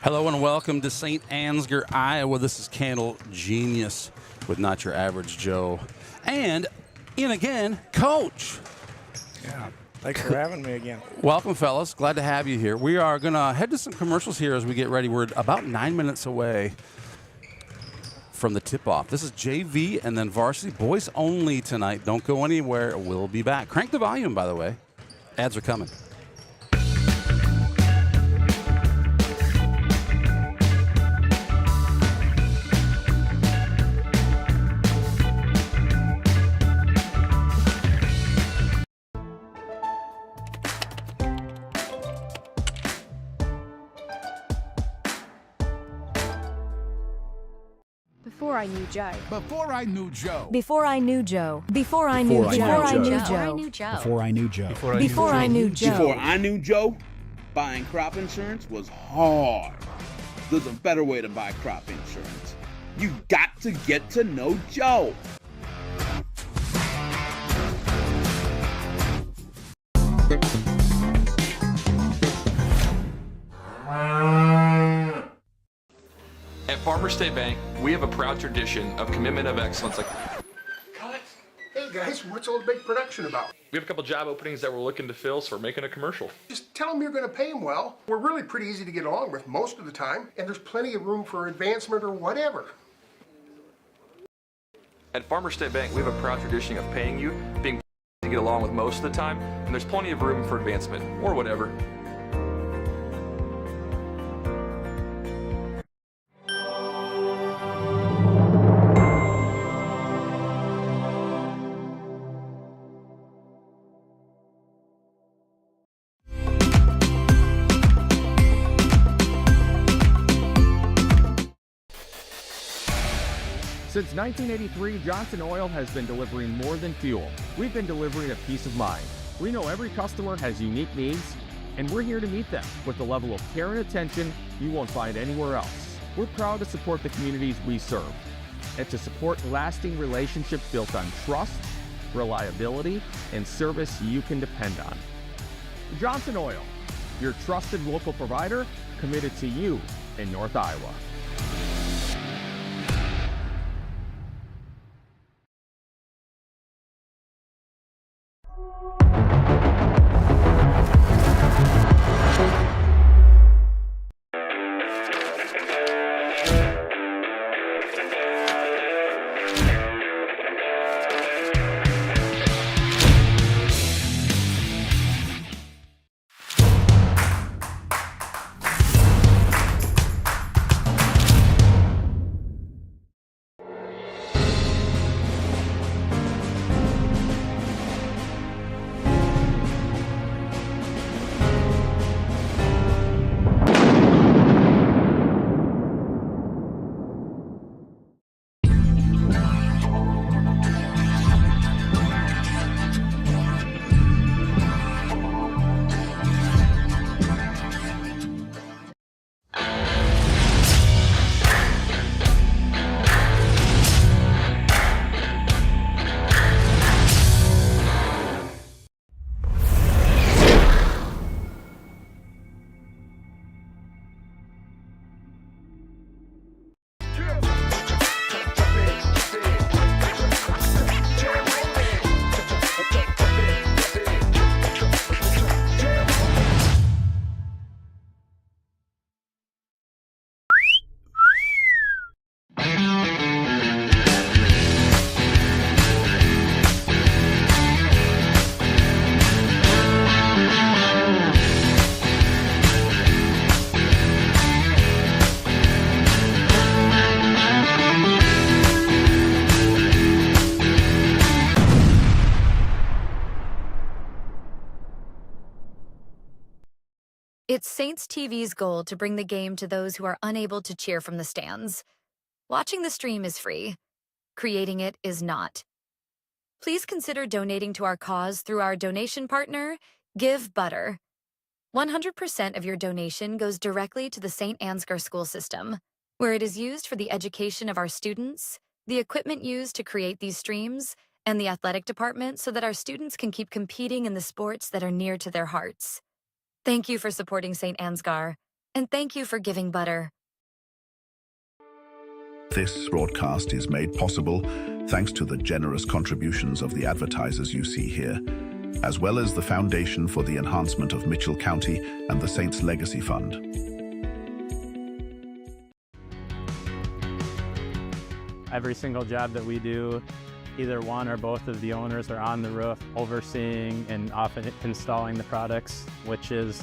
Hello and welcome to St. Ansgar, Iowa. This is Candle Genius with Not Your Average Joe. And in again, Coach. Yeah, thanks for having me again. Welcome, fellas. Glad to have you here. We are going to head to some commercials here as we get ready. We're about 9 minutes away from the tip-off. This is JV and then Varsity Boys only tonight. Don't go anywhere. We'll be back. Crank the volume, by the way. Ads are coming. Before I knew Joe. Before I knew Joe. Before I knew Joe. Before I knew Joe. Before I knew Joe. Before I knew Joe. Before I knew Joe. Before I knew Joe, buying crop insurance was hard. There's a better way to buy crop insurance. You got to get to know Joe. At Farmer State Bank, we have a proud tradition of commitment of excellence. Cut. Hey guys, what's all the big production about? We have a couple job openings that we're looking to fill, so we're making a commercial. Just tell them you're going to pay them well. We're really pretty easy to get along with most of the time, and there's plenty of room for advancement or whatever. At Farmer State Bank, we have a proud tradition of paying you, being to get along with most of the time, and there's plenty of room for advancement, or whatever. Since 1983, Johnson Oil has been delivering more than fuel. We've been delivering a peace of mind. We know every customer has unique needs, and we're here to meet them with the level of care and attention you won't find anywhere else. We're proud to support the communities we serve and to support lasting relationships built on trust, reliability, and service you can depend on. Johnson Oil, your trusted local provider committed to you in North Iowa. It's Saints TV's goal to bring the game to those who are unable to cheer from the stands. Watching the stream is free. Creating it is not. Please consider donating to our cause through our donation partner, Give Butter. 100% of your donation goes directly to the St. Ansgar school system, where it is used for the education of our students, the equipment used to create these streams, and the athletic department so that our students can keep competing in the sports that are near to their hearts. Thank you for supporting St. Ansgar. And thank you for giving butter. This broadcast is made possible thanks to the generous contributions of the advertisers you see here, as well as the Foundation for the Enhancement of Mitchell County and the Saints Legacy Fund. Every single job that we do, either one or both of the owners are on the roof overseeing and often installing the products, which is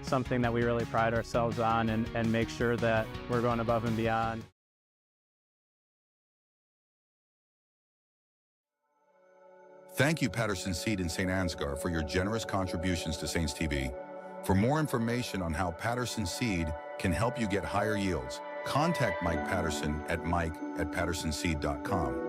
something that we really pride ourselves on and make sure that we're going above and beyond. Thank you, Patterson Seed and St. Ansgar, for your generous contributions to Saints TV. For more information on how Patterson Seed can help you get higher yields, contact Mike Patterson at mike@pattersonseed.com.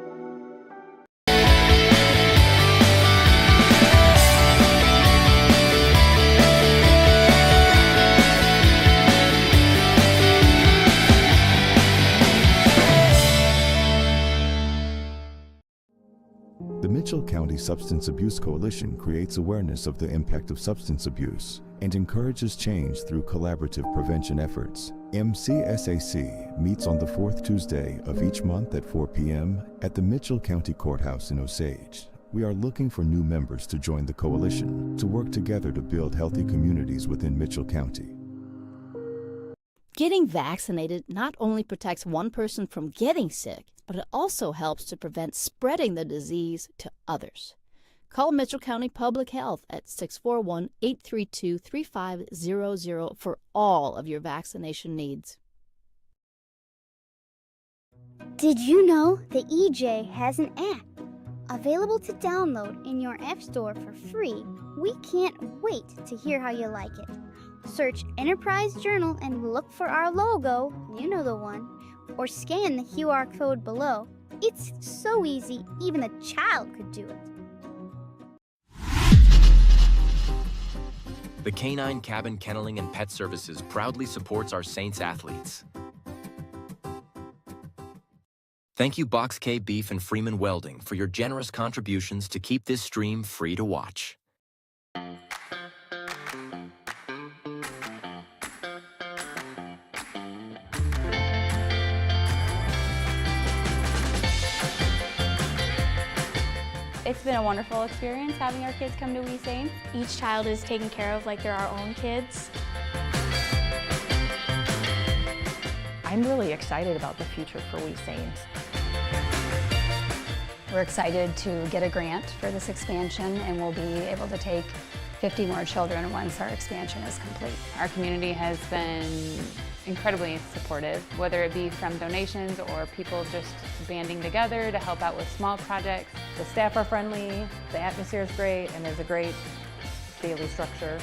The Mitchell County Substance Abuse Coalition creates awareness of the impact of substance abuse and encourages change through collaborative prevention efforts. MCSAC meets on the fourth Tuesday of each month at 4 p.m. at the Mitchell County Courthouse in Osage. We are looking for new members to join the coalition to work together to build healthy communities within Mitchell County. Getting vaccinated not only protects one person from getting sick, but it also helps to prevent spreading the disease to others. Call Mitchell County Public Health at 641-832-3500 for all of your vaccination needs. Did you know that EJ has an app available to download in your app store for free? We can't wait to hear how you like it. Search Enterprise Journal and look for our logo, you know the one, or scan the QR code below. It's so easy, even a child could do it. The Canine Cabin Kenneling and Pet Services proudly supports our Saints athletes. Thank you Box K Beef and Freeman Welding for your generous contributions to keep this stream free to watch. It's been a wonderful experience having our kids come to We Saints. Each child is taken care of like they're our own kids. I'm really excited about the future for We Saints. We're excited to get a grant for this expansion, and we'll be able to take 50 more children once our expansion is complete. Our community has been incredibly supportive, whether it be from donations or people just banding together to help out with small projects. The staff are friendly, the atmosphere is great, and there's a great daily structure.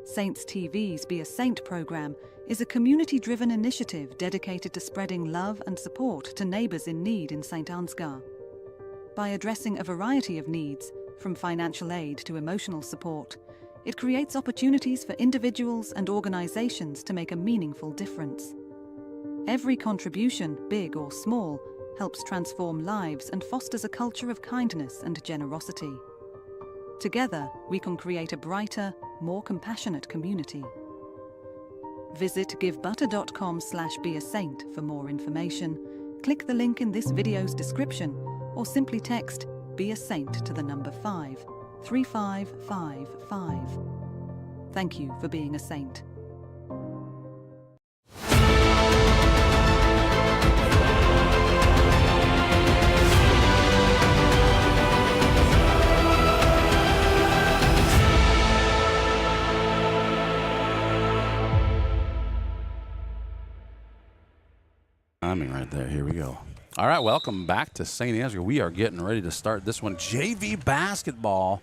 Saints TV's Be a Saint program is a community-driven initiative dedicated to spreading love and support to neighbours in need in St. Ansgar. By addressing a variety of needs, from financial aid to emotional support, it creates opportunities for individuals and organisations to make a meaningful difference. Every contribution, big or small, helps transform lives and fosters a culture of kindness and generosity. Together, we can create a brighter, more compassionate community. Visit givebutter.com/beasaint for more information, click the link in this video's description, or simply text Be a Saint to the number 53555. Thank you for being a saint. Timing right there. Here we go. All right, welcome back to St. Ansgar. We are getting ready to start this one. JV basketball.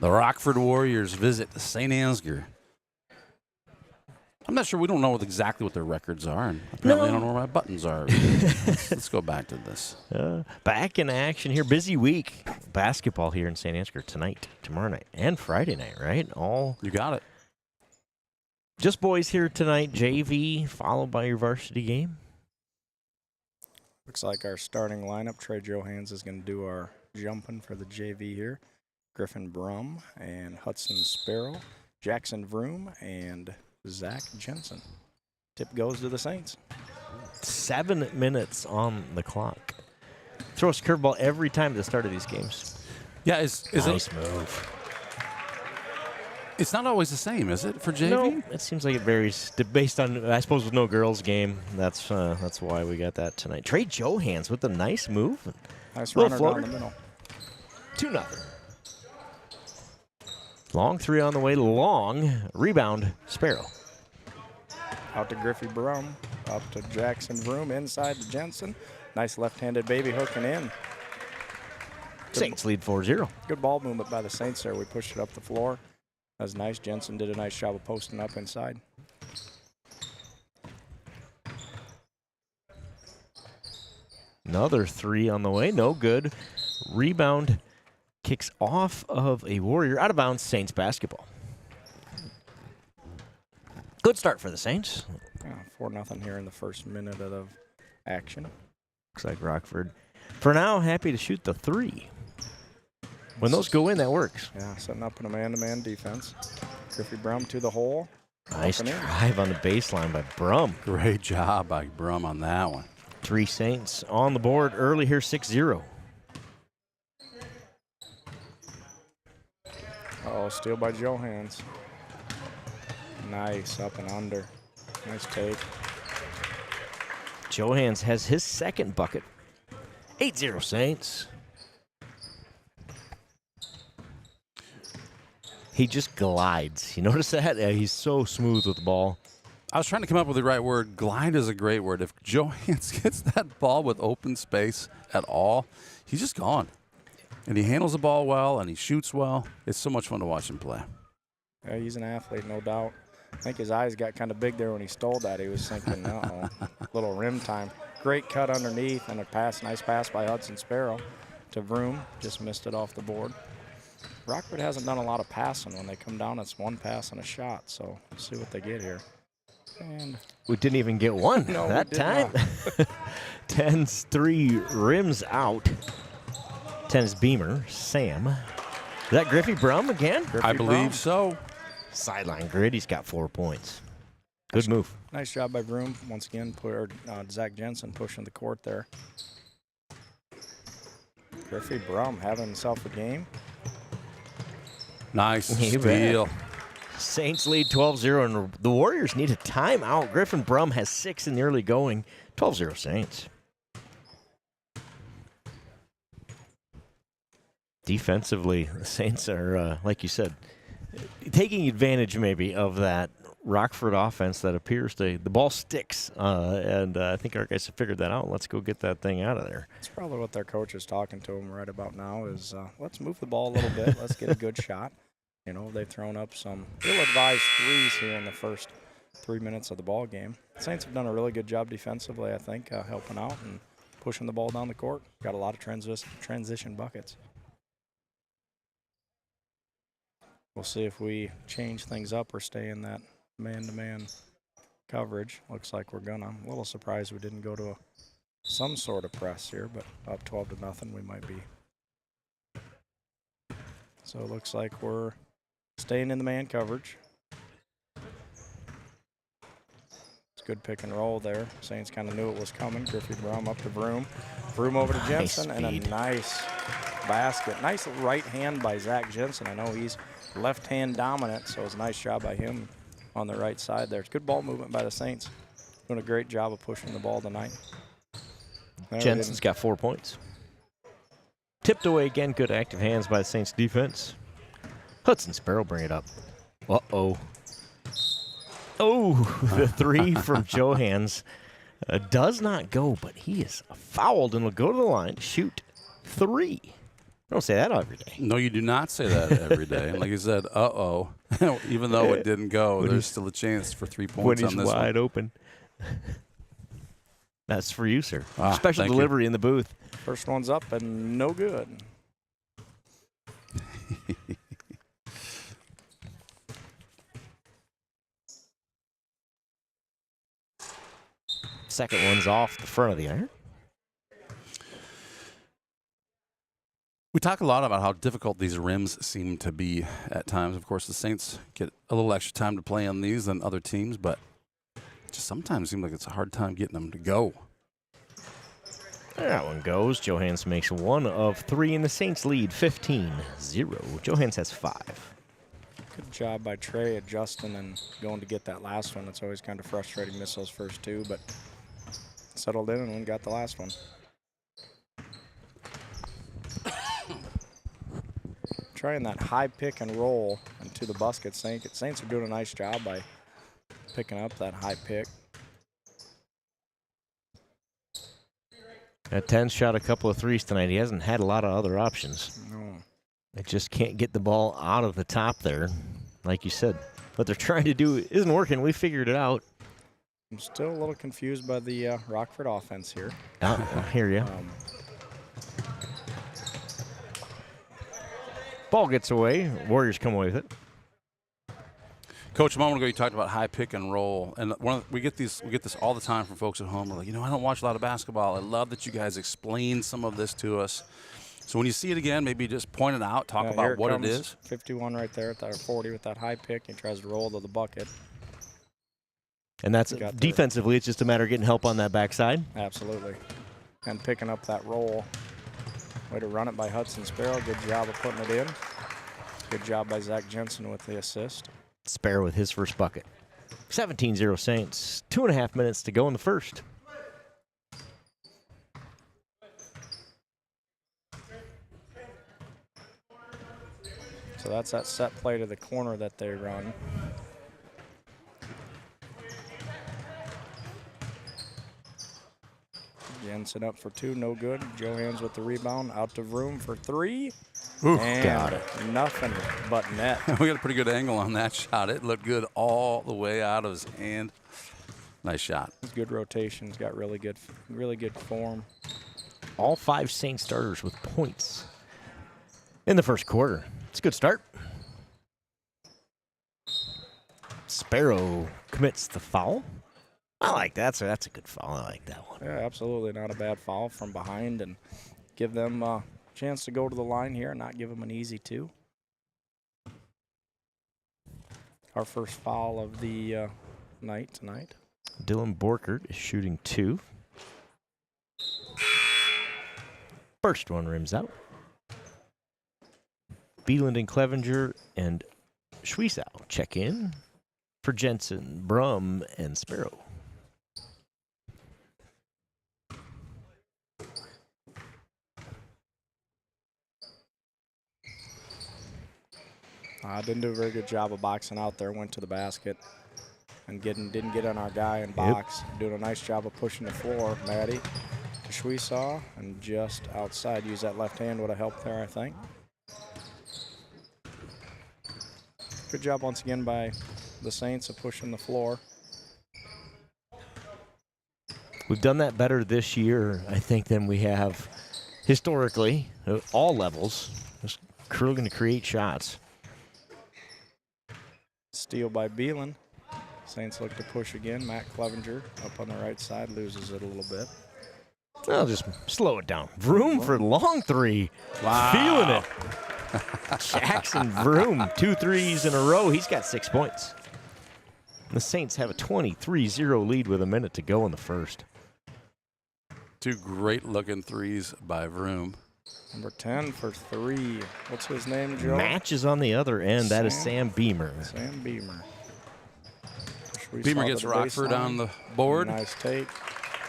The Rockford Warriors visit St. Ansgar. I'm not sure. We don't know exactly what their records are, and apparently I don't know where my buttons are. Let's go back to this. Back in action here. Busy week. Basketball here in St. Ansgar tonight, tomorrow night, and Friday night, right? You got it. Just boys here tonight. JV, followed by your varsity game. Looks like our starting lineup. Trey Johans is going to do our jumping for the JV here. Griffin Brum and Hudson Sparrow, Jackson Vroom, and Zach Jensen. Tip goes to the Saints. 7 minutes on the clock. Throw us a curveball every time at the start of these games. Yeah, is nice it, move. It's not always the same, is it, for JV? No, it seems like it varies based on, I suppose, with no girls game. That's why we got that tonight. Trey Johans with a nice move. Nice little runner floater. down the middle. 2-0. Long three on the way, long rebound, Sparrow. Out to Griffey Brum, up to Jackson Vroom, inside to Jensen. Nice left-handed baby hooking in. Saints lead 4-0. Good ball movement by the Saints there. We pushed it up the floor. That was nice. Jensen did a nice job of posting up inside. Another three on the way, no good. Rebound kicks off of a Warrior, out of bounds, Saints basketball. Good start for the Saints. 4-0 here in the first minute of action. Looks like Rockford, for now, happy to shoot the three. When those go in, that works. Yeah, setting up in a man-to-man defense. Griffey Brum to the hole. Nice drive on the baseline by Brum. Great job by Brum on that one. 3 Saints on the board early here, 6-0. Oh, steal by Johans. Nice, up and under. Nice take. Johans has his second bucket. 8-0 Saints. He just glides. You notice that? Yeah, he's so smooth with the ball. I was trying to come up with the right word. Glide is a great word. If Johans gets that ball with open space at all, he's just gone. And he handles the ball well, and he shoots well. It's so much fun to watch him play. Yeah, he's an athlete, no doubt. I think his eyes got kind of big there when he stole that. He was thinking, uh-oh, little rim time. Great cut underneath and a pass, nice pass by Hudson Sparrow to Vroom. Just missed it off the board. Rockford hasn't done a lot of passing. When they come down, it's one pass and a shot. So we'll see what they get here. And we didn't even get one no, that time. 10's 3 rims out. 10's Beamer, Sam. Is that Griffey Brum again? I believe so. Sideline grid, he's got 4 points. Good move. Nice job by Vroom. Once again, Zach Jensen pushing the court there. Griffey Brum having himself a game. Nice steal. Saints lead 12-0, and the Warriors need a timeout. Griffin Brum has 6 in the early going. 12-0 Saints. Defensively, the Saints are, like you said, taking advantage maybe of that Rockford offense that appears the ball sticks, and I think our guys have figured that out. Let's go get that thing out of there. That's probably what their coach is talking to them right about now is let's move the ball a little bit. Let's get a good shot. You know, they've thrown up some ill-advised threes here in the first 3 minutes of the ball game. The Saints have done a really good job defensively, I think, helping out and pushing the ball down the court. Got a lot of transition buckets. We'll see if we change things up or stay in that man-to-man coverage. Looks like we're gonna. I'm a little surprised we didn't go to some sort of press here, but up 12-0 we might be. So it looks like we're staying in the man coverage. It's good pick and roll there. Saints kind of knew it was coming. Griffey Brum up to Vroom. Vroom over to Jensen, and a nice basket. Nice right hand by Zach Jensen. I know he's left-hand dominant, so it's a nice job by him on the right side there. It's good ball movement by the Saints. Doing a great job of pushing the ball tonight. Jensen's got 4 points. Tipped away again. Good active hands by the Saints defense. Hudson Sparrow bring it up. Uh-oh. Oh, the three from Johans does not go, but he is fouled and will go to the line to shoot 3. Don't say that every day. No, you do not say that every day. And like you said, uh-oh. Even though it didn't go, there's still a chance for 3 points on this one. When he's wide open. That's for you, sir. Ah, Special delivery in the booth. First one's up and no good. Second one's off the front of the iron. We talk a lot about how difficult these rims seem to be at times. Of course, the Saints get a little extra time to play on these than other teams, but it just sometimes seems like it's a hard time getting them to go. That one goes. Johans makes 1 of 3, and the Saints lead 15-0. Johans has 5. Good job by Trey adjusting and going to get that last one. It's always kind of frustrating, miss those first 2, but settled in and got the last one. Trying that high pick and roll into the basket. Saints are doing a nice job by picking up that high pick. At 10 shot a couple of threes tonight. He hasn't had a lot of other options. No. They just can't get the ball out of the top there, like you said. What they're trying to do isn't working. We figured it out. I'm still a little confused by the Rockford offense here. I hear you. Ball gets away. Warriors come away with it. Coach, a moment ago you talked about high pick and roll, and we get this all the time from folks at home. We're like, I don't watch a lot of basketball. I love that you guys explain some of this to us. So when you see it again, maybe just point it out, talk about what it is. 51 right there at that 40 with that high pick. He tries to roll to the bucket. And that's defensively, it's just a matter of getting help on that backside. Absolutely. And picking up that roll. Way to run it by Hudson Sparrow. Good job of putting it in. Good job by Zach Jensen with the assist. Sparrow with his first bucket. 17-0 Saints. 2.5 minutes to go in the first. So that's that set play to the corner that they run. Jensen up for 2, no good. Johans with the rebound, out of room for 3. Oof, and got it. Nothing but net. We got a pretty good angle on that shot. It looked good all the way out of his hand. Nice shot. Good rotations, got really good form. All 5 Saints starters with points in the first quarter. It's a good start. Sparrow commits the foul. I like that, so that's a good foul. I like that one. Yeah, absolutely not a bad foul from behind, and give them a chance to go to the line here and not give them an easy 2. Our first foul of the night tonight. Dylan Borkert is shooting 2. First one rims out. Beeland and Clevenger and Schwiesow check in for Jensen, Brum, and Sparrow. Didn't do a very good job of boxing out there. Went to the basket and didn't get on our guy and box. Doing a nice job of pushing the floor. Maddie to Schwiesaw and just outside. Use that left hand would have helped there, I think. Good job once again by the Saints of pushing the floor. We've done that better this year, I think, than we have historically at all levels. Just going to create shots. Steal by Beelan. Saints look to push again. Matt Clevenger up on the right side, loses it a little bit. I'll just slow it down. Vroom for long 3. Wow. Feeling it. Jackson Vroom, 2 threes in a row. He's got 6 points. The Saints have a 23-0 lead with a minute to go in the first. 2 great-looking threes by Vroom. Number 10 for 3. What's his name, Joe? Match is on the other end. That is Sam Beamer. Sam Beamer. Beamer gets Rockford on the board. Nice take.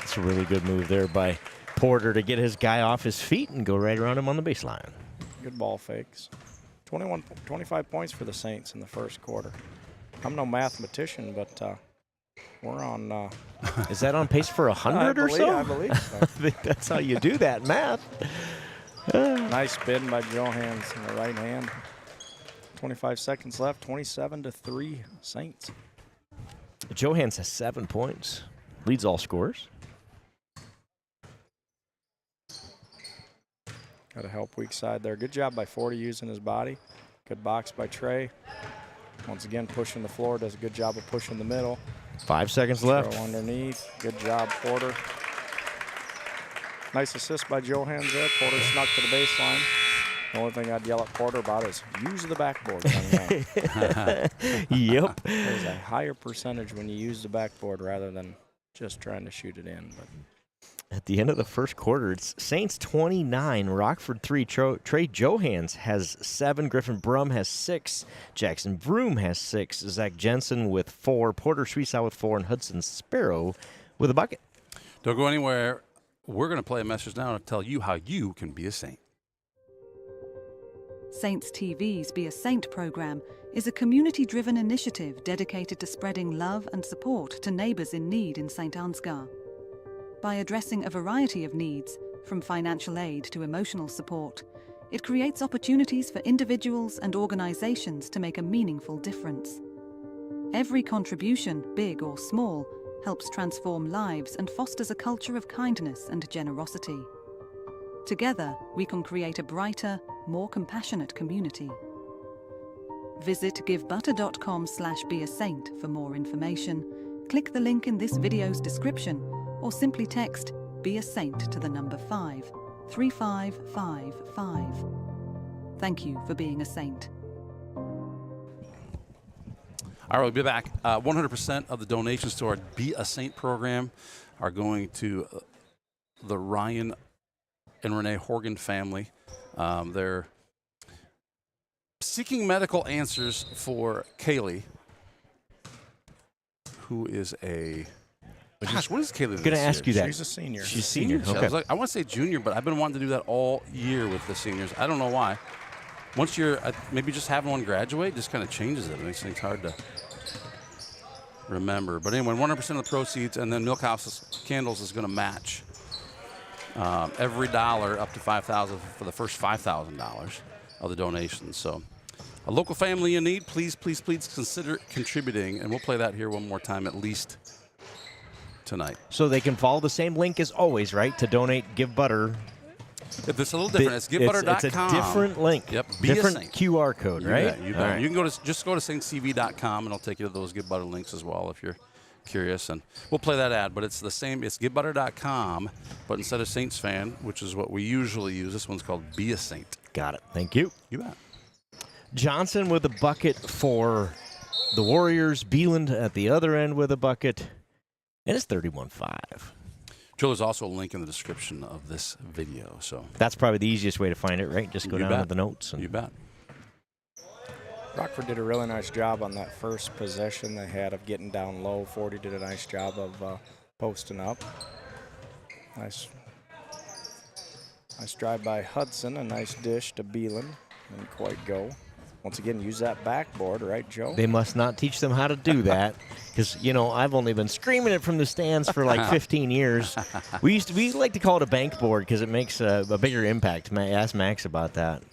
It's a really good move there by Porter to get his guy off his feet and go right around him on the baseline. Good ball fakes. 25 points for the Saints in the first quarter. I'm no mathematician, but we're on. Is that on pace for 100 or so? I believe so. I think that's how you do that math. Nice spin by Johans in the right hand. 25 seconds left, 27-3 Saints. Johans has 7 points. Leads all scorers. Got to help weak side there. Good job by 40 using his body. Good box by Trey. Once again, pushing the floor. Does a good job of pushing the middle. 5 seconds left. Throw underneath. Good job, Porter. Nice assist by Johans there. Porter snuck to the baseline. The only thing I'd yell at Porter about is use the backboard, young man. Yep. There's a higher percentage when you use the backboard rather than just trying to shoot it in. But at the end of the first quarter, it's Saints 29, Rockford 3. Trey Johans has 7, Griffin Brum has 6, Jackson Broom has 6, Zach Jensen with 4, Porter Schweisow with 4, and Hudson Sparrow with a bucket. Don't go anywhere. We're going to play a message now to tell you how you can be a Saint. Saints TV's Be a Saint program is a community-driven initiative dedicated to spreading love and support to neighbours in need in St. Ansgar. By addressing a variety of needs, from financial aid to emotional support, it creates opportunities for individuals and organisations to make a meaningful difference. Every contribution, big or small, helps transform lives and fosters a culture of kindness and generosity. Together, we can create a brighter, more compassionate community. Visit givebutter.com/beasaint for more information. Click the link in this video's description or simply text Be a Saint to the number 53555. Thank you for being a saint. All right, we'll be back. 100% of the donations to our Be a Saint program are going to the Ryan and Renee Horgan family. They're seeking medical answers for Kaylee, who is a... Gosh, what is Kaylee? Going to ask you that. She's a senior. She's senior. Okay. I want to say junior, but I've been wanting to do that all year with the seniors. I don't know why. Once you're maybe just having one graduate just kind of changes it. It makes things hard to remember. But anyway, 100% of the proceeds, and then Milkhouse Candles is going to match every dollar up to $5,000 for the first $5,000 of the donations. So a local family in need, please, please, please consider contributing. And we'll play that here one more time at least tonight. So they can follow the same link as always, right? To donate, Give Butter. It's a little different. It's givebutter.com. It's a different link. Yep. Different QR code, right? You bet. Right. You can just go to saintstv.com, and it'll take you to those Give Butter links as well if you're curious. And we'll play that ad, but it's the same. It's givebutter.com, but instead of Saints Fan, which is what we usually use, this one's called Be a Saint. Got it. Thank you. You bet. Johnson with a bucket for the Warriors. Beeland at the other end with a bucket. And it's 31-5. Joe, there's also a link in the description of this video. So that's probably the easiest way to find it, right? Just go down to the notes. You bet. Rockford did a really nice job on that first possession they had of getting down low. 40 did a nice job of posting up. Nice drive by Hudson. A nice dish to Beelan. Didn't quite go. Once again, use that backboard, right, Joe? They must not teach them how to do that because, you know, I've only been screaming it from the stands for like 15 years. We used to like to call it a bank board because it makes a bigger impact. Ask Max about that.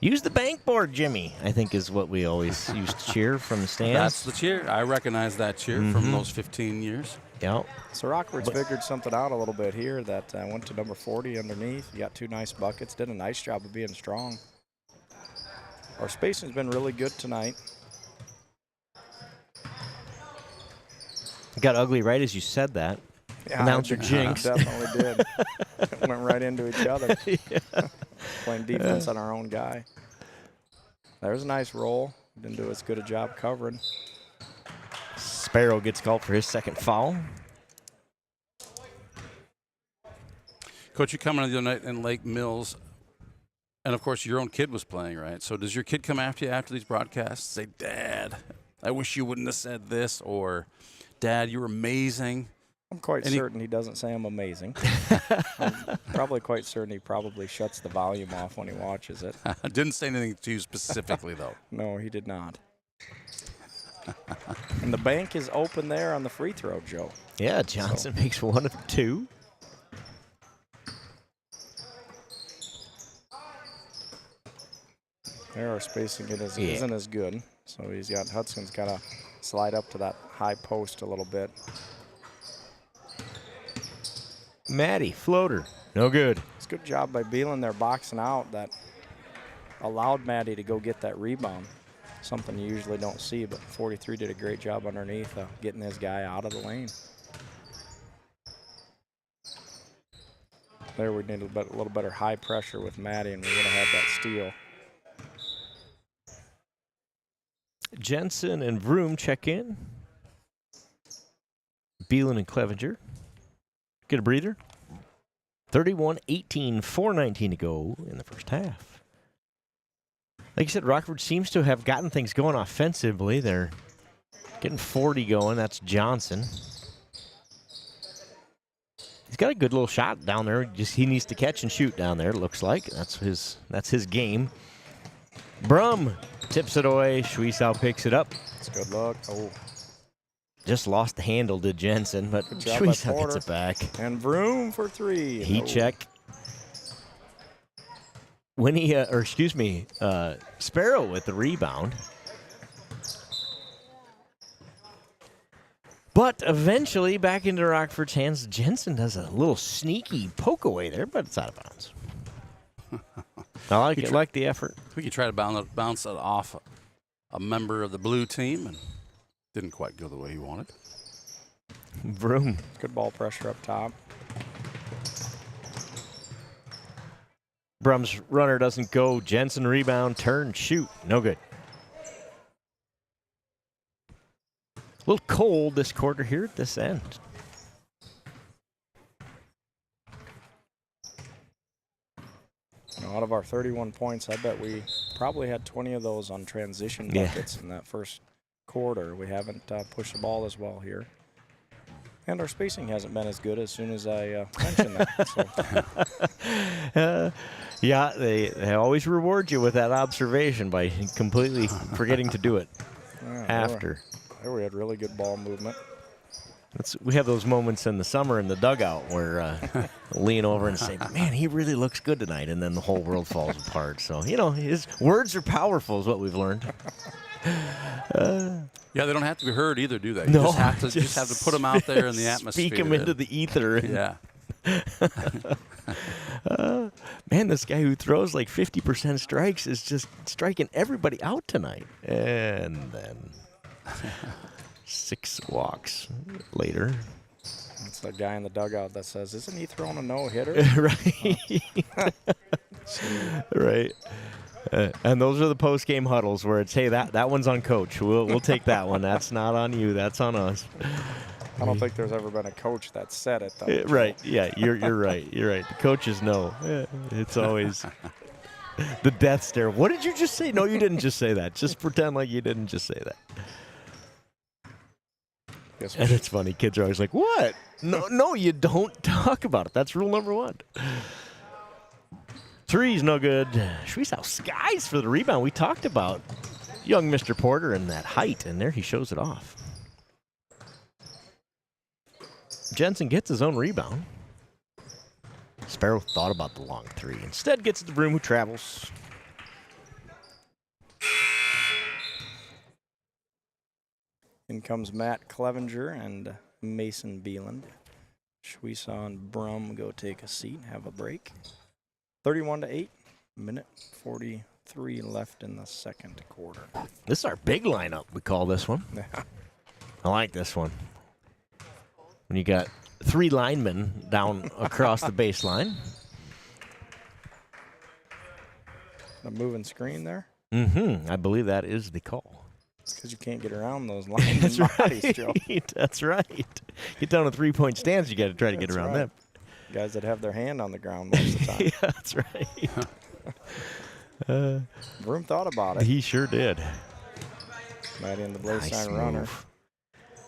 Use the bank board, Jimmy, I think is what we always used to cheer from the stands. That's the cheer. I recognize that cheer from those 15 years. Yep. So Rockford's figured something out a little bit here that went to number 40 underneath. You got 2 nice buckets. Did a nice job of being strong. Our spacing's been really good tonight. It got ugly right as you said that. Yeah, Announcer jinx. Definitely did. Went right into each other. Yeah. Playing defense on our own guy. There's a nice roll. Didn't do as good a job covering. Sparrow gets called for his second foul. Coach, you coming the other night in Lake Mills. And, of course, your own kid was playing, right? So does your kid come after you after these broadcasts say, Dad, I wish you wouldn't have said this, or Dad, you're amazing? I'm quite certain he doesn't say I'm amazing. I'm probably quite certain he probably shuts the volume off when he watches it. Didn't say anything to you specifically, though. No, he did not. And the bank is open there on the free throw, Joe. Yeah, Johnson makes 1 of 2. There, our spacing isn't as good. So Hudson's got to slide up to that high post a little bit. Maddie, floater, no good. It's a good job by Beelan there boxing out that allowed Maddie to go get that rebound. Something you usually don't see, but 43 did a great job underneath getting his guy out of the lane. There we need a little better high pressure with Maddie, and we would have had that steal. Jensen and Vroom check in. Beelan and Clevenger. Get a breather. 31-18, 4:19 to go in the first half. Like you said, Rockford seems to have gotten things going offensively. They're getting 40 going. That's Johnson. He's got a good little shot down there. Just he needs to catch and shoot down there, it looks like. That's his game. Brum tips it away. Schwiesau picks it up. It's good luck. Oh. Just lost the handle to Jensen, but Schwiesau gets it back. And Vroom for three. He checked. Sparrow with the rebound. But eventually back into Rockford's hands. Jensen does a little sneaky poke away there, but it's out of bounds. I like it. Like the effort. We could try to bounce it off a member of the blue team, and didn't quite go the way he wanted. Vroom. Good ball pressure up top. Brum's runner doesn't go. Jensen rebound, turn, shoot. No good. A little cold this quarter here at this end. Out of our 31 points, I bet we probably had 20 of those on transition buckets in that first quarter. We haven't pushed the ball as well here. And our spacing hasn't been as good as soon as I mentioned that. Yeah, they always reward you with that observation by completely forgetting to do it after. There we had really good ball movement. We have those moments in the summer in the dugout where lean over and say, man, he really looks good tonight, and then the whole world falls apart. So, his words are powerful is what we've learned. Yeah, they don't have to be heard either, do they? No, you just have to put them out there in the atmosphere. Speak them into the ether. Yeah. Man, this guy who throws like 50% strikes is just striking everybody out tonight. And then 6 walks later. It's the guy in the dugout that says, isn't he throwing a no-hitter? Right. Right. And those are the post-game huddles where it's, hey, that one's on coach. We'll take that one. That's not on you. That's on us. I don't think there's ever been a coach that said it, though. Right. Yeah, you're right. You're right. The coaches know. It's always the death stare. What did you just say? No, you didn't just say that. Just pretend like you didn't just say that. And it's funny. Kids are always like, what? No, you don't talk about it. That's rule number 1. Three's no good. Schwiesau skies for the rebound. We talked about young Mr. Porter and that height, and there he shows it off. Jensen gets his own rebound. Sparrow thought about the long three. Instead gets it to Vroom, who travels. In comes Matt Clevenger and Mason Beeland. Schwiesau and Brum go take a seat, have a break. 31-8, minute 43 left in the second quarter. This is our big lineup, we call this one. I like this one. When you got 3 linemen down across the baseline. A moving screen there? Mm-hmm. I believe that is the call. It's because you can't get around those linemen bodies, Joe. That's right. Get down a 3-point stance, you got to try to get around them. Guys that have their hand on the ground most of the time. Yeah, that's right. Vroom thought about it. He sure did. Maddie in the Blazesign runner.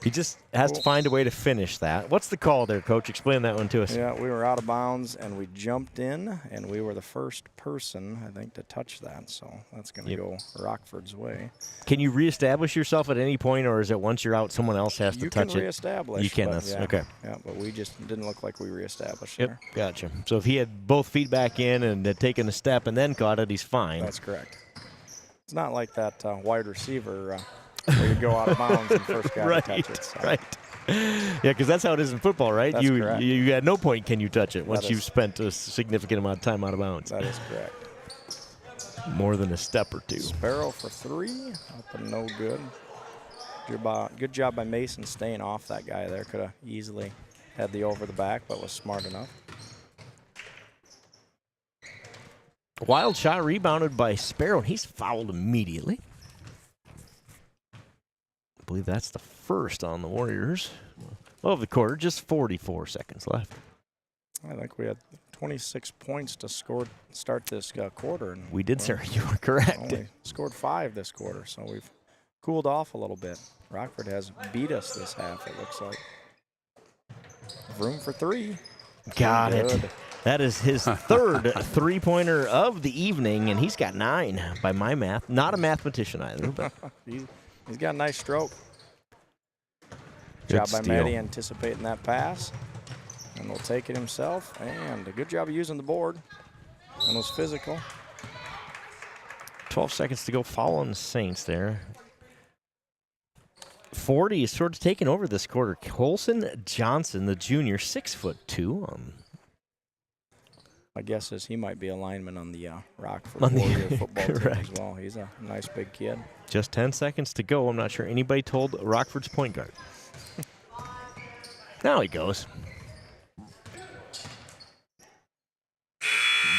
He just has to find a way to finish that. What's the call there, Coach? Explain that one to us. Yeah, we were out of bounds, and we jumped in, and we were the first person, I think, to touch that. So that's going to go Rockford's way. Can you reestablish yourself at any point, or is it once you're out, someone else has to touch it? You can reestablish. You can. That's okay. Yeah, but we just didn't look like we reestablished there. Gotcha. So if he had both feet back in and had taken a step and then caught it, he's fine. That's correct. It's not like that wide receiver where you go out of bounds and first guy right, to touch it. So. Right. Yeah, because that's how it is in football, right? That's correct. You at no point can you touch it once That you've is- spent a significant amount of time out of bounds. That is correct. More than a step or two. Sparrow for 3, up and no good. Good job by Mason staying off that guy there. Could have easily had the over the back, but was smart enough. Wild shot rebounded by Sparrow, and he's fouled immediately. I believe that's the first on the Warriors of the quarter. Just 44 seconds left. I think we had 26 points to start this quarter. And We did, sir. You are correct. Only scored 5 this quarter, so we've cooled off a little bit. Rockford has beat us this half, it looks like. Room for 3. Got it. Good. That is his third three-pointer of the evening, and he's got 9 by my math. Not a mathematician either. But He's got a nice stroke. Good Job by steal. Maddie anticipating that pass. And will take it himself. And a good job of using the board. And was physical. 12 seconds to go, foul on the Saints there. 40 is sort of taking over this quarter. Colson Johnson, the junior, 6'2". My guess is he might be a lineman on the Rockford On the- Warrior football team as correct. well. He's a nice big kid. Just 10 seconds to go. I'm not sure anybody told Rockford's point guard. Now he goes.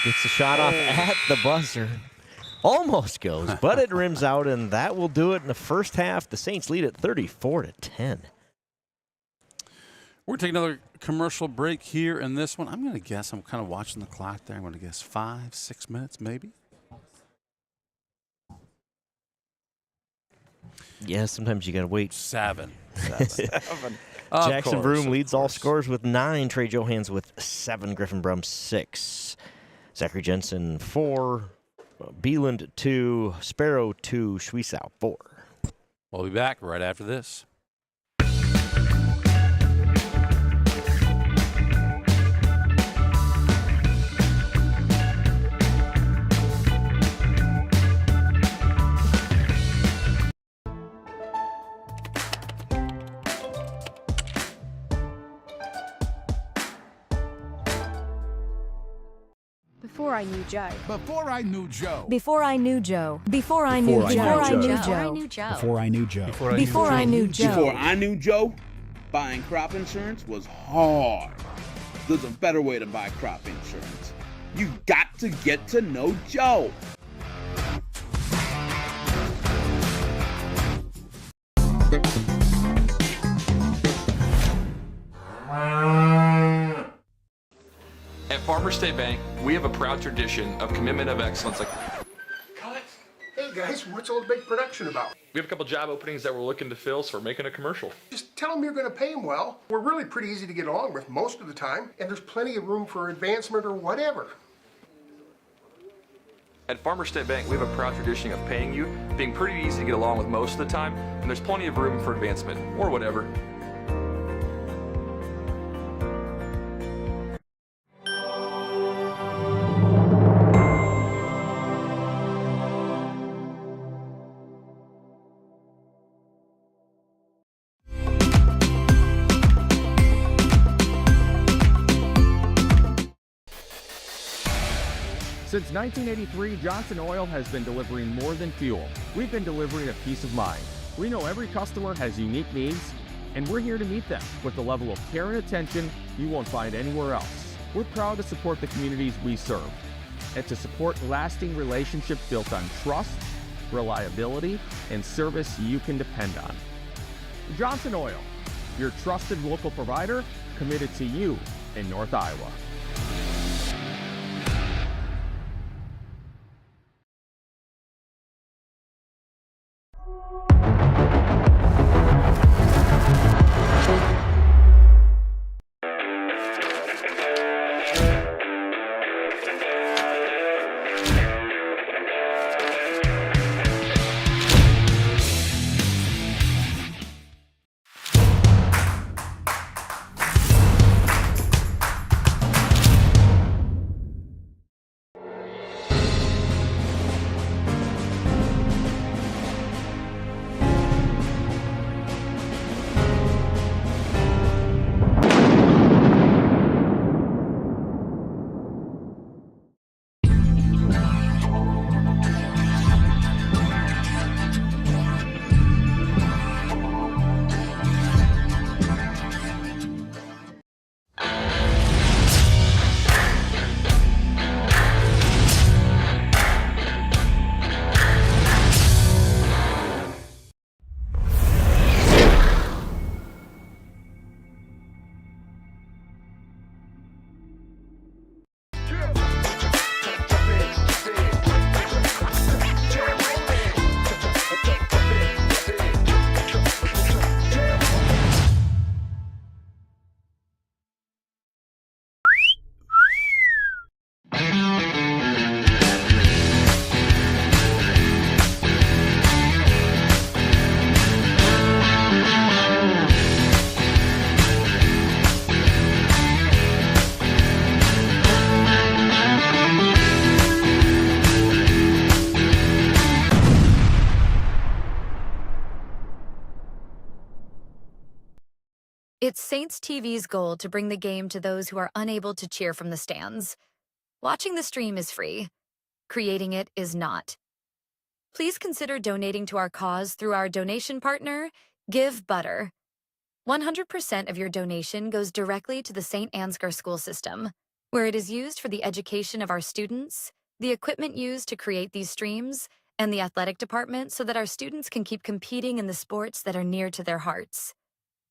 Gets the shot off at the buzzer. Almost goes, but it rims out, and that will do it in the first half. The Saints lead at 34-10. We're taking another commercial break here in this one. I'm going to guess, I'm kind of watching the clock there. I'm going to guess 5-6 minutes maybe. Yeah, sometimes you got to wait. 7. Jackson Broom leads all scorers with 9. Trey Johans with 7. Griffin Brum 6. Zachary Jensen 4. Beeland 2. Sparrow 2. Schwiesau 4. We'll be back right after this. Before I knew Joe. Before I knew Joe. Before I knew Joe. Before I knew Joe. Before I knew Joe. Before I knew Joe. Before I knew Joe. Before I knew Joe, buying crop insurance was hard. There's a better way to buy crop insurance. You got to get to know Joe. At Farmer State Bank, we have a proud tradition of commitment of excellence. Hey guys, what's all the big production about? We have a couple job openings that we're looking to fill, so we're making a commercial. Just tell them you're going to pay them well. We're really pretty easy to get along with most of the time, and there's plenty of room for advancement or whatever. At Farmer State Bank, we have a proud tradition of paying you, being pretty easy to get along with most of the time, and there's plenty of room for advancement, or whatever. Since 1983, Johnson Oil has been delivering more than fuel. We've been delivering a peace of mind. We know every customer has unique needs, and we're here to meet them with the level of care and attention you won't find anywhere else. We're proud to support the communities we serve and to support lasting relationships built on trust, reliability, and service you can depend on. Johnson Oil, your trusted local provider committed to you in North Iowa. It's Saints TV's goal to bring the game to those who are unable to cheer from the stands. Watching the stream is free. Creating it is not. Please consider donating to our cause through our donation partner, Give Butter. 100% of your donation goes directly to the St. Ansgar school system, where it is used for the education of our students, the equipment used to create these streams, and the athletic department so that our students can keep competing in the sports that are near to their hearts.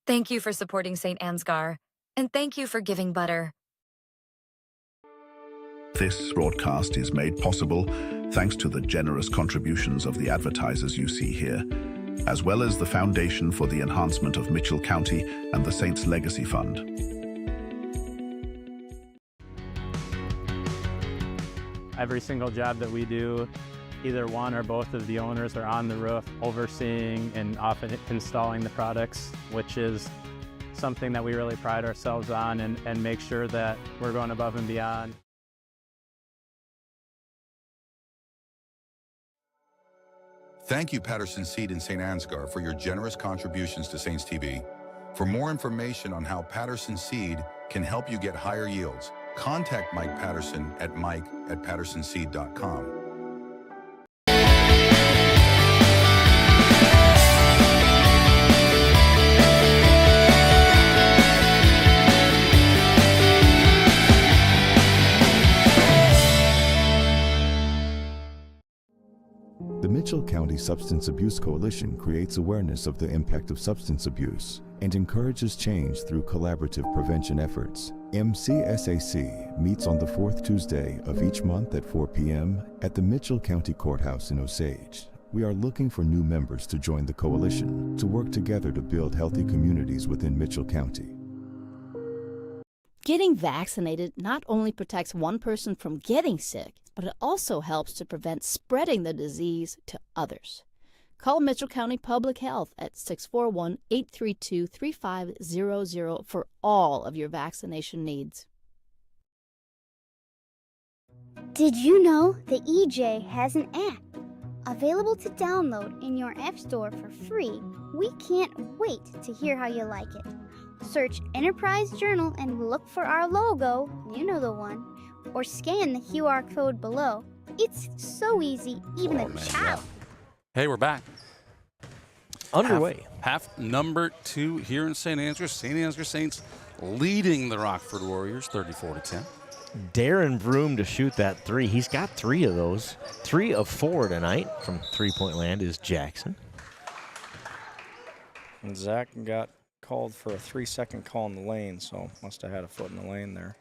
Thank you for supporting St. Ansgar, and thank you for giving Butter. This broadcast is made possible thanks to the generous contributions of the advertisers you see here, as well as the Foundation for the Enhancement of Mitchell County and the Saints Legacy Fund. Every single job that we do, either one or both of the owners are on the roof overseeing and often installing the products, which is something that we really pride ourselves on and make sure that we're going above and beyond. Thank you, Patterson Seed in St. Ansgar, for your generous contributions to Saints TV. For more information on how Patterson Seed can help you get higher yields, contact Mike Patterson at mike@pattersonseed.com. The Mitchell County Substance Abuse Coalition creates awareness of the impact of substance abuse and encourages change through collaborative prevention efforts. MCSAC meets on the fourth Tuesday of each month at 4 p.m. at the Mitchell County Courthouse in Osage. We are looking for new members to join the coalition to work together to build healthy communities within Mitchell County. Getting vaccinated not only protects one person from getting sick, but it also helps to prevent spreading the disease to others. Call Mitchell County Public Health at 641-832-3500 for all of your vaccination needs. Did you know the EJ has an app? Available to download in your App Store for free. We can't wait to hear how you like it. Search Enterprise Journal and look for our logo, you know the one, or scan the QR code below. It's so easy, even a child. Hey, we're back. Underway. Half number 2 here in St. Ansgar. St. Ansgar Saints leading the Rockford Warriors 34-10. Darren Broom to shoot that three. He's got 3 of those. 3 of 4 tonight from three-point land is Jackson. And Zach got called for a 3-second call in the lane, so must have had a foot in the lane there.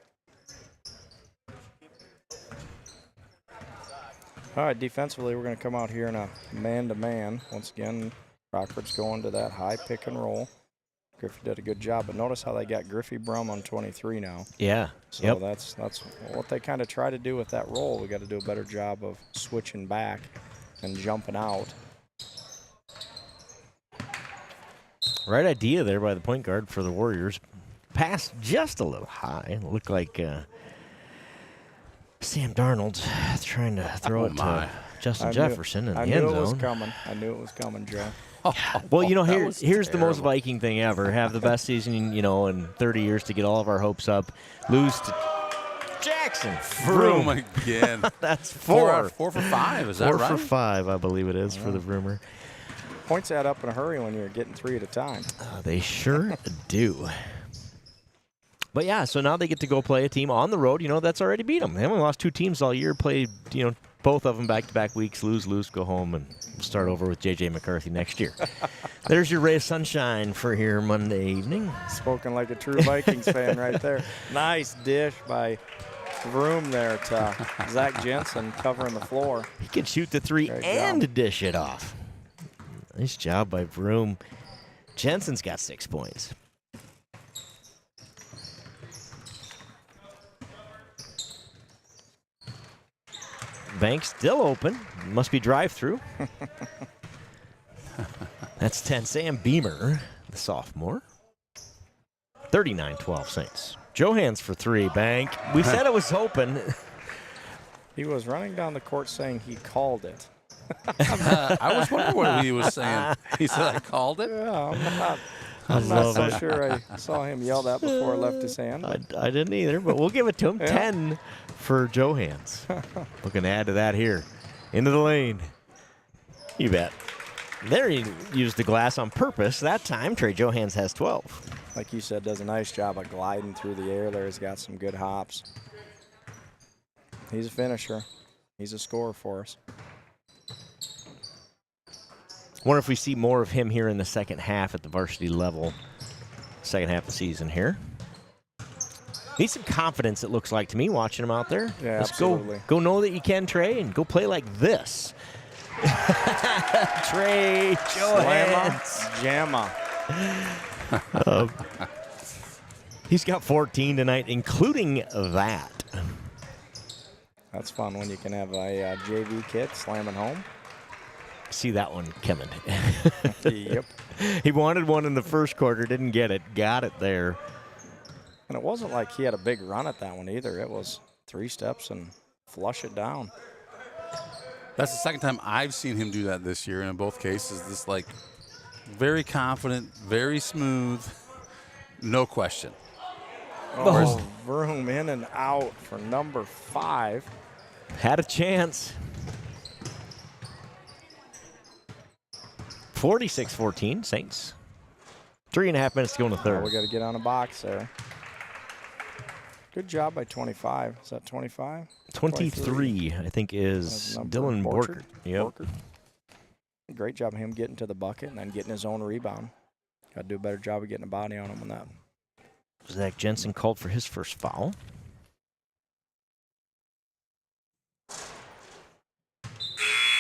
All right, defensively, we're going to come out here in a man-to-man. Once again, Rockford's going to that high pick and roll. Griffey did a good job, but notice how they got Griffey Brum on 23 now. Yeah. So that's what they kind of try to do with that roll. We got to do a better job of switching back and jumping out. Right idea there by the point guard for the Warriors. Pass just a little high. It looked like Sam Darnold's trying to throw it to Justin Jefferson in the end zone. I knew it was coming. I knew it was coming, Joe. Well, you know, here's the most Viking thing ever. Have the best season, you know, in 30 years to get all of our hopes up. Lose to Jackson. Vroom again. That's 4. 4 for 5, is that right? 4 for 5, I believe it is, for the Vroomer. Points add up in a hurry when you're getting 3 at a time. They sure do. But yeah, so now they get to go play a team on the road. You know, that's already beat them. They only lost 2 teams all year. Played, you know, both of them back-to-back weeks. Lose, go home, and start over with J.J. McCarthy next year. There's your ray of sunshine for here Monday evening. Spoken like a true Vikings fan right there. Nice dish by Vroom there to Zach Jensen covering the floor. He can shoot the 3 and dish it off. Nice job by Vroom. Jensen's got 6 points. Bank still open. Must be drive-through. That's 10. Sam Beamer, the sophomore. 39-12 Saints. Johans for 3. Bank. We said it was open. He was running down the court saying he called it. I was wondering what he was saying. He said, I called it? Yeah, I'm not so sure I saw him yell that before I left his hand. I didn't either, but we'll give it to him. Yeah. 10 for Johans. Looking to add to that here. Into the lane. You bet. There he used the glass on purpose. That time, Trey Johans has 12. Like you said, does a nice job of gliding through the air there. He's got some good hops. He's a finisher. He's a scorer for us. Wonder if we see more of him here in the second half at the varsity level. Second half of the season here. Needs some confidence, it looks like to me, watching him out there. Yeah, Let's absolutely. go know that you can, Trey, and go play like this. Trey Johans. Jamma. He's got 14 tonight, including that. That's fun when you can have a JV kid slamming home. See that one coming. Yep. He wanted one in the first quarter, didn't get it. Got it there. And it wasn't like he had a big run at that one either. It was 3 steps and flush it down. That's the second time I've seen him do that this year. And in both cases, this like very confident, very smooth, no question. Oh, Vroom in and out for number 5. Had a chance. 46-14, Saints. 3.5 minutes to go in the third. We got to get on a box there. Good job by 25. Is that 25? 23, I think, is Dylan Borkert. Yep. Great job of him getting to the bucket and then getting his own rebound. Got to do a better job of getting a body on him on that. Zach Jensen called for his first foul.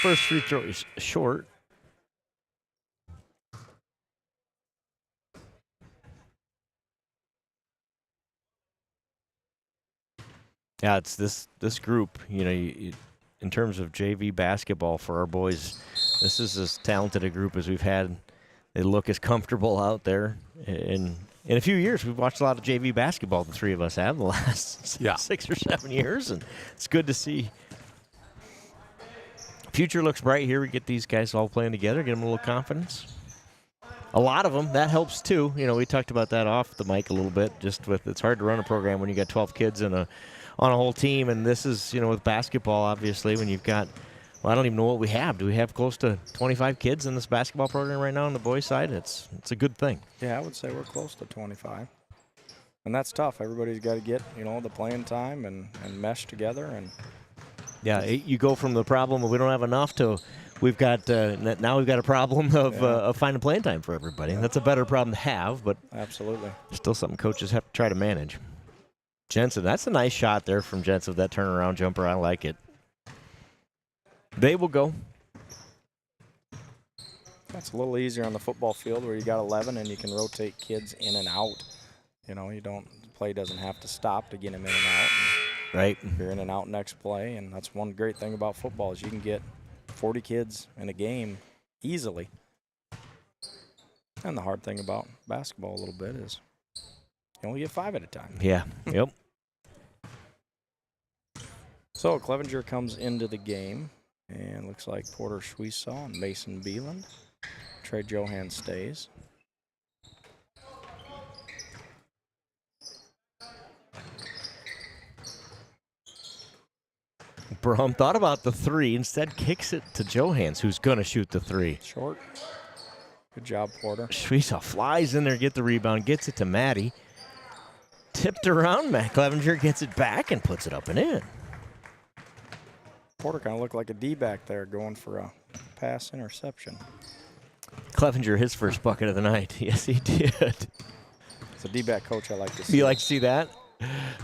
First free throw is short. Yeah, it's this group, you know, in terms of JV basketball for our boys, this is as talented a group as we've had. They look as comfortable out there. In a few years, we've watched a lot of JV basketball, the three of us have, the last 6 or 7 years, and it's good to see. Future looks bright here. We get these guys all playing together, get them a little confidence. A lot of them, that helps too. You know, we talked about that off the mic a little bit, just with it's hard to run a program when you got 12 kids on a whole team, and this is, you know, with basketball, obviously, when you've got, well, I don't even know what we have. Do we have close to 25 kids in this basketball program right now on the boys' side? It's a good thing. Yeah, I would say we're close to 25. And that's tough. Everybody's got to get, you know, the playing time and mesh together. And yeah, you go from the problem of we don't have enough to we've got now we've got a problem of finding playing time for everybody. Yeah. That's a better problem to have, but absolutely still something coaches have to try to manage. Jensen, that's a nice shot there from Jensen with that turnaround jumper. I like it. They will go. That's a little easier on the football field where you got 11 and you can rotate kids in and out. You know, the play doesn't have to stop to get them in and out. Right. You're in and out next play, and that's one great thing about football is you can get 40 kids in a game easily. And the hard thing about basketball a little bit is you only get 5 at a time. Yeah, yep. So Clevenger comes into the game, and looks like Porter Schweisaw and Mason Beeland. Trey Johan stays. Brom thought about the 3, instead kicks it to Johans, who's going to shoot the 3. Short. Good job, Porter. Schweisaw flies in there, get the rebound, gets it to Maddie. Tipped around, Matt Clevenger gets it back and puts it up and in. Porter kind of looked like a D-back there going for a pass interception. Clevenger, his first bucket of the night. Yes, he did. As a D-back coach, I like to see. You like to see that?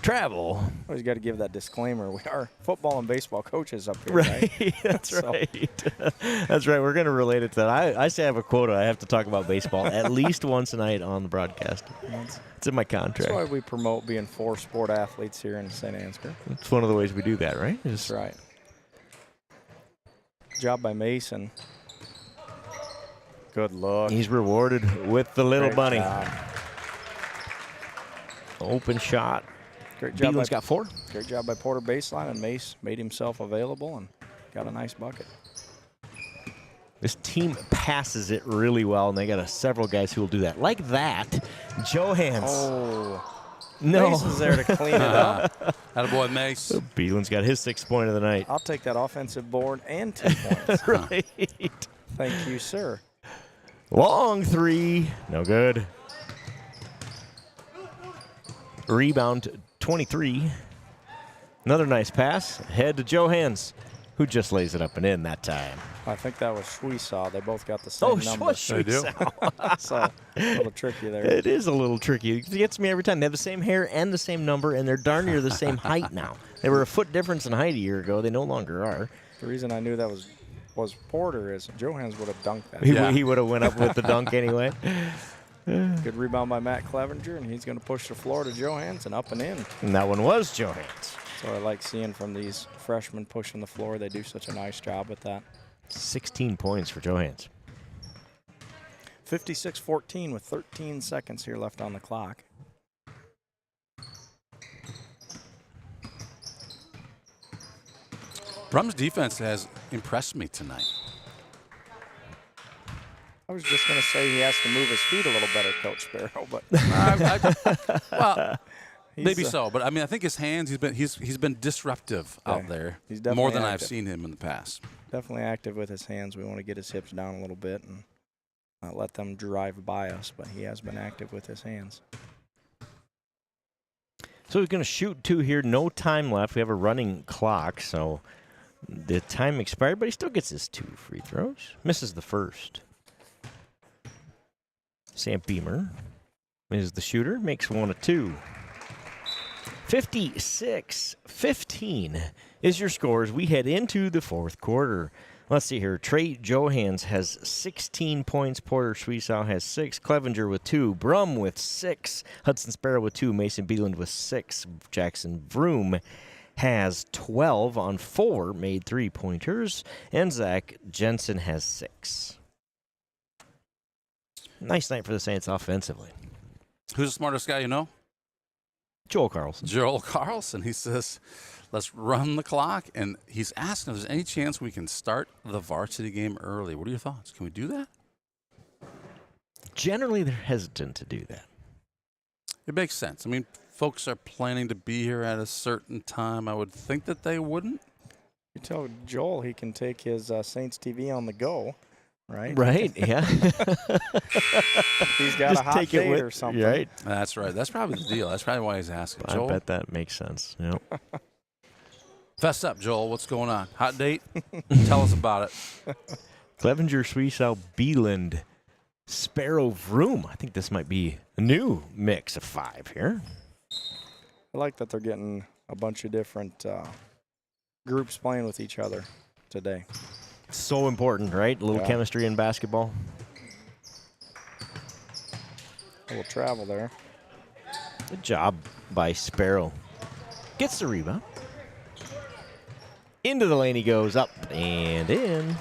Travel. Always got to give that disclaimer. We are football and baseball coaches up here, right? That's right. That's right. We're going to relate it to that. I say I have a quota. I have to talk about baseball at least once a night on the broadcast. It's in my contract. That's why we promote being 4 sport athletes here in St. Ansgar. It's one of the ways we do that, right? That's right. Job by Mason. Good look. He's rewarded with the little Great bunny. Job. Open shot. Great job. Beeland's got 4. Great job by Porter baseline, and Mace made himself available and got a nice bucket. This team passes it really well, and they got several guys who will do that. Like that, Johans. Oh. No. Mace is there to clean it up. Attaboy, Mace. Beeland's got his 6th point of the night. I'll take that offensive board and 2 points. Right. Thank you, sir. Long 3. No good. Rebound 23. Another nice pass. Head to Johans, who just lays it up and in that time. I think that was Schwesaw. They both got the same number. They do. So, a little tricky there. It is a little tricky. It gets me every time. They have the same hair and the same number, and they're darn near the same height now. They were a foot difference in height a year ago. They no longer are. The reason I knew that was Porter is Johans would have dunked that. He would have went up with the dunk anyway. Good rebound by Matt Clevenger, and he's going to push the floor to Johans and up and in. And that one was Johans. So I like seeing from these freshmen pushing the floor. They do such a nice job with that. 16 points for Johans. 56-14 with 13 seconds here left on the clock. Brum's defense has impressed me tonight. I was just going to say he has to move his feet a little better, Coach Sparrow, but well, maybe so. But I mean, I think his hands. He's been disruptive out there. He's definitely more than active. I've seen him in the past. Definitely active with his hands. We want to get his hips down a little bit and not let them drive by us, but he has been active with his hands. So he's going to shoot 2 here. No time left. We have a running clock, so the time expired, but he still gets his 2 free throws. Misses the first. Sam Beamer is the shooter. Makes 1 of 2. 56-15 is your score as we head into the 4th quarter. Let's see here. Trey Johans has 16 points. Porter Schwesaw has 6. Clevenger with 2. Brum with 6. Hudson Sparrow with 2. Mason Beeland with 6. Jackson Vroom has 12 on 4 made 3-pointers. And Zach Jensen has 6. Nice night for the Saints offensively. Who's the smartest guy you know? Joel Carlson. Joel Carlson. He says, let's run the clock. And he's asking if there's any chance we can start the varsity game early. What are your thoughts? Can we do that? Generally, they're hesitant to do that. It makes sense. I mean, folks are planning to be here at a certain time. I would think that they wouldn't. You tell Joel he can take his Saints TV on the go, right? Right, yeah. He's got Just a hot take it date with, or something. Right. That's right. That's probably the deal. That's probably why he's asking. I Joel, bet that makes sense. Yep. fess up, Joel. What's going on? Hot date? Tell us about it. Clevenger, Schwesaw, Beeland, Sparrow, Vroom. I think this might be a new mix of 5 here. I like that they're getting a bunch of different groups playing with each other today. So important, right? A little chemistry in basketball. A little travel there. Good job by Sparrow. Gets the rebound. Into the lane he goes, up and in.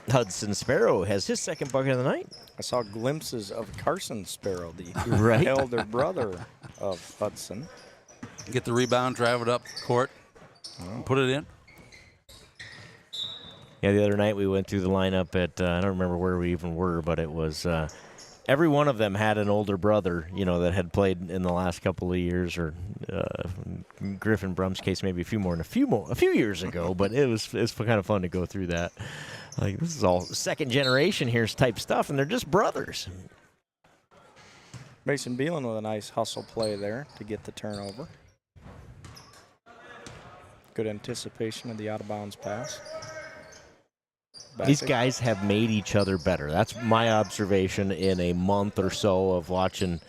Hudson Sparrow has his 2nd bucket of the night. I saw glimpses of Carson Sparrow, the Right. elder brother of Hudson. Get the rebound, drive it up court, put it in. Yeah, the other night we went through the lineup at, I don't remember where we even were, but it was every one of them had an older brother, that had played in the last couple of years, or Griffin Brum's case, maybe a few years ago, but it's kind of fun to go through that. Like, this is all second generation here's type stuff, and they're just brothers. Mason Beeland with a nice hustle play there to get the turnover. Good anticipation of the out-of-bounds pass. These guys have made each other better. That's my observation in a month or so of watching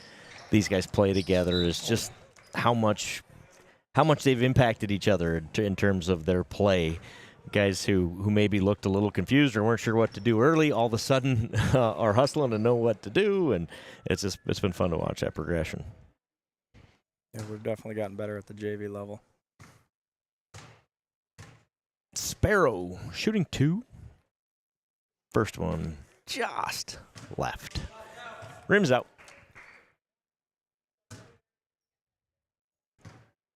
these guys play together, is just how much they've impacted each other in terms of their play. Guys who maybe looked a little confused or weren't sure what to do early, all of a sudden are hustling and know what to do, and it's been fun to watch that progression. Yeah, we've definitely gotten better at the JV level. Sparrow shooting 2. First one just left. Rims out.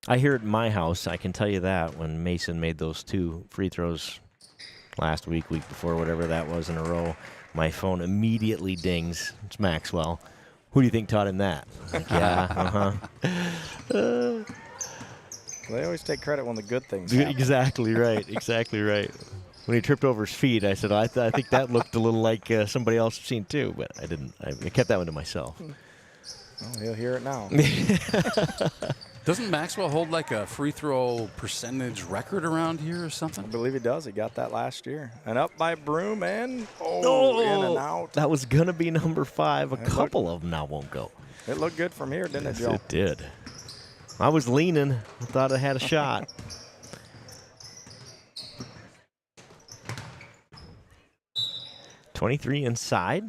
I hear it in my house, I can tell you that, when Mason made those 2 free throws last week before, whatever that was in a row. My phone immediately dings. It's Maxwell. Who do you think taught him that? Like, yeah, They always take credit when the good things happen. Exactly right. Exactly right. When he tripped over his feet, I said, I think that looked a little like somebody else I've seen too, but I didn't. I kept that one to myself. Well, he'll hear it now. Doesn't Maxwell hold like a free throw percentage record around here or something? I believe he does. He got that last year. And up by Broom and in and out. That was going to be number 5. A couple of them now won't go. It looked good from here, didn't it, Joe? It did. I was leaning. I thought I had a shot. .23 inside.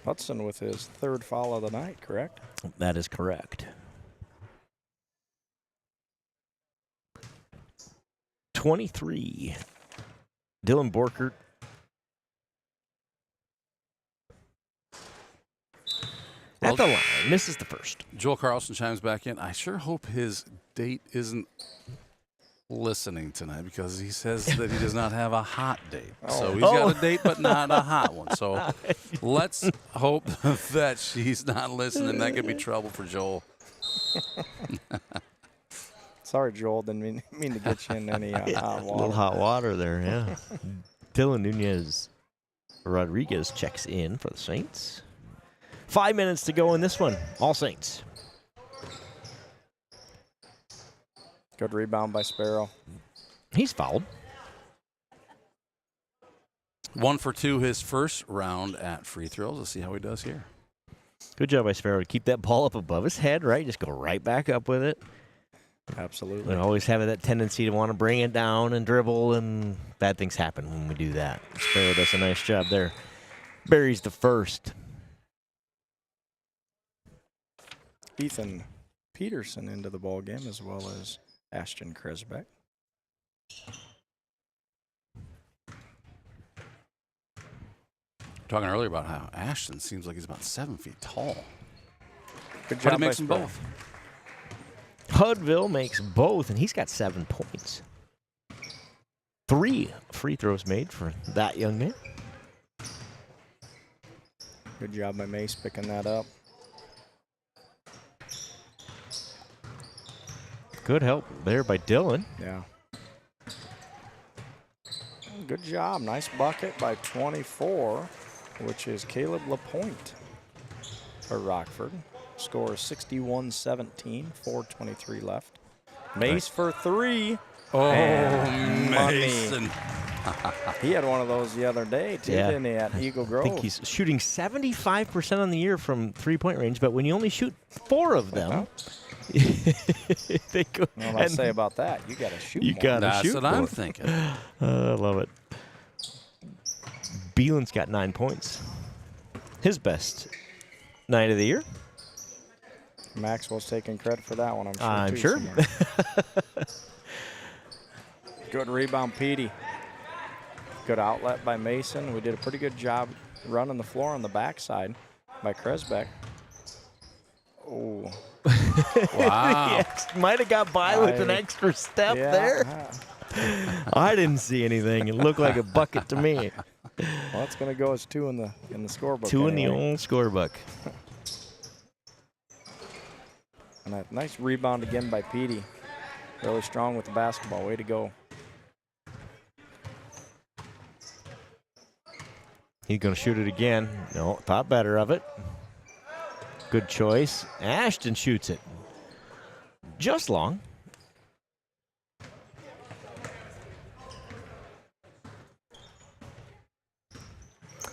Hudson with his 3rd foul of the night, correct? That is correct. 23. Dylan Borkert. At the line, misses the first. Joel Carlson chimes back in. I sure hope his date isn't listening tonight because he says that he does not have a hot date. So he's got a date but not a hot one. So let's hope that she's not listening. That could be trouble for Joel. Sorry, Joel. Didn't mean to get you in any hot water. A little hot water there, yeah. Dylan Nunez Rodriguez checks in for the Saints. 5 minutes to go in this one. All Saints. Good rebound by Sparrow. He's fouled. 1 for 2 his first round at free throws. Let's see how he does here. Good job by Sparrow to keep that ball up above his head, right? Just go right back up with it. Absolutely. And always having that tendency to want to bring it down and dribble, and bad things happen when we do that. Sparrow does a nice job there. Buries the first. Ethan Peterson into the ball game, as well as Ashton Kresbeck. Talking earlier about how Ashton seems like he's about 7 feet tall. Good job. But he makes them both. Hudville makes both, and he's got 7 points. 3 free throws made for that young man. Good job by Mace picking that up. Good help there by Dylan. Yeah. Good job. Nice bucket by 24, which is Caleb LaPointe for Rockford. Score is 61-17, 4:23 left. Mace for 3. Oh, and Mason. He had one of those the other day, too, didn't he, at Eagle Grove? I think he's shooting 75% on the year from three-point range, but when you only shoot 4 of them, they go. Well, I say about that, you got to shoot You more. got to shoot. That's what I'm thinking. I love it. Beelan's got 9 points. His best night of the year. Maxwell's taking credit for that one, I'm sure. I'm sure. Good rebound, Petey. Good outlet by Mason. We did a pretty good job running the floor on the backside by Kresbeck. Oh. Wow. Might have got by with an extra step there. I didn't see anything. It looked like a bucket to me. Well, that's going to go as 2 in the scorebook. 2 in the old scorebook. And a nice rebound again by Petey. Really strong with the basketball. Way to go. He's going to shoot it again. No, thought better of it. Good choice. Ashton shoots it. Just long.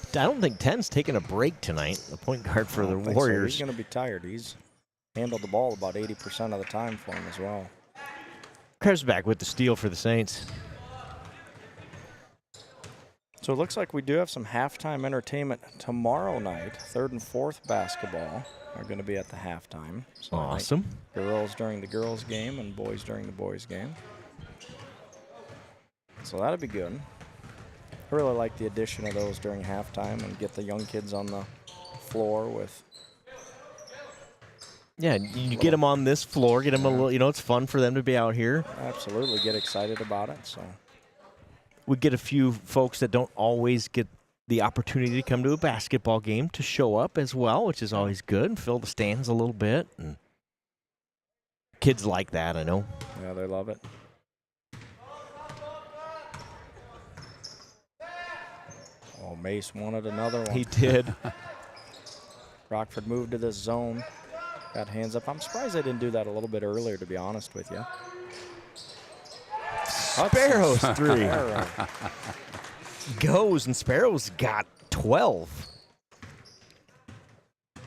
I don't think 10's taking a break tonight, the point guard for the Warriors. So. He's going to be tired. He's handled the ball about 80% of the time for him as well. Kresbeck with the steal for the Saints. So it looks like we do have some halftime entertainment tomorrow night. 3rd and 4th basketball are going to be at the halftime. So awesome. Girls during the girls' game and boys during the boys' game. So that'll be good. I really like the addition of those during halftime and get the young kids on the floor with. Yeah, you get them on this floor, get them a little, it's fun for them to be out here. Absolutely, get excited about it. So we get a few folks that don't always get the opportunity to come to a basketball game to show up as well, which is always good, and fill the stands a little bit. And kids like that, I know. Yeah, they love it. Oh, Mace wanted another one. He did. Rockford moved to this zone. Got hands up. I'm surprised they didn't do that a little bit earlier, to be honest with you. Sparrows 3. Sparrow. Goes, and Sparrows got 12. I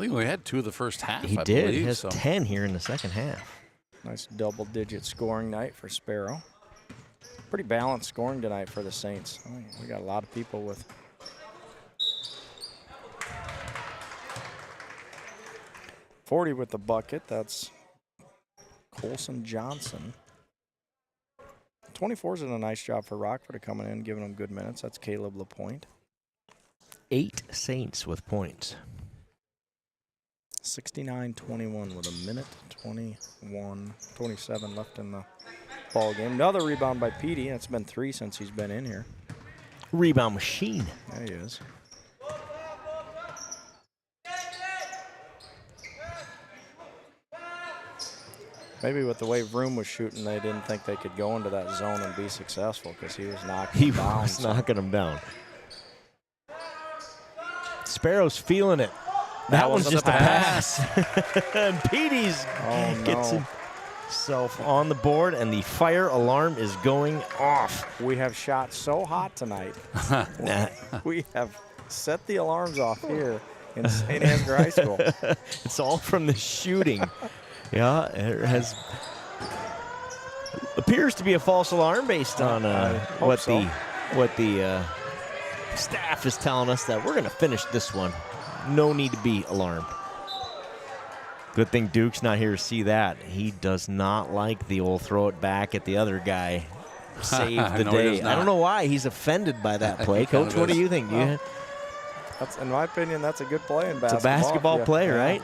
think we had 2 of the first half, He I did. believe, He has so. 10 here in the second half. Nice double-digit scoring night for Sparrow. Pretty balanced scoring tonight for the Saints. I mean, we got a lot of people with 40 with the bucket. That's Colson Johnson. 24's done a nice job for Rockford coming in, giving them good minutes. That's Caleb LaPointe. 8 Saints with points. 69-21 with a minute 27 left in the ball game. Another rebound by Petey. It's been 3 since he's been in here. Rebound machine. There he is. Maybe with the way Vroom was shooting, they didn't think they could go into that zone and be successful because he was knocking them down. He was knocking them down. Sparrow's feeling it. That one's just a pass. And Petey's gets himself on the board, and the fire alarm is going off. We have shot so hot tonight. We have set the alarms off here in St. Ansgar High School. It's all from the shooting. Yeah, it appears to be a false alarm based on what the staff is telling us, that we're going to finish this one. No need to be alarmed. Good thing Duke's not here to see that. He does not like the old throw it back at the other guy. Save the day. I don't know why he's offended by that play. Coach, what do you think? That's, in my opinion, that's a good play in basketball. It's a basketball play, right?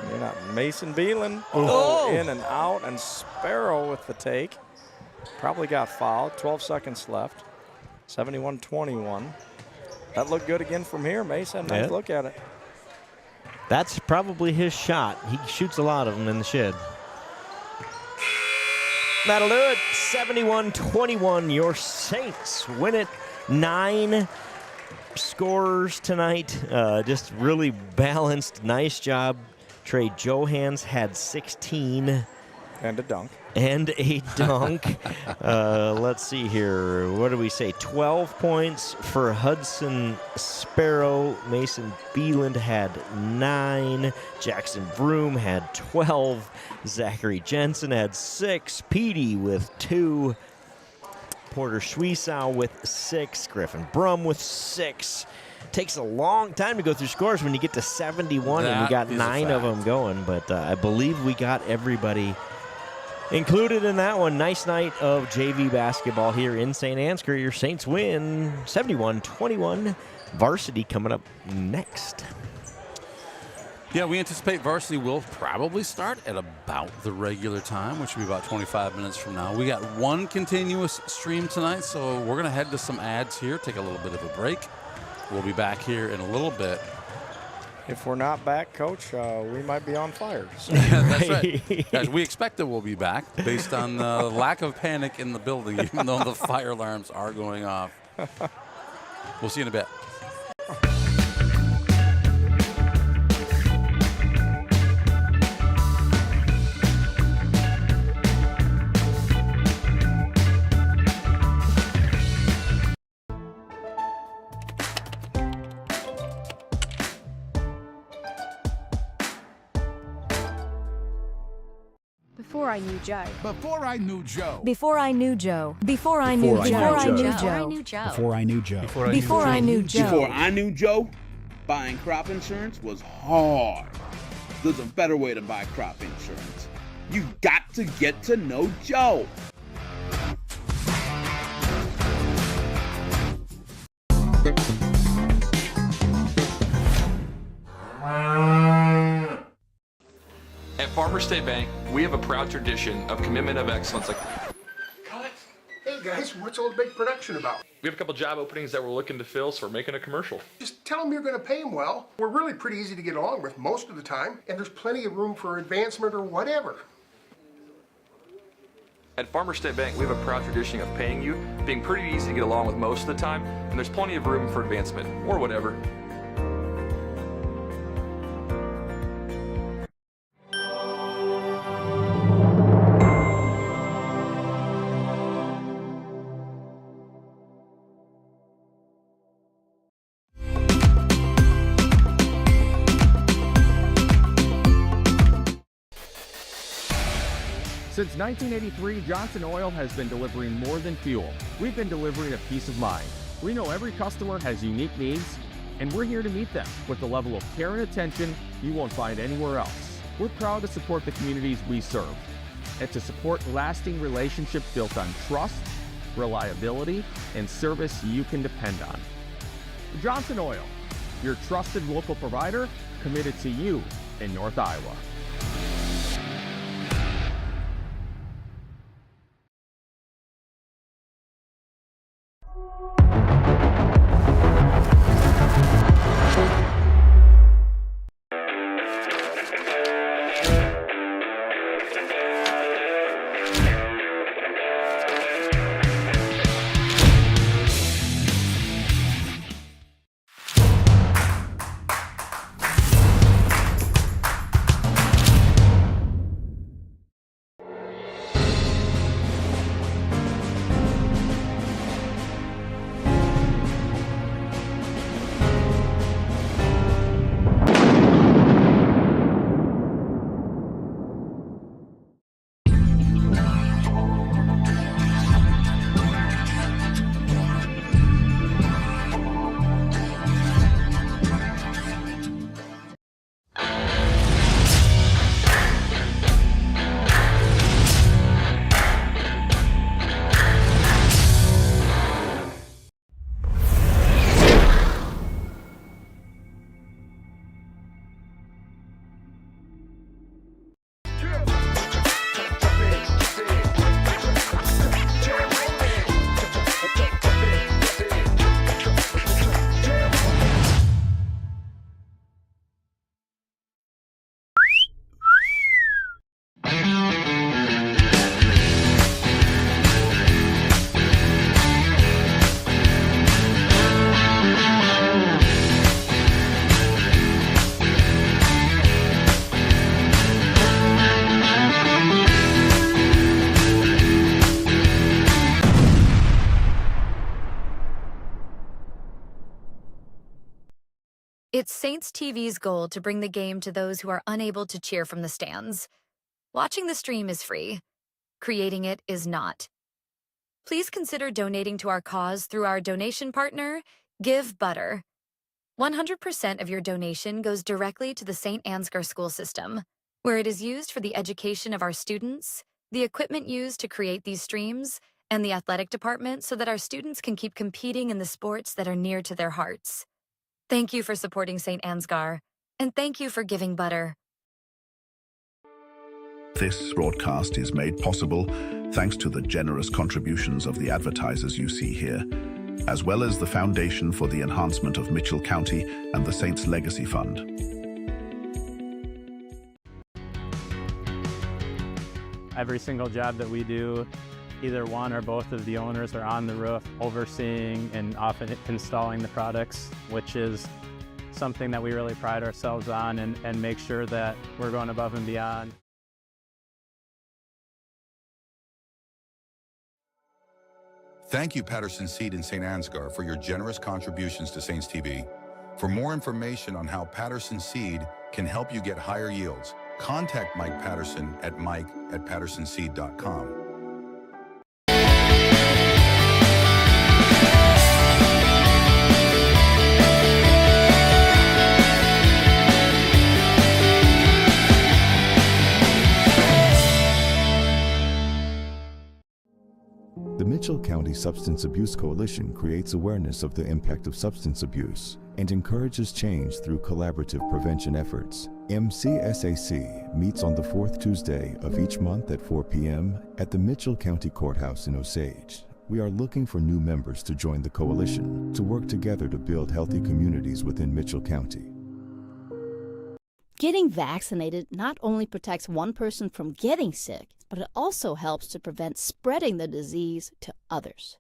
You're not Mason Beelan. In and out, and Sparrow with the take. Probably got fouled. 12 seconds left. 71-21. That looked good again from here, Mason. Nice look at it. That's probably his shot. He shoots a lot of them in the shed. That'll do it. 71-21. Your Saints win it. 9 scorers tonight. Just really balanced. Nice job. Trey Johans had 16. And a dunk. Let's see here. What do we say? 12 points for Hudson Sparrow. Mason Beeland had 9. Jackson Vroom had 12. Zachary Jensen had 6. Petey with 2. Porter Schwiesow with 6. Griffin Brum with 6. Takes a long time to go through scores when you get to 71, and we got 9 of them going. But I believe we got everybody included in that one. Nice night of JV basketball here in St. Ansgar. Your Saints win 71-21. Varsity coming up next. Yeah, we anticipate Varsity will probably start at about the regular time, which will be about 25 minutes from now. We got one continuous stream tonight, so we're going to head to some ads here, take a little bit of a break. We'll be back here in a little bit. If we're not back, Coach, we might be on fire. So. That's right. Guys, we expect that we'll be back based on the lack of panic in the building, even though the fire alarms are going off. We'll see you in a bit. Before I knew Joe. Before I knew Joe. Before I knew Joe. Before I knew Joe. Before I knew Joe. Before I knew Joe. Before I knew Joe. Before I knew Joe, buying crop insurance was hard. There's a better way to buy crop insurance. You got to get to know Joe. At Farmers State Bank, we have a proud tradition of commitment of excellence. Cut. Hey, guys, what's all the big production about? We have a couple job openings that we're looking to fill, so we're making a commercial. Just tell them you're going to pay them well. We're really pretty easy to get along with most of the time, and there's plenty of room for advancement or whatever. At Farmers State Bank, we have a proud tradition of paying you, being pretty easy to get along with most of the time, and there's plenty of room for advancement, or whatever. Since 1983, Johnson Oil has been delivering more than fuel. We've been delivering a peace of mind. We know every customer has unique needs, and we're here to meet them with the level of care and attention you won't find anywhere else. We're proud to support the communities we serve and to support lasting relationships built on trust, reliability, and service you can depend on. Johnson Oil, your trusted local provider committed to you in North Iowa. It's Saints TV's goal to bring the game to those who are unable to cheer from the stands. Watching the stream is free. Creating it is not. Please consider donating to our cause through our donation partner, Give Butter. 100% of your donation goes directly to the St. Ansgar school system, where it is used for the education of our students, the equipment used to create these streams, and the athletic department so that our students can keep competing in the sports that are near to their hearts. Thank you for supporting St. Ansgar, and thank you for giving butter. This broadcast is made possible thanks to the generous contributions of the advertisers you see here, as well as the Foundation for the Enhancement of Mitchell County and the Saints Legacy Fund. Every single job that we do, either one or both of the owners are on the roof overseeing and often installing the products, which is something that we really pride ourselves on and make sure that we're going above and beyond. Thank you, Patterson Seed in St. Ansgar, for your generous contributions to Saints TV. For more information on how Patterson Seed can help you get higher yields, contact Mike Patterson at mike@pattersonseed.com. The Mitchell County Substance Abuse Coalition creates awareness of the impact of substance abuse and encourages change through collaborative prevention efforts. MCSAC meets on the fourth Tuesday of each month at 4 p.m. at the Mitchell County Courthouse in Osage. We are looking for new members to join the coalition to work together to build healthy communities within Mitchell County. Getting vaccinated not only protects one person from getting sick, but it also helps to prevent spreading the disease to others.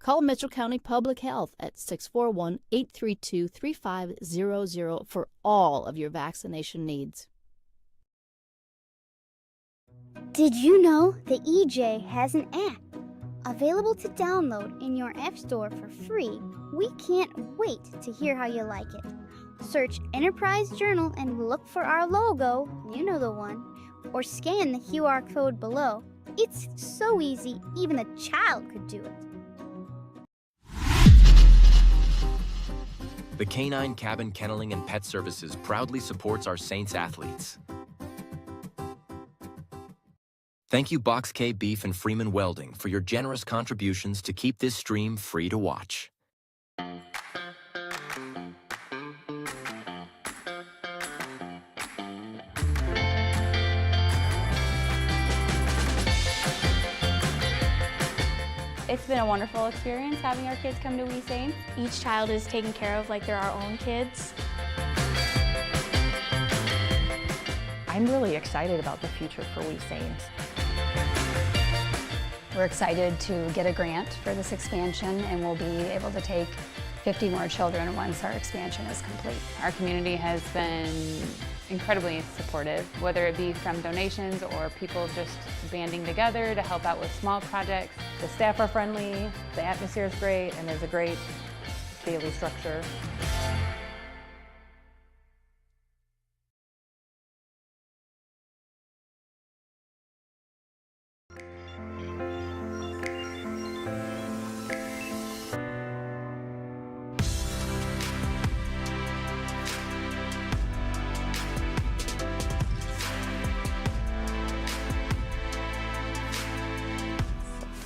Call Mitchell County Public Health at 641-832-3500 for all of your vaccination needs. Did you know the EJ has an app available to download in your App Store for free? We can't wait to hear how you like it. Search Enterprise Journal and look for our logo, you know the one, or scan the QR code below. It's so easy, even a child could do it. The Canine Cabin Kenneling and Pet Services proudly supports our Saints athletes. Thank you Box K Beef and Freeman Welding for your generous contributions to keep this stream free to watch. It's been a wonderful experience having our kids come to We Saints. Each child is taken care of like they're our own kids. I'm really excited about the future for We Saints. We're excited to get a grant for this expansion, and we'll be able to take 50 more children once our expansion is complete. Our community has been incredibly supportive, whether it be from donations or people just banding together to help out with small projects. The staff are friendly, the atmosphere is great, and there's a great daily structure.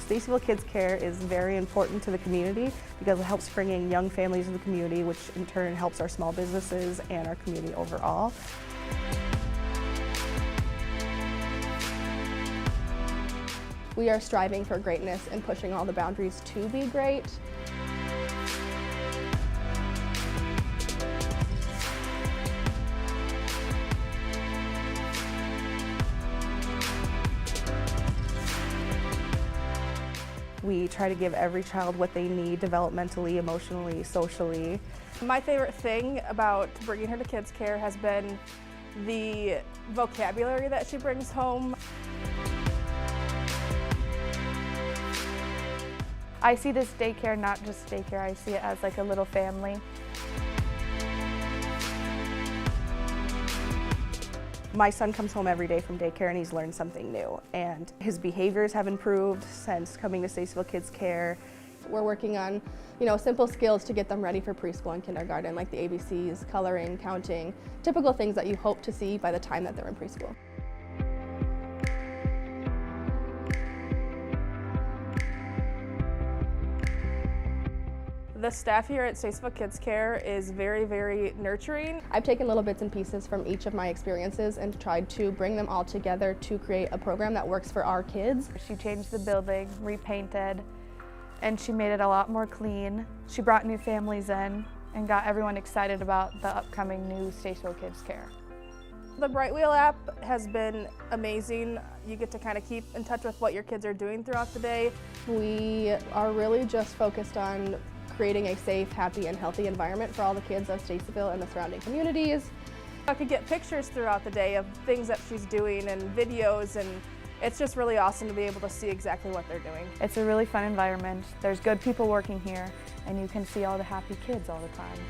Stacyville Kids Care is very important to the community because it helps bring in young families in the community, which in turn helps our small businesses and our community overall. We are striving for greatness and pushing all the boundaries to be great. We try to give every child what they need developmentally, emotionally, socially. My favorite thing about bringing her to Kids Care has been the vocabulary that she brings home. I see this daycare not just daycare, I see it as like a little family. My son comes home every day from daycare and he's learned something new, and his behaviors have improved since coming to Stacyville Kids Care. We're working on, simple skills to get them ready for preschool and kindergarten, like the ABCs, coloring, counting, typical things that you hope to see by the time that they're in preschool. The staff here at Stacyville Kids Care is very, very nurturing. I've taken little bits and pieces from each of my experiences and tried to bring them all together to create a program that works for our kids. She changed the building, repainted, and she made it a lot more clean. She brought new families in and got everyone excited about the upcoming new Stacyville Kids Care. The Bright Wheel app has been amazing. You get to kind of keep in touch with what your kids are doing throughout the day. We are really just focused on creating a safe, happy, and healthy environment for all the kids of Stacyville and the surrounding communities. I could get pictures throughout the day of things that she's doing and videos, and it's just really awesome to be able to see exactly what they're doing. It's a really fun environment. There's good people working here, and you can see all the happy kids all the time.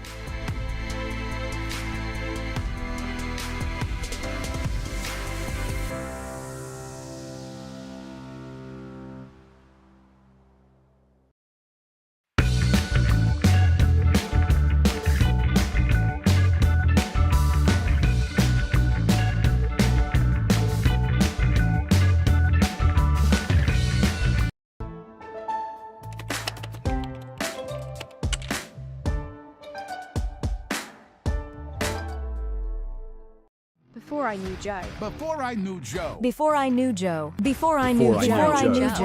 Before I knew Joe. Before I knew Joe. Before I knew Joe. Before I knew Joe. Before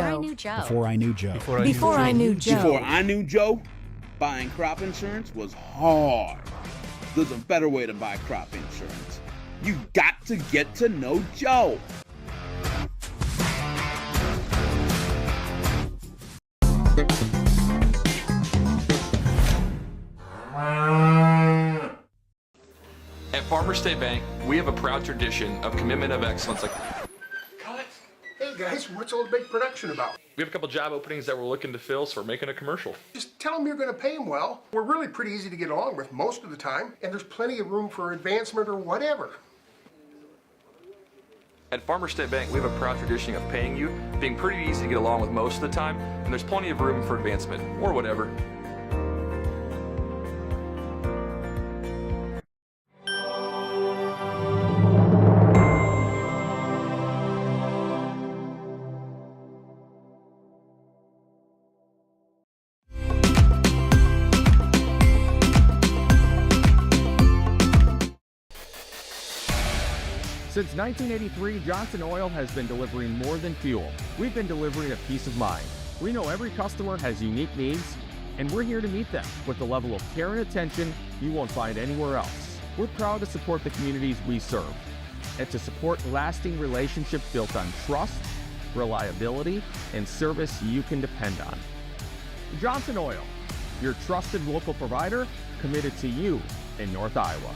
I knew Joe. Before I knew Joe. Before I knew Joe. Before I knew Joe, buying crop insurance was hard. There's a better way to buy crop insurance. You got to get to know Joe. At Farmer State Bank, we have a proud tradition of commitment of excellence. Hey guys, what's all the big production about? We have a couple job openings that we're looking to fill, so we're making a commercial. Just tell them you're going to pay them well. We're really pretty easy to get along with most of the time, and there's plenty of room for advancement or whatever. At Farmer State Bank, we have a proud tradition of paying you, being pretty easy to get along with most of the time, and there's plenty of room for advancement, or whatever. Since 1983, Johnson Oil has been delivering more than fuel. We've been delivering a peace of mind. We know every customer has unique needs, and we're here to meet them with the level of care and attention you won't find anywhere else. We're proud to support the communities we serve and to support lasting relationships built on trust, reliability, and service you can depend on. Johnson Oil, your trusted local provider committed to you in North Iowa.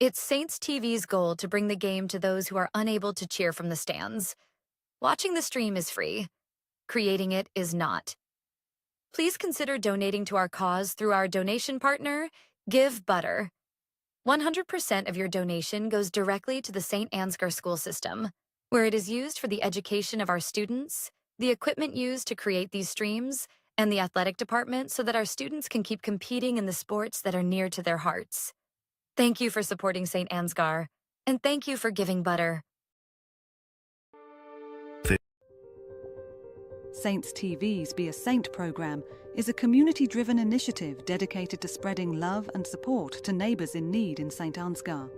It's Saints TV's goal to bring the game to those who are unable to cheer from the stands. Watching the stream is free. Creating it is not. Please consider donating to our cause through our donation partner, Give Butter. 100% of your donation goes directly to the St. Ansgar school system, where it is used for the education of our students, the equipment used to create these streams, and the athletic department so that our students can keep competing in the sports that are near to their hearts. Thank you for supporting St. Ansgar, and thank you for giving butter. Saints TV's Be a Saint program is a community-driven initiative dedicated to spreading love and support to neighbours in need in St. Ansgar.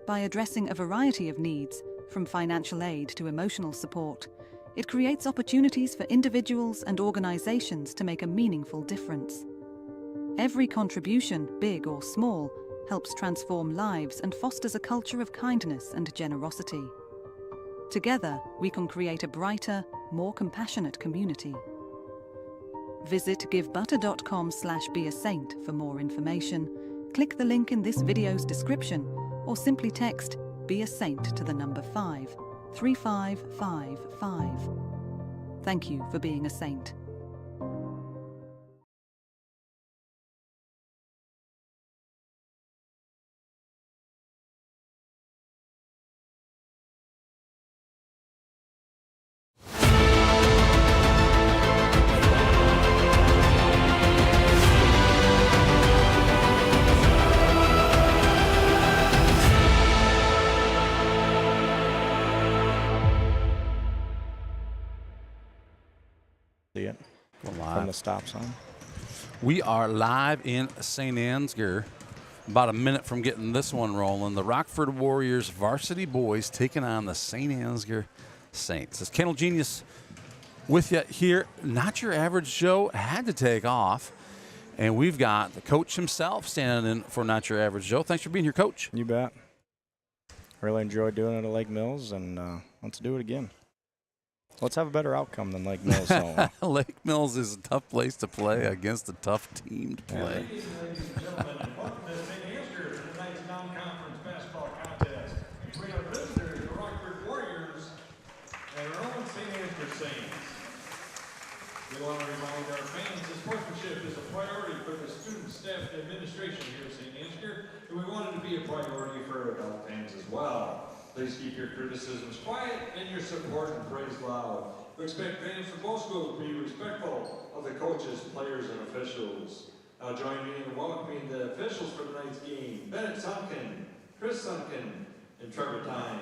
By addressing a variety of needs, from financial aid to emotional support, it creates opportunities for individuals and organisations to make a meaningful difference. Every contribution, big or small, helps transform lives and fosters a culture of kindness and generosity. Together, we can create a brighter, more compassionate community. Visit givebutter.com/beasaint for more information, click the link in this video's description, or simply text Be a Saint to the number 53555. Thank you for being a saint. See it We're from live. the stop sign. We are live in St. Ansgar. About a minute from getting this one rolling. The Rockford Warriors Varsity Boys taking on the St. Ansgar Saints. It's Kennel Genius with you here. Not Your Average Joe had to take off. And we've got the coach himself standing in for Not Your Average Joe. Thanks for being here, Coach. You bet. Really enjoyed doing it at Lake Mills, and let's do it again. Let's have a better outcome than Lake Mills. So. Lake Mills is a tough place to play against a tough team to play. Ladies and gentlemen, welcome to St. Ansgar for tonight's non-conference basketball contest between our visitors, the Rockford Warriors, and our own St. Ansgar Saints. We want to remind our fans that sportsmanship is a priority for the student, staff, and administration here at St. Ansgar, and we want it to be a priority for adult fans as well. Please keep your criticisms quiet and your support and praise loud. We expect fans from both schools to be respectful of the coaches, players, and officials. Now join me in welcoming the officials for tonight's game. Bennett Sunken, Chris Sunken, and Trevor Tyne.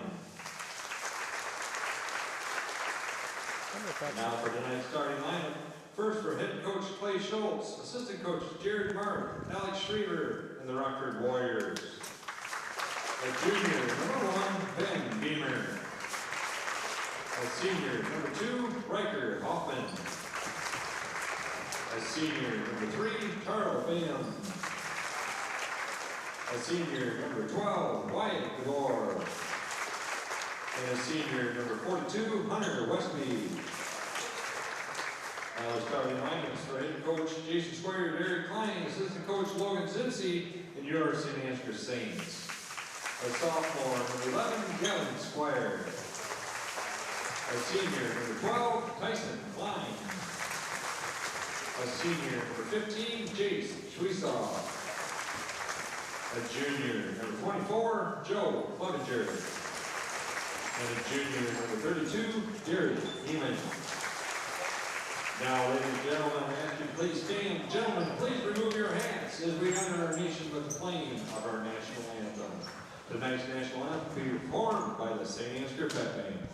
Now for tonight's starting lineup. First for head coach Clay Schultz, assistant coach Jared Mark, Alex Schriever, and the Rockford Warriors. A junior, number 1, Ben Beamer. A senior, number 2, Riker Hoffman. A senior, number 3, Carl Bayham. A senior, number 12, Wyatt DeVore. And a senior, number 42, Hunter Westby. Now starting lineups for head coach Jason Square, Derek Klein, assistant coach Logan Zinsey, and your St. Ansgar Saints. A sophomore, number 11, Gavin Squire. A senior, number 12, Tyson Klein. A senior, number 15, Jace Schweisaw. A junior, number 24, Joe Clevenger. And a junior, number 32, Gary Neiman. Now, ladies and gentlemen, I ask you to please stand. Gentlemen, please remove your hats as we honor our nation with the playing of our national anthem. Tonight's national anthem will be performed by the St. Ansgar Pep Band.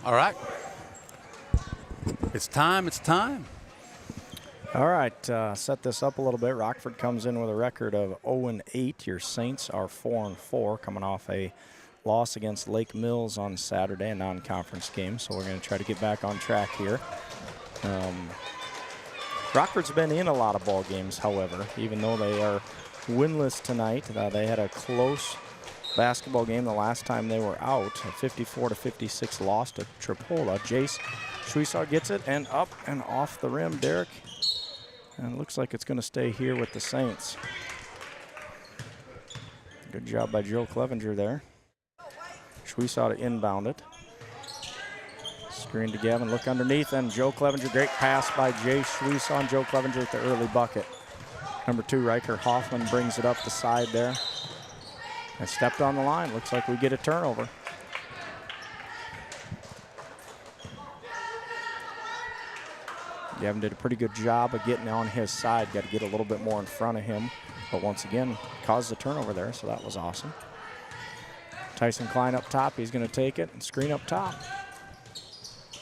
All right. It's time. It's time. All right, set this up a little bit. Rockford comes in with a record of 0-8. Your Saints are 4-4, coming off a loss against Lake Mills on Saturday, a non-conference game. So we're going to try to get back on track here. Rockford's been in a lot of ball games, however, even though they are winless tonight. They had a close basketball game the last time they were out. A 54-56 loss to Tripola. Jace Schweisaw gets it and up and off the rim. Derek. And it looks like it's going to stay here with the Saints. Good job by Joe Clevenger there. Schweisaw to inbound it. Screen to Gavin, look underneath, and Joe Clevenger, great pass by Jay Schweisaw, and Joe Clevenger with the early bucket. Number 2, Riker Hoffman brings it up the side there. And stepped on the line, looks like we get a turnover. Gavin did a pretty good job of getting on his side. Got to get a little bit more in front of him. But once again, caused a turnover there, so that was awesome. Tyson Klein up top. He's going to take it and screen up top.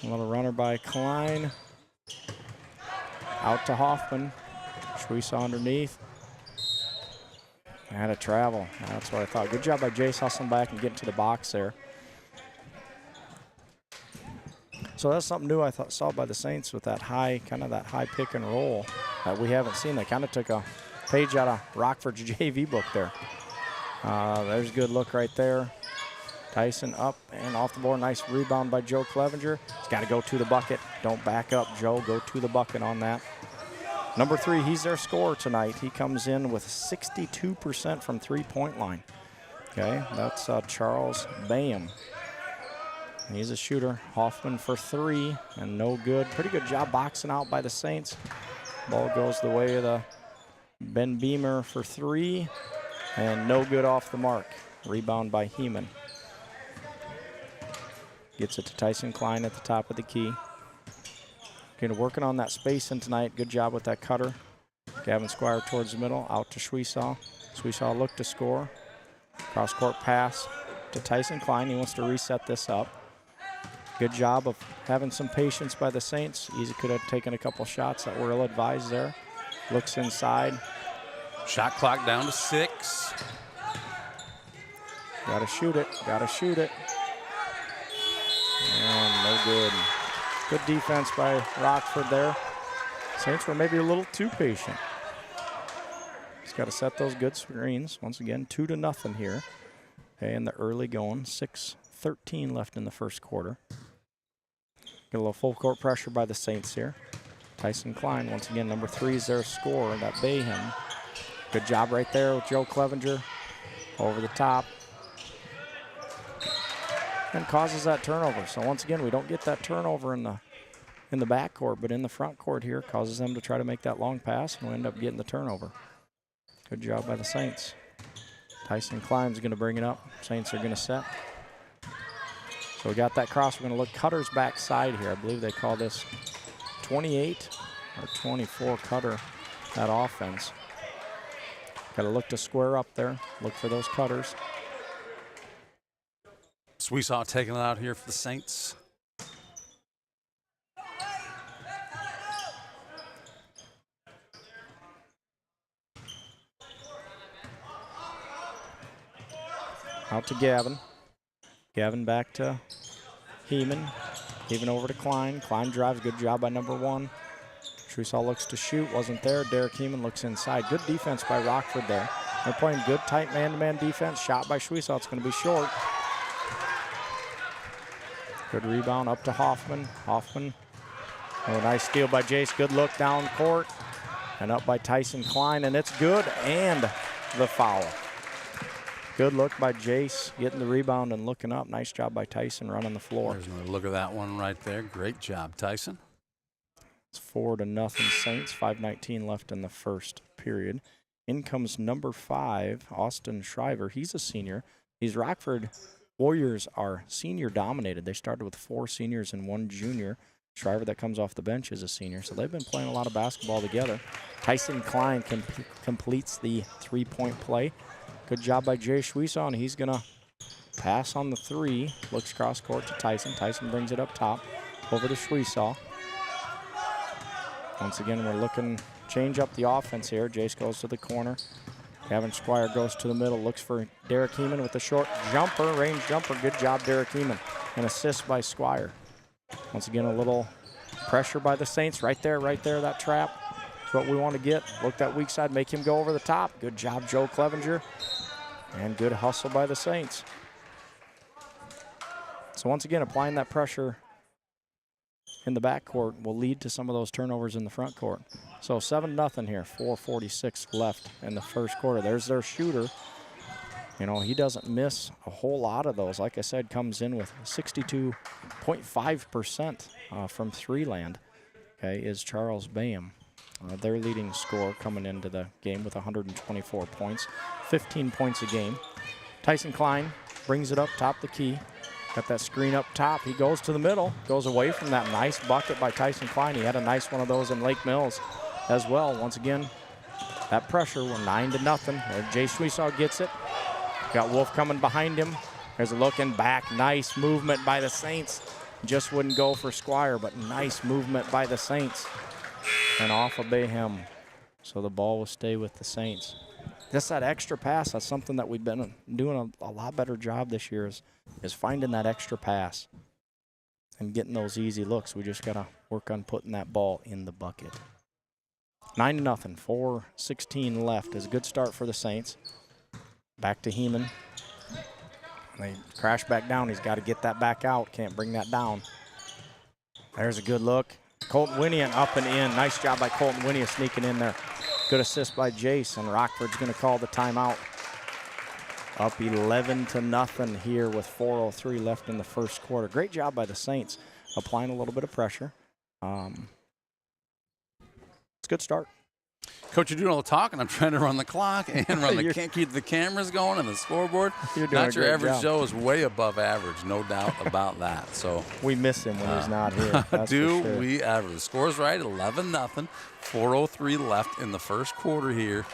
A little runner by Klein. Out to Hoffman. Schweisaw underneath. Had a travel. That's what I thought. Good job by Jace hustling back and getting to the box there. So that's something new I saw by the Saints with that high, kind of that high pick and roll that we haven't seen. They kind of took a page out of Rockford's JV book there. There's a good look right there. Tyson up and off the board. Nice rebound by Joe Clevenger. He's got to go to the bucket. Don't back up, Joe. Go to the bucket on that. Number 3, he's their scorer tonight. He comes in with 62% from three-point line. Okay, that's Charles Bayham. He's a shooter. Hoffman for 3 and no good. Pretty good job boxing out by the Saints. Ball goes the way of the Ben Beamer for 3 and no good off the mark. Rebound by Heeman. Gets it to Tyson Klein at the top of the key. Kind of working on that spacing tonight. Good job with that cutter. Gavin Squire towards the middle, out to Schweisaw. Schweisaw looked to score. Cross-court pass to Tyson Klein. He wants to reset this up. Good job of having some patience by the Saints. Easy could have taken a couple shots that were ill-advised there. Looks inside. Shot clock down to 6. Gotta shoot it, gotta shoot it. And no good. Good defense by Rockford there. Saints were maybe a little too patient. Just got to set those good screens. Once again, 2-0 here. Okay, in the early going. 6:13 left in the first quarter. Get a little full court pressure by the Saints here. Tyson Klein, once again, number 3 is their scorer, that Bayham. Good job right there with Joe Clevenger. Over the top. And causes that turnover. So once again, we don't get that turnover in the backcourt, but in the front court here, causes them to try to make that long pass, and we end up getting the turnover. Good job by the Saints. Tyson Klein's going to bring it up. Saints are going to set. So we got that cross. We're going to look Cutter's backside here. I believe they call this 28 or 24 Cutter, that offense. Got to look to square up there. Look for those cutters. Schweisaw taking it out here for the Saints. Out to Gavin. Gavin back to Heeman. Heeman over to Klein. Klein drives. Good job by number 1. Schweisaw looks to shoot. Wasn't there. Derek Heeman looks inside. Good defense by Rockford there. They're playing good, tight man-to-man defense. Shot by Schweisaw. It's going to be short. Good rebound up to Hoffman. Hoffman. Oh, nice steal by Jace. Good look down court. And up by Tyson Klein. And it's good. And the foul. Good look by Jace, getting the rebound and looking up. Nice job by Tyson running the floor. There's another look at that one right there. Great job, Tyson. It's 4-0 Saints. 5:19 left in the first period. In comes number 5, Austin Shriver. He's a senior. These Rockford Warriors are senior dominated. They started with 4 seniors and 1 junior. Shriver that comes off the bench is a senior. So they've been playing a lot of basketball together. Tyson Klein completes the 3-point play. Good job by Jay Schweisaw, and he's going to pass on the 3. Looks cross court to Tyson. Tyson brings it up top. Over to Schweisaw. Once again, we're looking, change up the offense here. Jace goes to the corner. Gavin Squire goes to the middle, looks for Derek Heeman with a short jumper, range jumper. Good job, Derek Heeman. An assist by Squire. Once again, a little pressure by the Saints. Right there, that trap. That's what we want to get. Look that weak side, make him go over the top. Good job, Joe Clevenger. And good hustle by the Saints. So once again, applying that pressure in the backcourt will lead to some of those turnovers in the front court. So 7-0 here, 4:46 left in the first quarter. There's their shooter. You know, he doesn't miss a whole lot of those. Like I said, comes in with 62.5% from three land, okay, is Charles Bayham. Their leading scorer coming into the game with 124 points, 15 points a game. Tyson Klein brings it up top the key. Got that screen up top. He goes to the middle, goes away from that nice bucket by Tyson Klein. He had a nice one of those in Lake Mills as well. Once again, that pressure, we're 9-0. Jay Sweesaw gets it. Got Wolf coming behind him. There's a looking back. Nice movement by the Saints. Just wouldn't go for Squire, but nice movement by the Saints. And off of Bayham. So the ball will stay with the Saints. Just that extra pass, that's something that we've been doing a lot better job this year is finding that extra pass and getting those easy looks. We just got to work on putting that ball in the bucket. 9-0, 4:16 left is a good start for the Saints. Back to Heeman. They crash back down. He's got to get that back out. Can't bring that down. There's a good look. Colton Winian up and in. Nice job by Colton Winian sneaking in there. Good assist by Jace, and Rockford's going to call the timeout. Up 11-0 here with 4:03 left in the first quarter. Great job by the Saints applying a little bit of pressure. It's a good start. Coach, you're doing all the talking. I'm trying to run the clock and can't keep the cameras going and the scoreboard. Not your average Joe is way above average, no doubt about that. So we miss him when he's not here. Do we ever? The score's right, 11-0, 4:03 left in the first quarter here.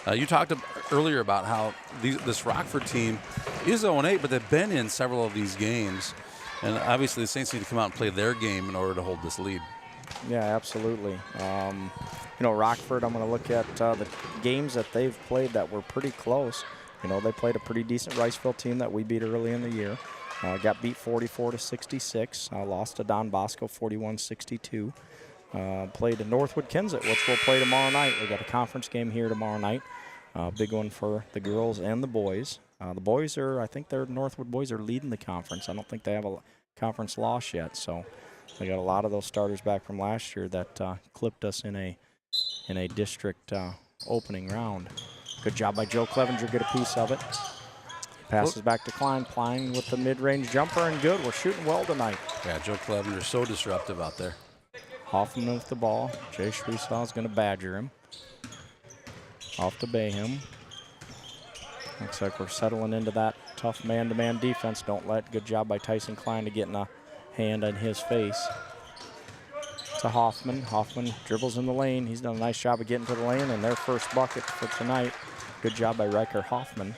You talked earlier about how this Rockford team is 0-8, but they've been in several of these games. And obviously the Saints need to come out and play their game in order to hold this lead. Yeah, absolutely. You know, Rockford, I'm going to look at the games that they've played that were pretty close. You know, they played a pretty decent Riceville team that we beat early in the year. Got beat 44-66. Lost to Don Bosco 41-62. Played in Northwood Kensett, which we'll play tomorrow night. We got a conference game here tomorrow night. Big one for the girls and the boys. The boys are, I think their Northwood boys are leading the conference. I don't think they have a conference loss yet. So they got a lot of those starters back from last year that clipped us in a district opening round. Good job by Joe Clevenger, get a piece of it. Passes back to Klein. Klein with the mid-range jumper and good. We're shooting well tonight. Yeah, Joe Clevenger so disruptive out there. Hoffman with the ball. Jay Schwiesaw is going to badger him. Off to Bayham. Looks like we're settling into that tough man-to-man defense. Don't let. Good job by Tyson Klein to get in a hand on his face. To Hoffman. Hoffman dribbles in the lane. He's done a nice job of getting to the lane, and their first bucket for tonight. Good job by Riker Hoffman.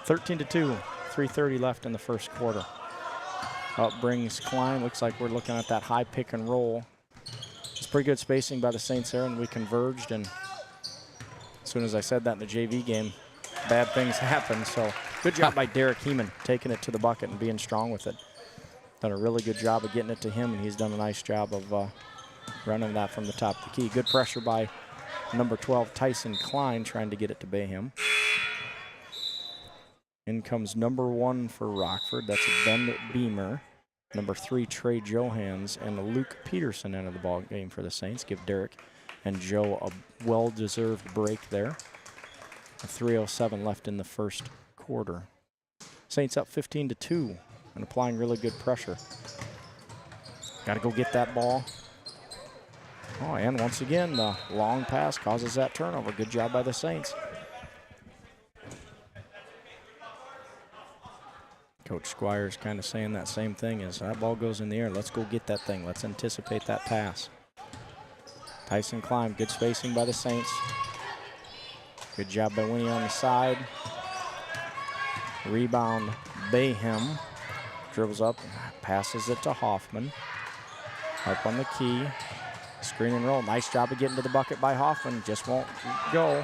13-2, 3:30 left in the first quarter. Up brings Klein. Looks like we're looking at that high pick and roll. It's pretty good spacing by the Saints there, and we converged, and as soon as I said that in the JV game, bad things happen. So good job by Derek Heeman taking it to the bucket and being strong with it. Done a really good job of getting it to him, and he's done a nice job of running that from the top of the key. Good pressure by number 12, Tyson Klein, trying to get it to Bayham. In comes number 1 for Rockford. That's Ben Beamer. Number 3, Trey Johans, and Luke Peterson into the ball game for the Saints. Give Derek and Joe a well-deserved break there. 3:07 left in the first quarter. Saints up 15-2 and applying really good pressure. Got to go get that ball. Oh, and once again, the long pass causes that turnover. Good job by the Saints. Coach Squire's kind of saying that same thing as that ball goes in the air. Let's go get that thing. Let's anticipate that pass. Tyson Klein, good spacing by the Saints. Good job by Winnie on the side. Rebound, Bayham. Dribbles up, passes it to Hoffman. Up on the key. Screen and roll. Nice job of getting to the bucket by Hoffman. Just won't go.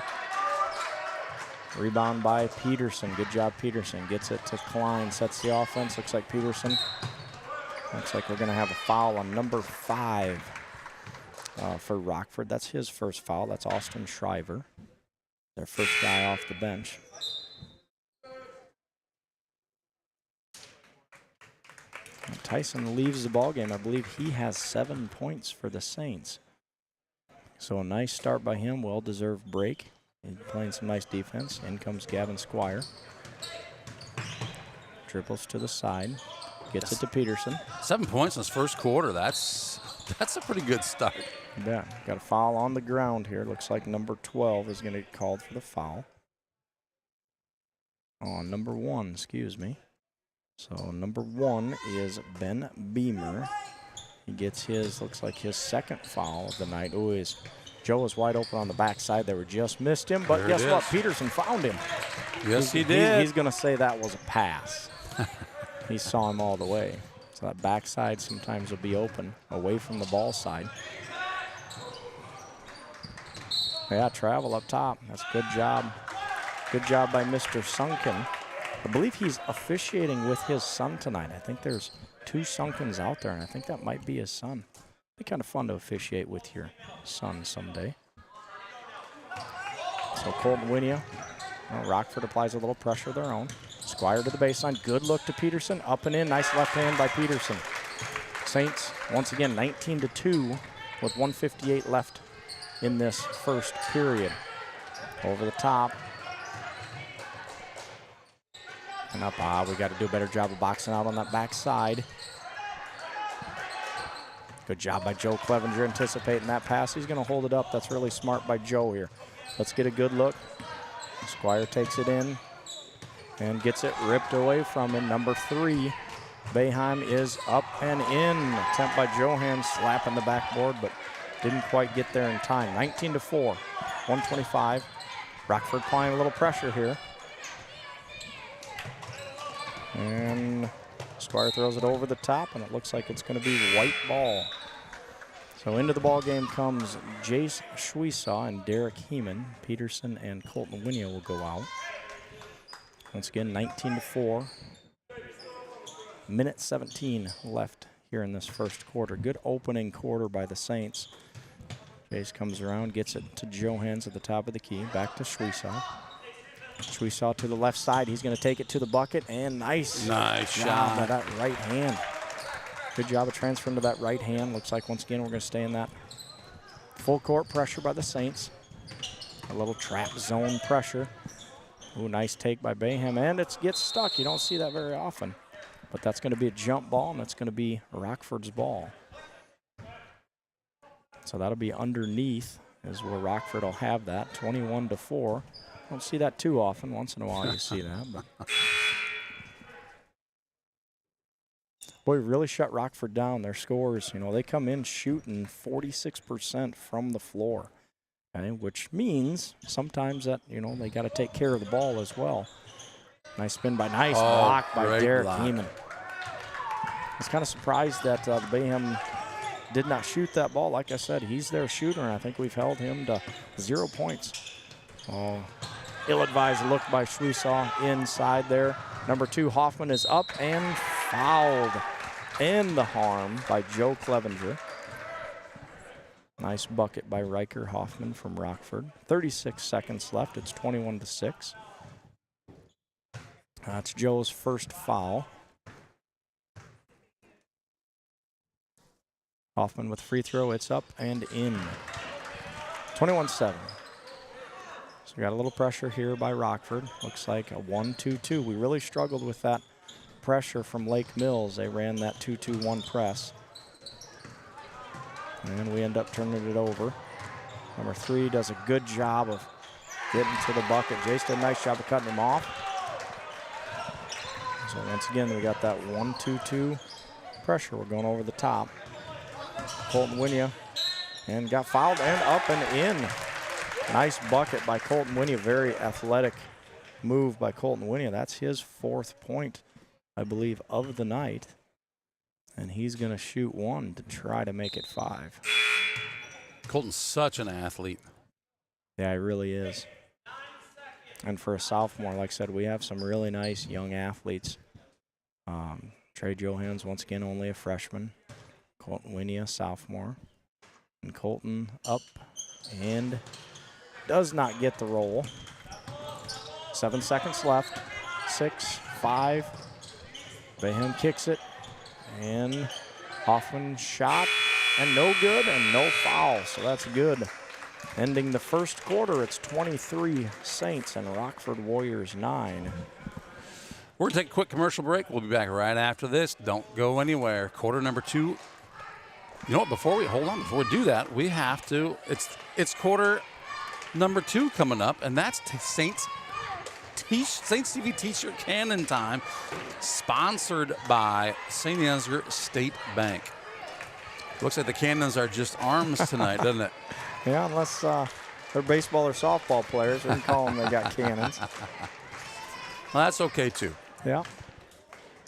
Rebound by Peterson. Good job, Peterson. Gets it to Klein. Sets the offense. Looks like Peterson. Looks like we're going to have a foul on number 5 for Rockford. That's his first foul. That's Austin Shriver, their first guy off the bench. Tyson leaves the ball game. I believe he has 7 points for the Saints. So a nice start by him, well-deserved break. He's playing some nice defense. In comes Gavin Squire. Dribbles to the side, gets it to Peterson. 7 points in his first quarter. That's a pretty good start. Yeah, got a foul on the ground here. Looks like number 12 is going to get called for the foul. Oh, number 1, excuse me. So number 1 is Ben Beamer. He gets his, looks like his second foul of the night. Ooh, Joe was wide open on the backside. They were just missed him, but guess what? Peterson found him. Yes, he did. He's going to say that was a pass. He saw him all the way. So that backside sometimes will be open away from the ball side. Yeah, travel up top. That's a good job. Good job by Mr. Sunken. I believe he's officiating with his son tonight. I think there's 2 Sunkens out there, and I think that might be his son. It'd be kind of fun to officiate with your son someday. So Colton Winia. Rockford applies a little pressure of their own. Squire to the baseline. Good look to Peterson. Up and in. Nice left hand by Peterson. Saints, once again, 19-2 with 1:58 left in this first period. Over the top. And up. We got to do a better job of boxing out on that backside. Good job by Joe Clevenger anticipating that pass. He's going to hold it up. That's really smart by Joe here. Let's get a good look. Squire takes it in and gets it ripped away from him. Number 3, Boeheim is up and in. Attempt by Johan slapping the backboard, but didn't quite get there in time. 19-4, 125. Rockford applying a little pressure here. And Squire throws it over the top, and it looks like it's going to be white ball. So into the ball game comes Jace Schwesaw and Derek Heeman. Peterson and Colton Winia will go out. Once again, 19-4. Minute 17 left here in this first quarter. Good opening quarter by the Saints. Jace comes around, gets it to Johans at the top of the key. Back to Schwesaw. Schwesaw to the left side. He's going to take it to the bucket, and nice shot by that right hand. Good job of transferring to that right hand. Looks like once again we're going to stay in that full court pressure by the Saints. A little trap zone pressure. Ooh, nice take by Boeheim, and it gets stuck. You don't see that very often. But that's going to be a jump ball, and that's going to be Rockford's ball. So that'll be underneath is where Rockford will have that, 21-4. Don't see that too often. Once in a while you see that. But boy, really shut Rockford down. Their scores, they come in shooting 46% from the floor, okay, which means sometimes that, they got to take care of the ball as well. Nice spin by, block by Derek Heeman. I was kind of surprised that the Boeheim did not shoot that ball. Like I said, he's their shooter, and I think we've held him to 0 points. Oh, ill-advised look by Schwesaw inside there. Number 2, Hoffman is up and fouled. And the harm by Joe Clevenger. Nice bucket by Riker Hoffman from Rockford. 36 seconds left. It's 21-6. That's Joe's first foul. Hoffman with free throw. It's up and in. 21-7. So we got a little pressure here by Rockford. Looks like a 1-2-2. We really struggled with that pressure from Lake Mills. They ran that 2-2-1 press. And we end up turning it over. Number 3 does a good job of getting to the bucket. Jace did a nice job of cutting him off. So once again, we got that 1-2-2 pressure. We're going over the top. Colton Winia, and got fouled and up and in. Nice bucket by Colton Winia. Very athletic move by Colton Winia. That's his 4th point, I believe, of the night. And he's going to shoot 1 to try to make it 5. Colton's such an athlete. Yeah, he really is. And for a sophomore, like I said, we have some really nice young athletes. Trey Johans, once again, only a freshman. Colton Winia, sophomore. And Colton up and does not get the roll. 7 seconds left. 6, 5. Boeheim kicks it. And Hoffman shot, and no good, and no foul, so that's good. Ending the first quarter, it's 23 Saints and Rockford Warriors 9. We're going to take a quick commercial break. We'll be back right after this. Don't go anywhere. Quarter number 2. You know what? Before we do that, we have to. It's quarter number 2 coming up, and that's Saints TV T-shirt cannon time, sponsored by St. Ansgar State Bank. Looks like the Cannons are just arms tonight, doesn't it? Yeah, unless they're baseball or softball players. We can call them they got cannons. Well, that's okay, too. Yeah.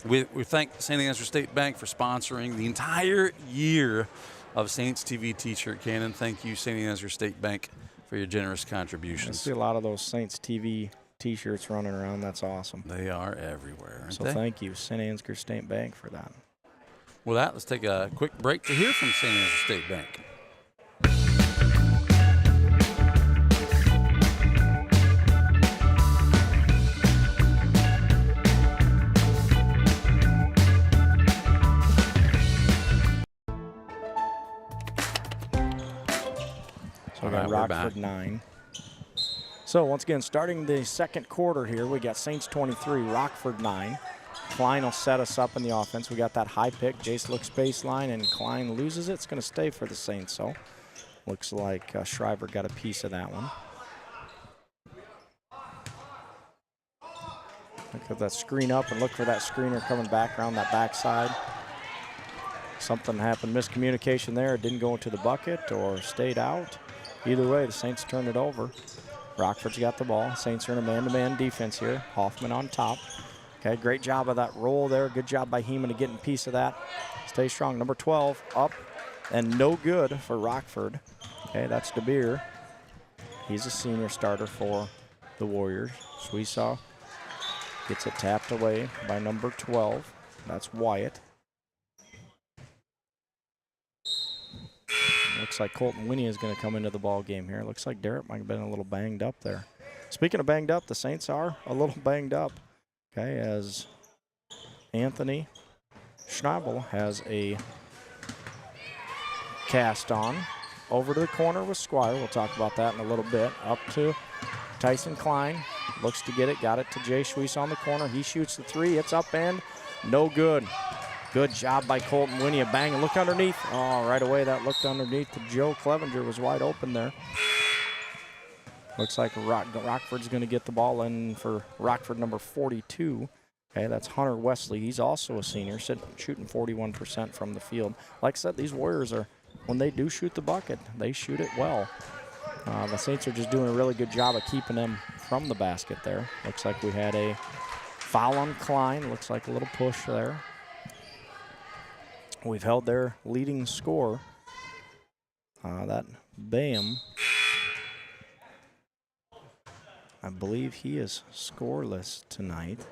We thank St. Ansgar State Bank for sponsoring the entire year of Saints TV T-shirt cannon. Thank you, St. Ansgar State Bank, for your generous contributions. I see a lot of those Saints TV T-shirts running around. That's awesome. They are everywhere, aren't so they? Thank you, St. Ansgar State Bank, for that. With that, let's take a quick break to hear from St. Ansgar State Bank. So we got Rockford 9. So once again, starting the second quarter here, we got Saints 23, Rockford 9. Klein will set us up in the offense. We got that high pick. Jace looks baseline, and Klein loses it. It's going to stay for the Saints, so looks like Shriver got a piece of that one. Look at that screen up and look for that screener coming back around that backside. Something happened, miscommunication there. It didn't go into the bucket or stayed out. Either way, the Saints turned it over. Rockford's got the ball. Saints are in a man-to-man defense here. Hoffman on top. Okay, great job of that roll there. Good job by Heeman to getting a piece of that. Stay strong. Number 12 up and no good for Rockford. Okay, that's DeBeer. He's a senior starter for the Warriors. Sweesaw gets it tapped away by number 12. That's Wyatt. Looks like Colton Winnie is going to come into the ball game here. Looks like Derek might have been a little banged up there. Speaking of banged up, the Saints are a little banged up. Okay, as Anthony Schnabel has a cast on. Over to the corner with Squire. We'll talk about that in a little bit. Up to Tyson Klein. Looks to get it. Got it to Jay Schweiss on the corner. He shoots the three. It's up and no good. Good job by Colton Winnie. A bang and look underneath. Oh, right away that looked underneath. Joe Clevenger was wide open there. Looks like Rockford's going to get the ball in for Rockford number 42. Okay, that's Hunter Wesley. He's also a senior, shooting 41% from the field. Like I said, these Warriors are, when they do shoot the bucket, they shoot it well. The Saints are just doing a really good job of keeping them from the basket there. Looks like we had a foul on Klein. Looks like a little push there. We've held their leading scorer. That Bam, I believe he is scoreless tonight.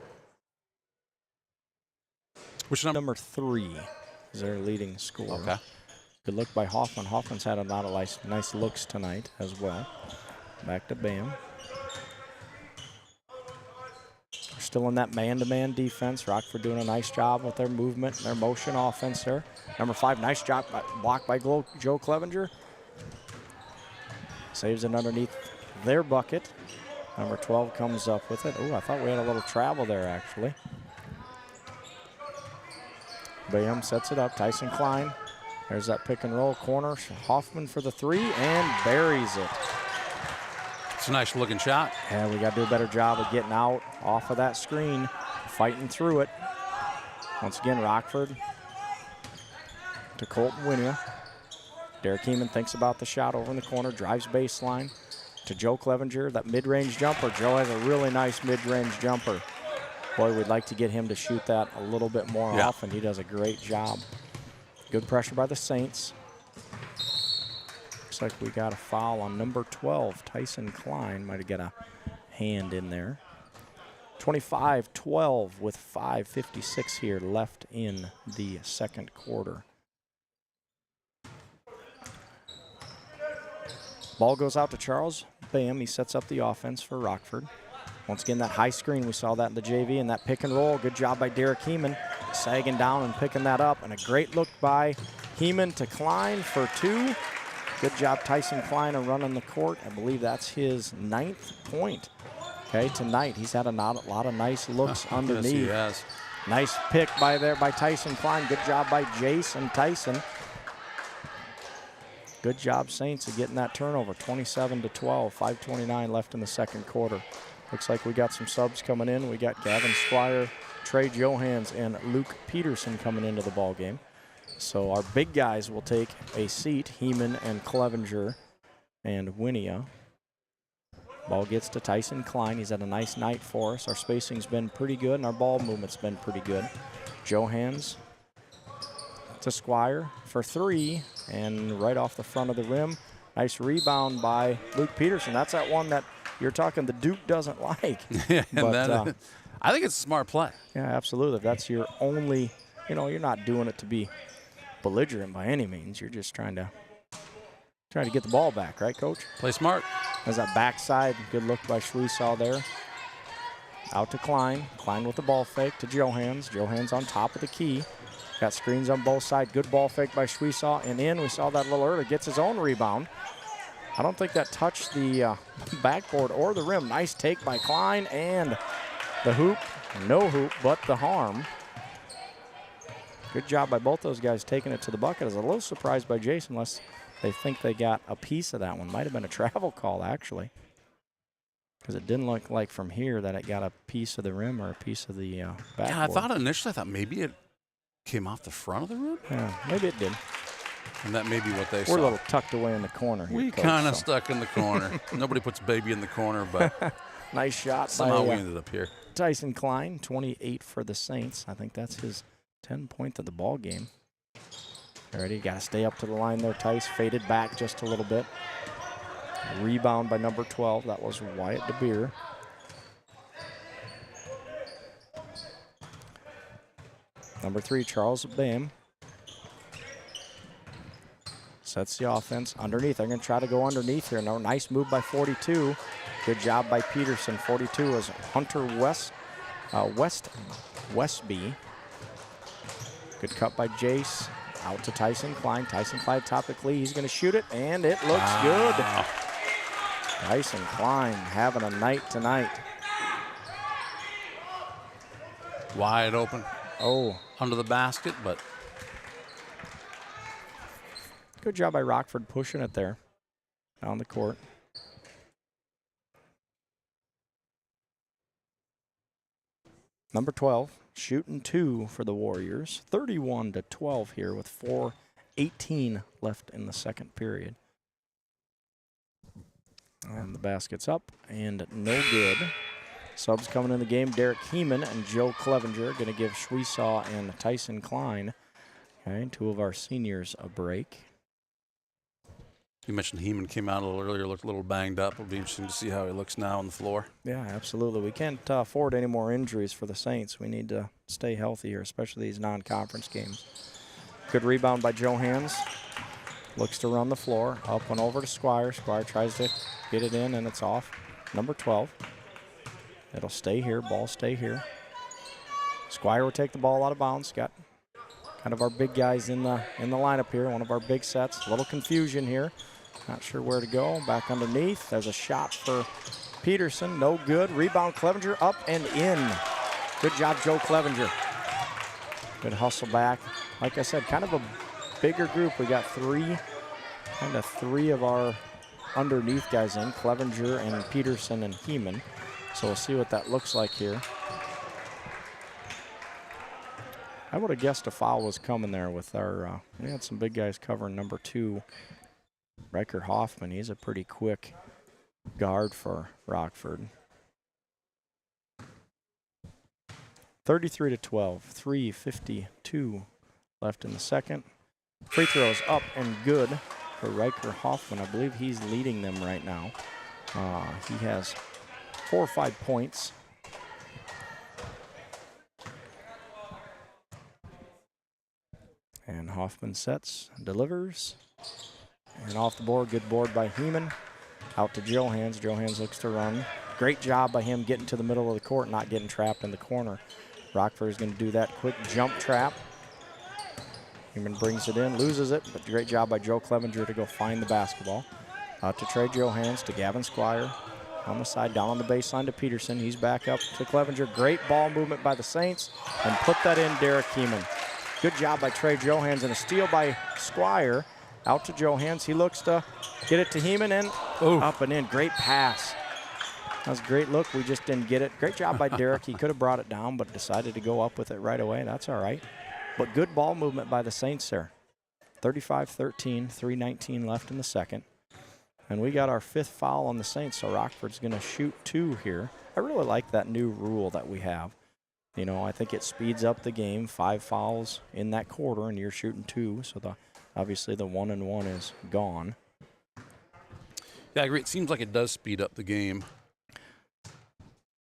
Which number 3 is their leading scorer. Okay. Good look by Hoffman. Hoffman's had a lot of nice looks tonight as well. Back to Bam. We're still in that man-to-man defense. Rockford doing a nice job with their movement and their motion offense there. Number 5, nice job blocked by Joe Clevenger. Saves it underneath their bucket. Number 12 comes up with it. Oh, I thought we had a little travel there, actually. Bam sets it up. Tyson Klein. There's that pick and roll corner. Hoffman for the 3 and buries it. It's a nice looking shot. Yeah, we got to do a better job of getting out off of that screen, fighting through it. Once again, Rockford to Colton Winia. Derek Heeman thinks about the shot over in the corner, drives baseline to Joe Clevenger, that mid-range jumper. Joe has a really nice mid-range jumper. Boy, we'd like to get him to shoot that a little bit more often. He does a great job. Good pressure by the Saints. Looks like we got a foul on number 12. Tyson Klein might have got a hand in there. 25-12 with 5:56 here left in the second quarter. Ball goes out to Charles Bam. He sets up the offense for Rockford. Once again, that high screen, we saw that in the JV, and that pick and roll. Good job by Derek Heeman. sagging down and picking that up, and a great look by Heeman to Klein for 2. Good job, Tyson Klein, on running the court. I believe that's his 9th point. Okay, tonight he's had a lot of nice looks underneath. Yes, he has. Nice pick by Tyson Klein. Good job by Jason Tyson. Good job, Saints, of getting that turnover. 27-12, 5:29 left in the second quarter. Looks like we got some subs coming in. We got Gavin Squire, Trey Johans, and Luke Peterson coming into the ball game. So our big guys will take a seat, Heeman and Clevenger and Winia. Ball gets to Tyson Klein. He's had a nice night for us. Our spacing's been pretty good, and our ball movement's been pretty good. Johans to Squire for 3, and right off the front of the rim. Nice rebound by Luke Peterson. That's that one that you're talking the Duke doesn't like. Yeah, but, I think it's a smart play. Yeah, absolutely. If that's your only, you're not doing it to be belligerent by any means. You're just trying to get the ball back, right, Coach? Play smart. There's that backside. Good look by Schwesaw there. Out to Klein. Klein with the ball fake to Johans. Johans on top of the key. Got screens on both sides. Good ball fake by Schwesaw. And in, we saw that a little earlier. Gets his own rebound. I don't think that touched the backboard or the rim. Nice take by Klein. And the hoop. No hoop, but the harm. Good job by both those guys taking it to the bucket. I was a little surprised by Jason, unless they think they got a piece of that one. Might have been a travel call, actually, because it didn't look like from here that it got a piece of the rim or a piece of the backboard. Yeah, I thought initially, maybe it came off the front of the rim. Yeah, maybe it did. And that may be what they saw. We're a little tucked away in the corner here, We kind of stuck in the corner. Nobody puts baby in the corner, but nice shot somehow by we ended up here. Tyson Klein, 28 for the Saints. I think that's his 10th of the ball game. Already got to stay up to the line there, Tice. Faded back just a little bit. Rebound by number 12. That was Wyatt DeBeer. Number 3, Charles Bam. Sets the offense underneath. They're going to try to go underneath here. No, nice move by 42. Good job by Peterson. 42 is Hunter Westby. Good cut by Jace. Out to Tyson Klein. Tyson Klein topically. He's going to shoot it, and it looks good. Tyson Klein having a night tonight. Wide open. Oh. Under the basket, but. Good job by Rockford pushing it there down the court. Number 12. Shooting 2 for the Warriors. 31-12 here with 4:18 left in the second period. And the basket's up and no good. Subs coming in the game, Derek Heeman and Joe Clevenger. Going to give Schwesaw and Tyson Klein, okay, 2 of our seniors, a break. You mentioned Heeman came out a little earlier, looked a little banged up. It'll be interesting to see how he looks now on the floor. Yeah, absolutely. We can't afford any more injuries for the Saints. We need to stay healthy here, especially these non-conference games. Good rebound by Johans. Looks to run the floor. Up and over to Squire. Squire tries to get it in, and it's off. Number 12. It'll stay here. Ball stay here. Squire will take the ball out of bounds. Got kind of our big guys in the lineup here. One of our big sets. A little confusion here. Not sure where to go. Back underneath. There's a shot for Peterson. No good. Rebound Clevenger up and in. Good job, Joe Clevenger. Good hustle back. Like I said, kind of a bigger group. We got three of our underneath guys in. Clevenger and Peterson and Heeman. So we'll see what that looks like here. I would have guessed a foul was coming there with our, we had some big guys covering number 2. Riker Hoffman, he's a pretty quick guard for Rockford. 33-12, 3:52 left in the second. Free throws up and good for Riker Hoffman. I believe he's leading them right now. He has 4 or 5 points. And Hoffman sets, delivers. And off the board, good board by Heeman. Out to Johans. Johans looks to run. Great job by him getting to the middle of the court, not getting trapped in the corner. Rockford is going to do that quick jump trap. Heeman brings it in, loses it, but great job by Joe Clevenger to go find the basketball. Out to Trey Johans, to Gavin Squire. On the side, down on the baseline to Peterson. He's back up to Clevenger. Great ball movement by the Saints, and put that in Derek Heeman. Good job by Trey Johans, and a steal by Squire. Out to Johans. He looks to get it to Heeman, and up and in. Great pass. That was a great look. We just didn't get it. Great job by Derek. He could have brought it down, but decided to go up with it right away. That's all right. But good ball movement by the Saints there. 35-13, 3:19 left in the second. And we got our 5th foul on the Saints, so Rockford's going to shoot 2 here. I really like that new rule that we have. You know, I think it speeds up the game. 5 fouls in that quarter, and you're shooting 2, so obviously the 1-and-1 is gone. Yeah, I agree. It seems like it does speed up the game.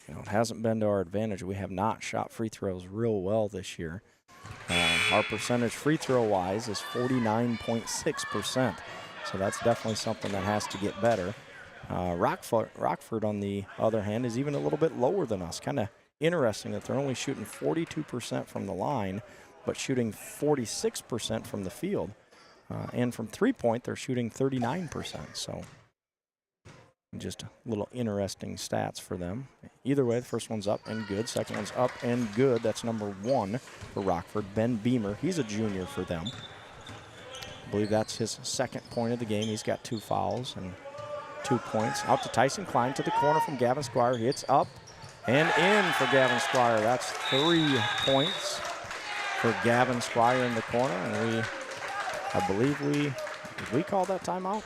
You know, it hasn't been to our advantage. We have not shot free throws real well this year. Our percentage free throw-wise is 49.6%. So that's definitely something that has to get better. Rockford, on the other hand, is even a little bit lower than us. Kind of interesting that they're only shooting 42% from the line, but shooting 46% from the field. And from three-point, they're shooting 39%. So just a little interesting stats for them. Either way, the first one's up and good. Second one's up and good. That's number 1 for Rockford. Ben Beamer, he's a junior for them. I believe that's his 2nd point of the game. He's got 2 fouls and 2 points. Out to Tyson Klein to the corner from Gavin Squire. Hits up and in for Gavin Squire. That's 3 points for Gavin Squire in the corner. And I believe did we call that timeout?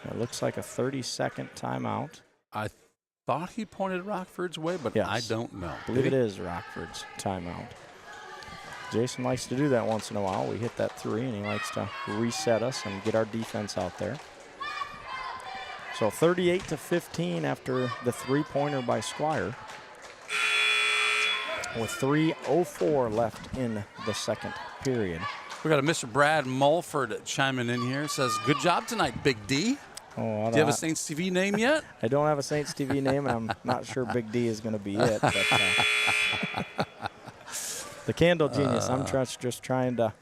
It looks like a 30-second timeout. I thought he pointed Rockford's way, but yes. I don't know. I believe it is Rockford's timeout. Jason likes to do that once in a while. We hit that 3, and he likes to reset us and get our defense out there. So 38-15 after the 3-pointer by Squire, with 3:04 left in the second period. We got a Mr. Brad Mulford chiming in here. Says, "Good job tonight, Big D." Oh, do you have a Saints TV name yet? I don't have a Saints TV name, and I'm not sure Big D is going to be it. But, the Candle Genius. I'm just trying to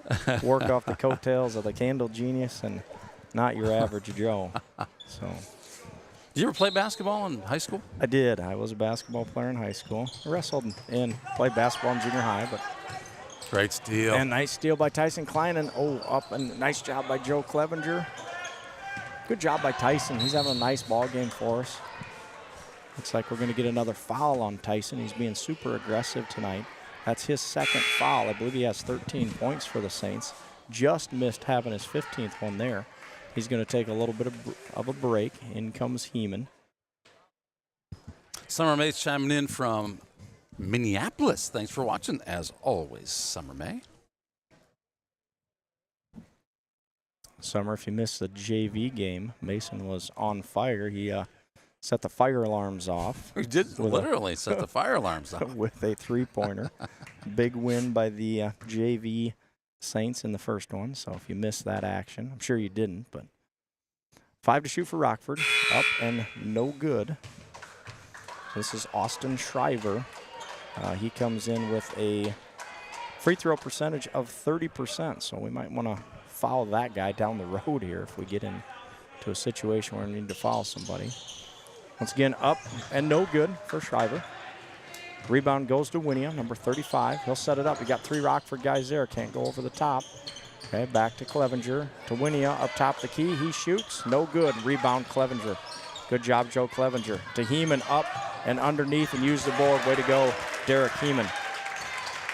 work off the coattails of the Candle Genius and not your average Joe. So, did you ever play basketball in high school? I did. I was a basketball player in high school. I wrestled and played basketball in junior high. But great steal. And nice steal by Tyson Klein. And up and nice job by Joe Clevenger. Good job by Tyson. He's having a nice ball game for us. Looks like we're going to get another foul on Tyson. He's being super aggressive tonight. That's his 2nd foul. I believe he has 13 points for the Saints. Just missed having his 15th one there. He's going to take a little bit of a break. In comes Heeman. Summer May's chiming in from Minneapolis. Thanks for watching, as always, Summer May. Summer, if you missed the JV game, Mason was on fire. He set the fire alarms off. He did literally set the fire alarms off. With a 3-pointer. Big win by the JV Saints in the first one. So if you missed that action, I'm sure you didn't, but 5 to shoot for Rockford. Up and no good. This is Austin Shriver. He comes in with a free throw percentage of 30%. So we might want to foul that guy down the road here if we get into a situation where we need to foul somebody. Once again, up and no good for Shriver. Rebound goes to Winia, number 35. He'll set it up. We got 3 Rockford guys there. Can't go over the top. Okay, back to Clevenger. To Winia, up top the key. He shoots. No good. Rebound Clevenger. Good job, Joe Clevenger. To Heeman, up and underneath and use the board. Way to go, Derek Heeman.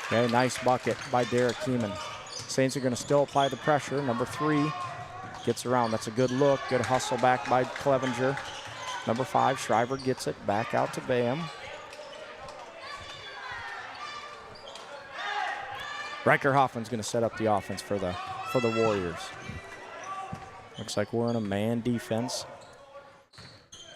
Okay, nice bucket by Derek Heeman. Saints are going to still apply the pressure. Number 3 gets around. That's a good look. Good hustle back by Clevenger. Number 5, Shriver gets it back out to Bam. Riker Hoffman's going to set up the offense for the Warriors. Looks like we're in a man defense.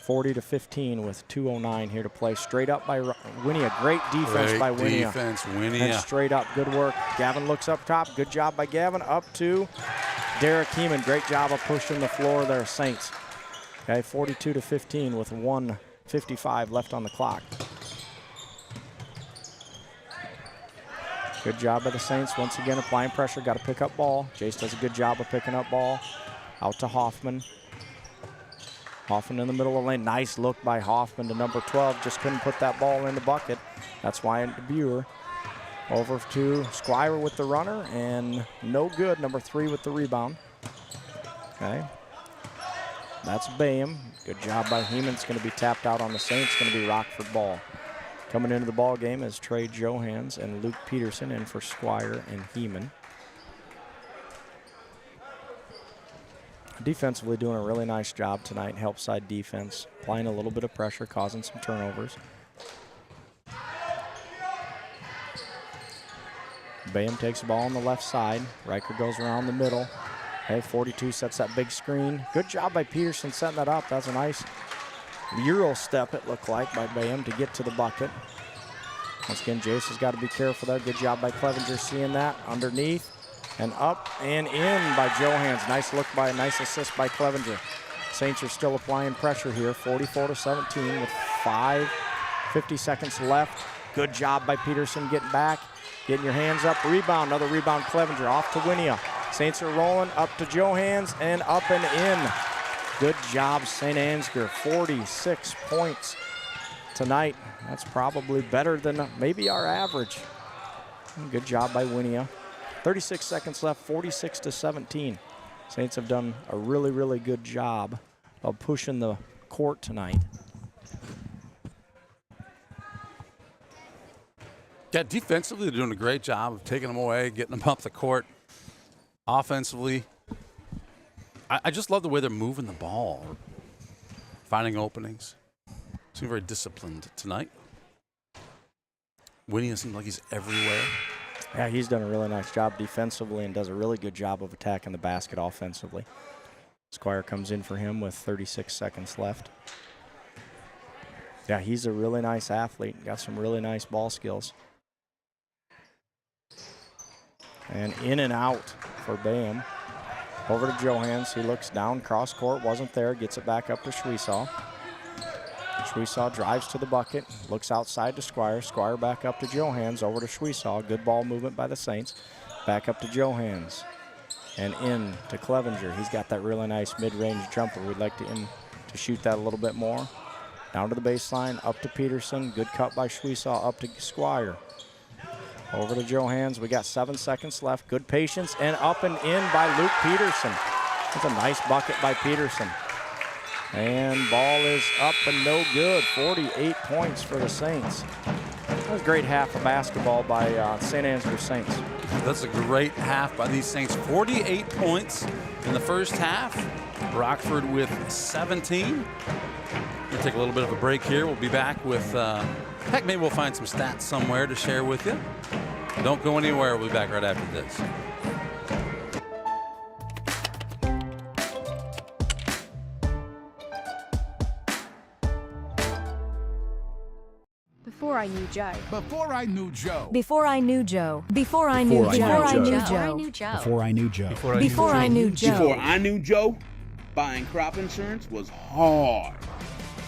40-15 with 2:09 here to play. Straight up by Winia. Great defense by Winia. Great defense, Winia. And straight up, good work. Gavin looks up top. Good job by Gavin. Up to Derek Heeman. Great job of pushing the floor there, Saints. Okay, 42-15 with 1:55 left on the clock. Good job by the Saints. Once again, applying pressure. Got to pick up ball. Jace does a good job of picking up ball. Out to Hoffman. Hoffman in the middle of the lane. Nice look by Hoffman to number 12. Just couldn't put that ball in the bucket. That's why into Buer. Over to Squire with the runner, and no good. Number 3 with the rebound. Okay. That's Bayham. Good job by Heeman. It's going to be tapped out on the Saints. It's going to be Rockford ball. Coming into the ball game is Trey Johans and Luke Peterson in for Squire and Heeman. Defensively doing a really nice job tonight. Help side defense. Applying a little bit of pressure, causing some turnovers. Bayham takes the ball on the left side. Riker goes around the middle. Okay, 42 sets that big screen. Good job by Peterson setting that up. That's a nice Euro step, it looked like, by Bayham to get to the bucket. Once again, Jace has got to be careful there. Good job by Clevenger seeing that. Underneath and up and in by Johans. Nice look by, nice assist by Clevenger. Saints are still applying pressure here, 44-17 with 50 seconds left. Good job by Peterson getting back. Getting your hands up, rebound, another rebound, Clevenger, off to Winia. Saints are rolling, up to Johans, and up and in. Good job, St. Ansgar, 46 points tonight. That's probably better than maybe our average. Good job by Winia. 36 seconds left, 46-17. Saints have done a really, really good job of pushing the court tonight. Yeah, defensively, they're doing a great job of taking them away, getting them up the court. Offensively, I just love the way they're moving the ball, finding openings. Seem very disciplined tonight. Winnie seems like he's everywhere. Yeah, he's done a really nice job defensively and does a really good job of attacking the basket offensively. Squire comes in for him with 36 seconds left. Yeah, he's a really nice athlete. Got some really nice ball skills. And in and out for Bayham. Over to Johans. He looks down, cross court, wasn't there. Gets it back up to Schwesaw. Schwesaw drives to the bucket, looks outside to Squire. Squire back up to Johans, over to Schwesaw. Good ball movement by the Saints. Back up to Johans. And in to Clevenger. He's got that really nice mid-range jumper. We'd like him to shoot that a little bit more. Down to the baseline, up to Peterson. Good cut by Schwesaw, up to Squire. Over to Johans. We got 7 seconds left. Good patience, and up and in by Luke Peterson. That's a nice bucket by Peterson. And ball is up and no good. 48 points for the Saints. That was a great half of basketball by St. Ansgar Saints. That's a great half by these Saints. 48 points in the first half. Rockford with 17. We'll take a little bit of a break here. We'll be back with, heck, maybe we'll find some stats somewhere to share with you. Don't go anywhere. We'll be back right after this. Before I knew Joe. Before I knew Joe. Before I knew Joe. Before I knew Joe. Before I knew Joe. Before I knew Joe. Before I knew Joe. Before I knew Joe, buying crop insurance was hard.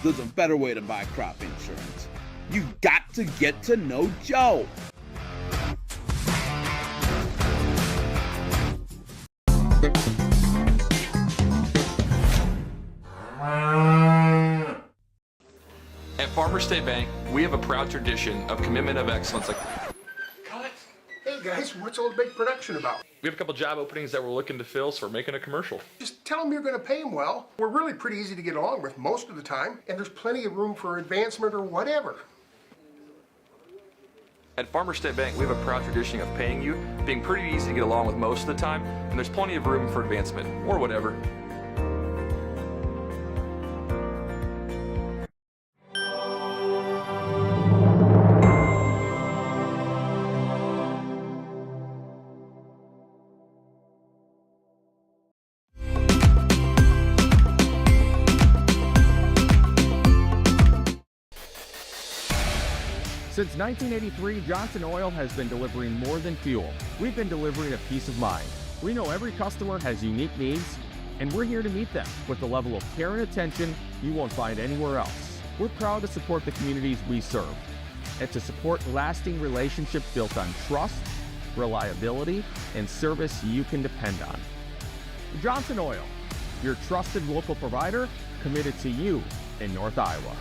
There's a better way to buy crop insurance. You got to get to know Joe. At Farmer State Bank, we have a proud tradition of commitment of excellence. Hey guys, what's all the big production about? We have a couple job openings that we're looking to fill, so we're making a commercial. Just tell them you're going to pay them well. We're really pretty easy to get along with most of the time, and there's plenty of room for advancement or whatever. At Farmer State Bank, we have a proud tradition of paying you, being pretty easy to get along with most of the time, and there's plenty of room for advancement, or whatever. Since 1983, Johnson Oil has been delivering more than fuel. We've been delivering a peace of mind. We know every customer has unique needs, and we're here to meet them with the level of care and attention you won't find anywhere else. We're proud to support the communities we serve and to support lasting relationships built on trust, reliability, and service you can depend on. Johnson Oil, your trusted local provider committed to you in North Iowa.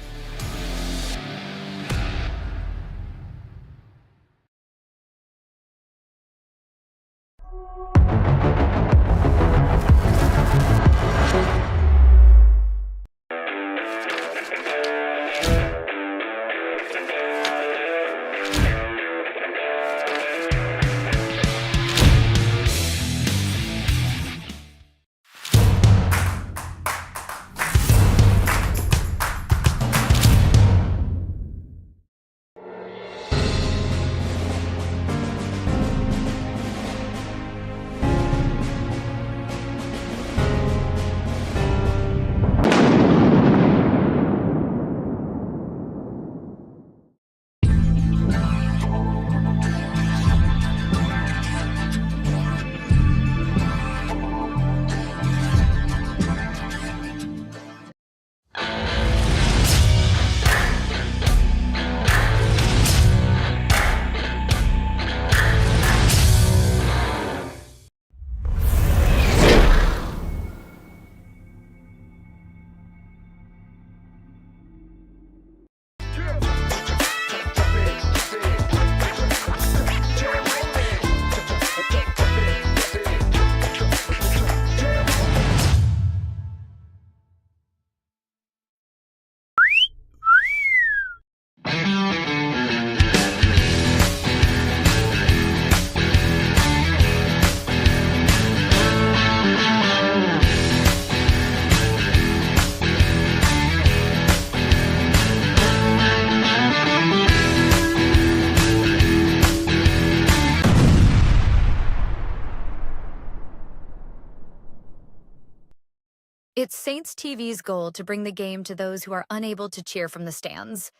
It's Saints TV's goal to bring the game to those who are unable to cheer from the stands.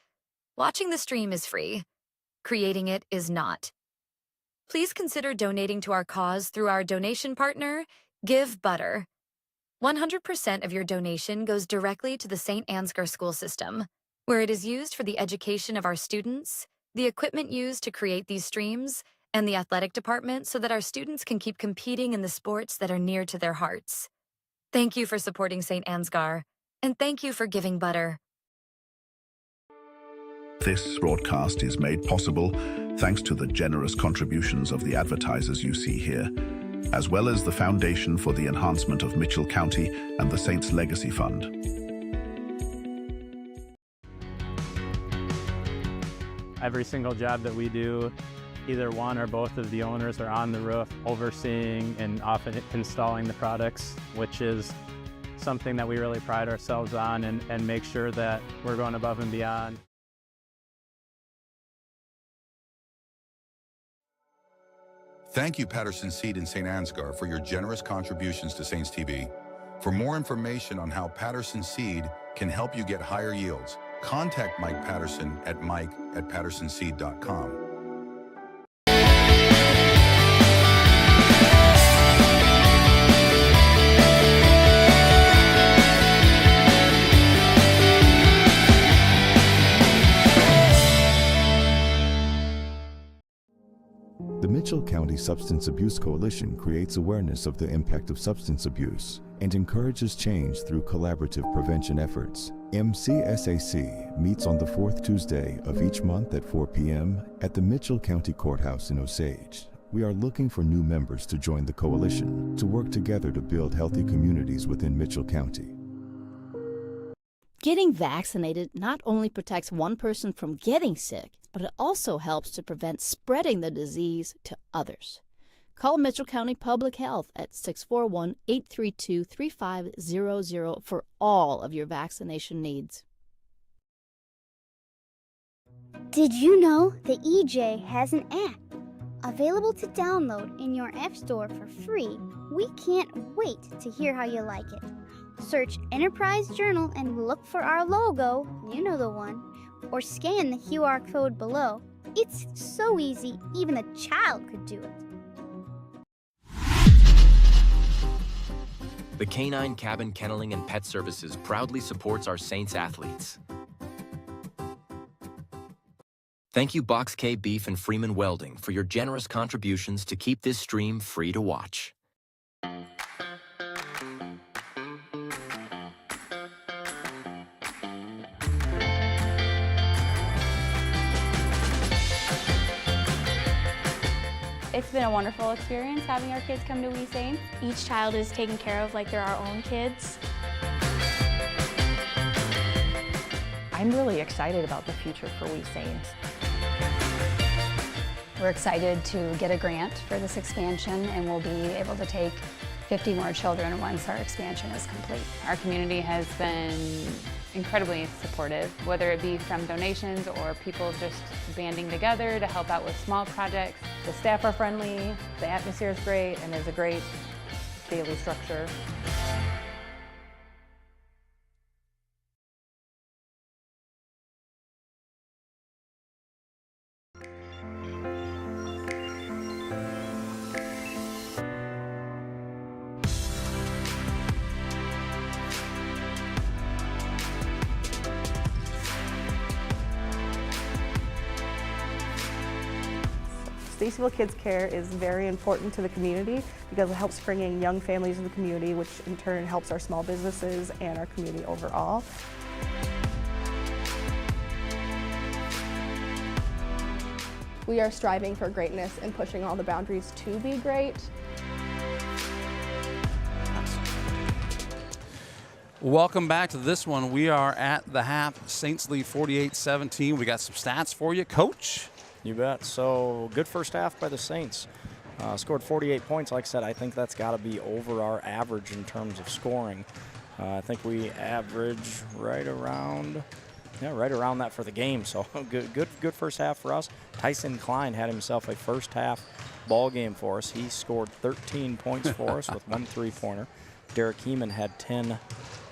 Watching the stream is free. Creating it is not. Please consider donating to our cause through our donation partner, Give Butter. 100% of your donation goes directly to the St. Ansgar school system, where it is used for the education of our students, the equipment used to create these streams, and the athletic department so that our students can keep competing in the sports that are near to their hearts. Thank you for supporting St. Ansgar, and thank you for giving butter. This broadcast is made possible thanks to the generous contributions of the advertisers you see here, as well as the Foundation for the Enhancement of Mitchell County and the Saints Legacy Fund. Every single job that we do, either one or both of the owners are on the roof overseeing and often installing the products, which is something that we really pride ourselves on and make sure that we're going above and beyond. Thank you, Patterson Seed and St. Ansgar, for your generous contributions to Saints TV. For more information on how Patterson Seed can help you get higher yields, contact Mike Patterson at mike@pattersonseed.com. The Mitchell County Substance Abuse Coalition creates awareness of the impact of substance abuse and encourages change through collaborative prevention efforts. MCSAC meets on the fourth Tuesday of each month at 4 p.m. at the Mitchell County Courthouse in Osage. We are looking for new members to join the coalition to work together to build healthy communities within Mitchell County. Getting vaccinated not only protects one person from getting sick, but it also helps to prevent spreading the disease to others. Call Mitchell County Public Health at 641-832-3500 for all of your vaccination needs. Did you know the EJ has an app available to download in your app store for free? We can't wait to hear how you like it. Search Enterprise Journal and look for our logo, you know the one, or scan the QR code below. It's so easy, even a child could do it. The Canine Cabin Kenneling and Pet Services proudly supports our Saints athletes. Thank you, Box K Beef and Freeman Welding, for your generous contributions to keep this stream free to watch. It's been a wonderful experience having our kids come to We Saints. Each child is taken care of like they're our own kids. I'm really excited about the future for We Saints. We're excited to get a grant for this expansion, and we'll be able to take 50 more children once our expansion is complete. Our community has been incredibly supportive, whether it be from donations or people just banding together to help out with small projects. The staff are friendly, the atmosphere is great, and there's a great daily structure. Stacyville Kids Care is very important to the community because it helps bring in young families in the community, which in turn helps our small businesses and our community overall. We are striving for greatness and pushing all the boundaries to be great. Welcome back to this one. We are at the half, Saints lead 48-17. We got some stats for you, Coach. You bet. So good first half by the Saints. Scored 48 points. Like I said, I think that's got to be over our average in terms of scoring. I think we average right around that for the game. So good first half for us. Tyson Klein had himself a first half ball game for us. He scored 13 points for us with 1 3-pointer. Derek Heeman had 10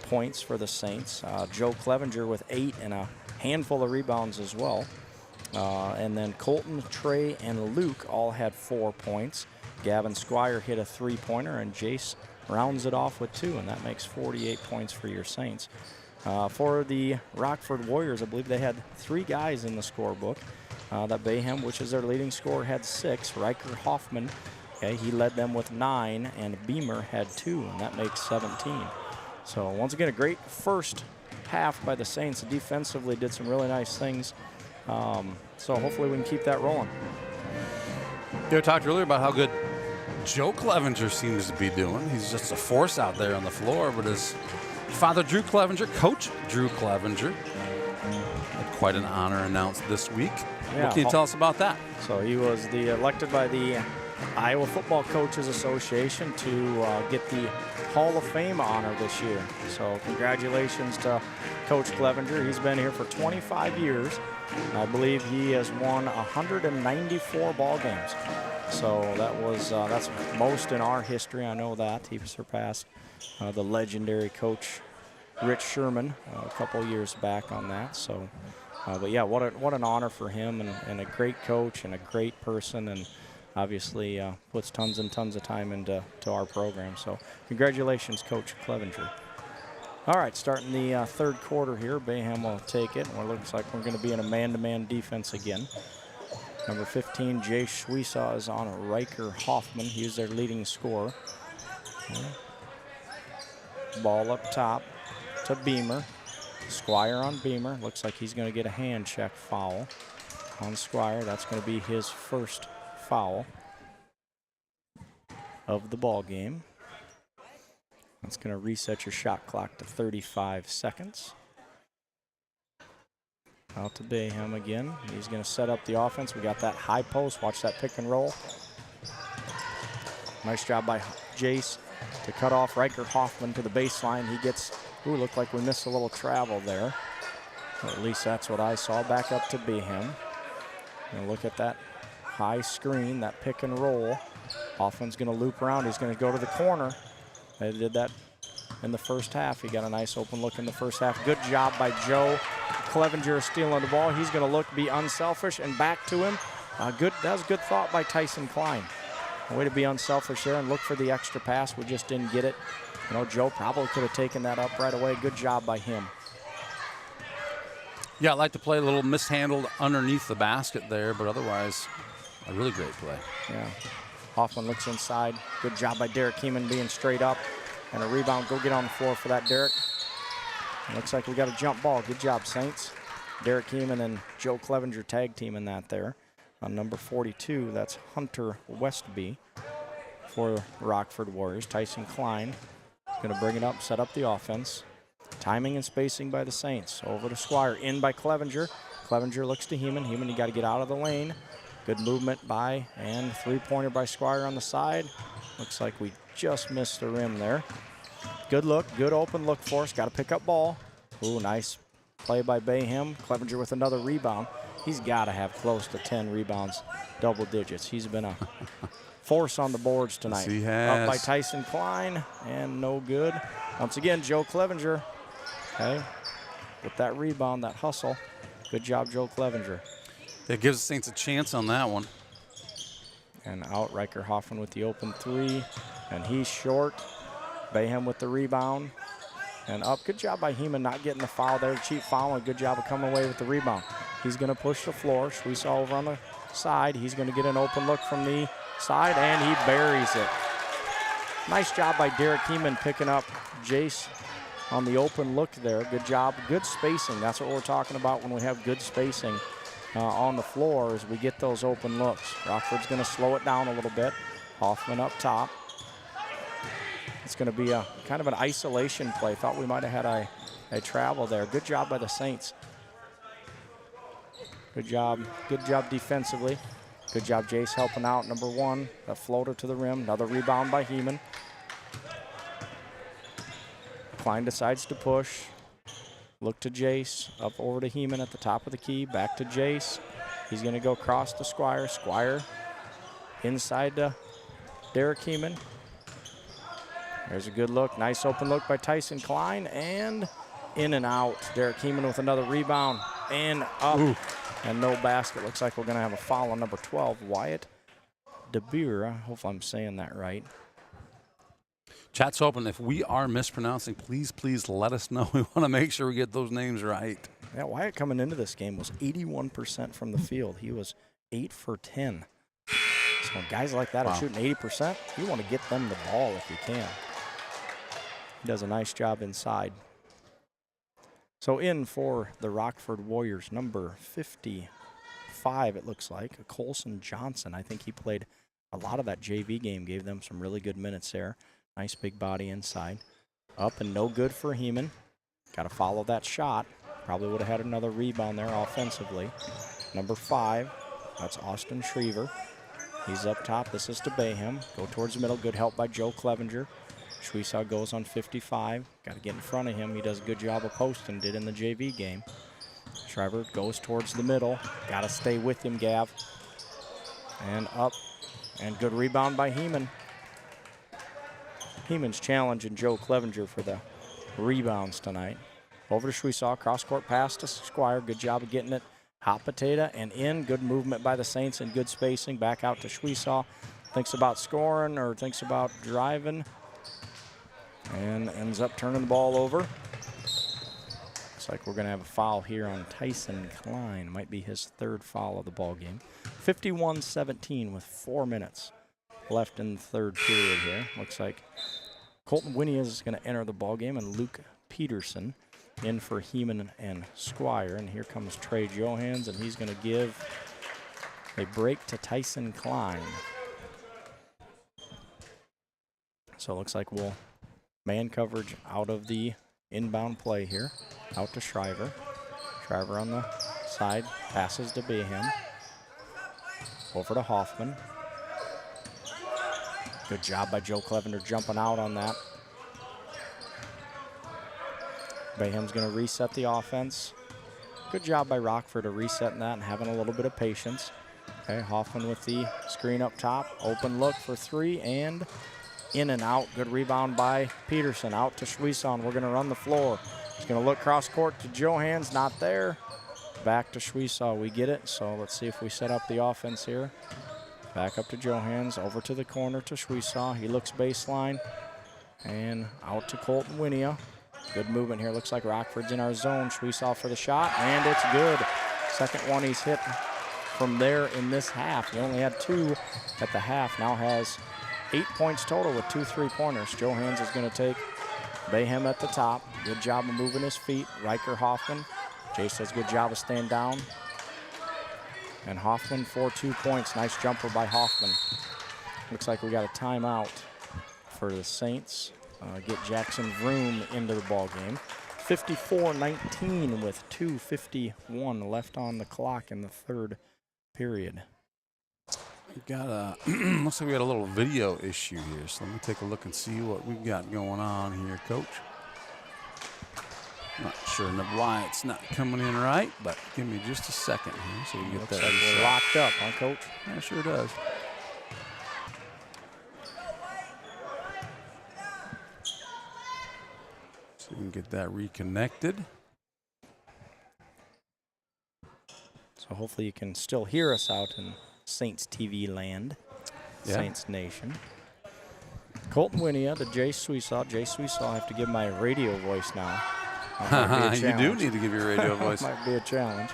points for the Saints. Joe Clevenger with 8 and a handful of rebounds as well. And then Colton, Trey, and Luke all had 4 points. Gavin Squire hit a 3-pointer, and Jace rounds it off with 2, and that makes 48 points for your Saints. For the Rockford Warriors, I believe they had 3 guys in the scorebook. That Bayham, which is their leading scorer, had 6. Riker Hoffman, okay, he led them with 9, and Beamer had 2, and that makes 17. So once again, a great first half by the Saints. Defensively did some really nice things. So hopefully we can keep that rolling. You talked earlier about how good Joe Clevenger seems to be doing. He's just a force out there on the floor, but his father, Drew Clevenger, Coach Drew Clevenger, had quite an honor announced this week. Yeah, what can you tell us about that? So he was elected by the Iowa Football Coaches Association to get the Hall of Fame honor this year. So congratulations to Coach Clevenger. He's been here for 25 years. I believe he has won 194 ball games. So that's most in our history. I know that. He surpassed the legendary coach Rich Sherman a couple years back on that. So, but yeah, what an honor for him, and a great coach and a great person, and obviously puts tons and tons of time into our program. So congratulations, Coach Clevenger. All right, starting the third quarter here, Bayham will take it, and it looks like we're going to be in a man-to-man defense again. Number 15, Jay Schweisaw, is on Riker Hoffman. He's their leading scorer. Ball up top to Beamer. Squire on Beamer. Looks like he's going to get a hand check foul on Squire. That's going to be his first foul of the ball game. That's going to reset your shot clock to 35 seconds. Out to Bayham again. He's going to set up the offense. We got that high post. Watch that pick and roll. Nice job by Jace to cut off Riker Hoffman to the baseline. He gets, looked like we missed a little travel there. Well, at least that's what I saw. Back up to Bayham. And look at that high screen, that pick and roll. Hoffman's going to loop around. He's going to go to the corner. They did that in the first half. He got a nice open look in the first half. Good job by Joe Clevenger stealing the ball. He's going to be unselfish, and back to him. That was a good thought by Tyson Klein. A way to be unselfish there and look for the extra pass. We just didn't get it. Joe probably could have taken that up right away. Good job by him. Yeah, I like to play a little mishandled underneath the basket there, but otherwise, a really great play. Yeah. Hoffman looks inside. Good job by Derek Keeman being straight up. And a rebound. Go get on the floor for that, Derek. Looks like we got a jump ball. Good job, Saints. Derek Keeman and Joe Clevenger tag teaming that there. On number 42, that's Hunter Westby for Rockford Warriors. Tyson Klein is going to bring it up, set up the offense. Timing and spacing by the Saints. Over to Squire, in by Clevenger. Clevenger looks to Heeman. Heeman, you got to get out of the lane. Good movement by, and three-pointer by Squire on the side. Looks like we just missed the rim there. Good look, good open look for us. Got to pick up ball. Ooh, nice play by Bayham. Clevenger with another rebound. He's got to have close to 10 rebounds, double digits. He's been a force on the boards tonight. Yes, he has. Up by Tyson Klein, and no good. Once again, Joe Clevenger. Okay, with that rebound, that hustle. Good job, Joe Clevenger. That gives the Saints a chance on that one. And out, Riker Hoffman with the open three, and he's short. Bayham with the rebound, and up. Good job by Heeman not getting the foul there. Cheap foul, and good job of coming away with the rebound. He's going to push the floor. Schwiesau over on the side. He's going to get an open look from the side, and he buries it. Nice job by Derek Heeman picking up Jace on the open look there. Good job, good spacing. That's what we're talking about when we have good spacing on the floor, as we get those open looks. Rockford's going to slow it down a little bit. Hoffman up top. It's going to be a kind of an isolation play. Thought we might have had a travel there. Good job by the Saints. Good job defensively. Good job, Jace, helping out. Number one, a floater to the rim. Another rebound by Heeman. Klein decides to push. Look to Jace, up over to Heeman at the top of the key, back to Jace. He's going to go across to Squire. Squire inside to Derek Heeman. There's a good look, nice open look by Tyson Klein, and in and out. Derek Heeman with another rebound, and up, and no basket. Looks like we're going to have a foul on number 12, Wyatt DeBeer. I hope I'm saying that right. Chat's open. If we are mispronouncing, please let us know. We want to make sure we get those names right. Yeah, Wyatt coming into this game was 81% from the field. He was 8 for 10. So when guys like that are shooting 80%, you want to get them the ball if you can. He does a nice job inside. So in for the Rockford Warriors, number 55, it looks like, Colson Johnson. I think he played a lot of that JV game, gave them some really good minutes there. Nice big body inside. Up and no good for Heeman. Got to follow that shot. Probably would have had another rebound there offensively. Number 5, that's Austin Schriever. He's up top. This is to Bayham. Go towards the middle. Good help by Joe Clevenger. Schwiesau goes on 55. Got to get in front of him. He does a good job of posting. Did in the JV game. Schreiber goes towards the middle. Got to stay with him, Gav. And up. And good rebound by Heeman. Heeman's challenging Joe Clevenger for the rebounds tonight. Over to Schwiesau. Cross-court pass to Squire. Good job of getting it. Hot potato and in. Good movement by the Saints and good spacing. Back out to Schwiesau. Thinks about scoring or thinks about driving. And ends up turning the ball over. Looks like we're going to have a foul here on Tyson Klein. Might be his third foul of the ball game. 51-17 with 4 minutes left in the third period here. Looks like Colton Winnie is going to enter the ball game, and Luke Peterson in for Heeman and Squire. And here comes Trey Johans, and he's going to give a break to Tyson Klein. So it looks like we'll man coverage out of the inbound play here. Out to Schreiber. Schreiber on the side, passes to Bayham. Over to Hoffman. Good job by Joe Clevenger jumping out on that. Bayham's going to reset the offense. Good job by Rockford of resetting that and having a little bit of patience. Okay, Hoffman with the screen up top. Open look for 3 and in and out. Good rebound by Peterson. Out to Schwiesau. We're going to run the floor. He's going to look cross court to Johans. Not there. Back to Schwiesau. We get it. So let's see if we set up the offense here. Back up to Johans. Over to the corner to Schwiesau. He looks baseline. And out to Colton Winia. Good movement here. Looks like Rockford's in our zone. Schweisaw for the shot, and it's good. Second one he's hit from there in this half. He only had 2 at the half. Now has 8 points total with 2 3-pointers. Johans is going to take Bayhem at the top. Good job of moving his feet. Riker Hoffman. Jace does a good job of staying down. And Hoffman for 2 points. Nice jumper by Hoffman. Looks like we got a timeout for the Saints. Get Jackson Vroom into the ball game. 54-19 with 2:51 left on the clock in the third period. We've got a looks like we got a little video issue here, so let me take a look and see what we've got going on here, Coach. Not sure why it's not coming in right, but give me just a second here so we can get Looks that. like we're locked up, huh, Coach? Yeah, sure does. So we can get that reconnected. So hopefully you can still hear us out in Saints TV land, Yeah. Saints Nation. Colton Winia to Jay Schweisaw. Jay Schweisaw, I have to give my radio voice now. You do need to give your radio voice. Might be a challenge.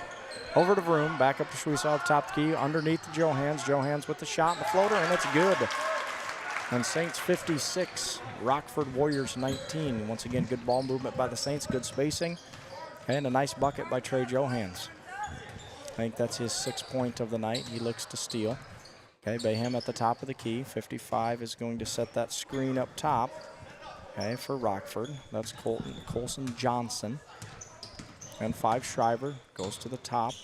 Over to Vroom, back up to Schweisaw, top the key, underneath the Johans. Johans with the shot and the floater, and it's good. And Saints 56, Rockford Warriors 19. Once again, good ball movement by the Saints, good spacing, and a nice bucket by Trey Johans. I think that's his 6th point of the night. He looks to steal. Okay, Bayhem at the top of the key. 55 is going to set that screen up top. Okay, for Rockford. That's Colson Johnson. And 5 Shriver goes to the top.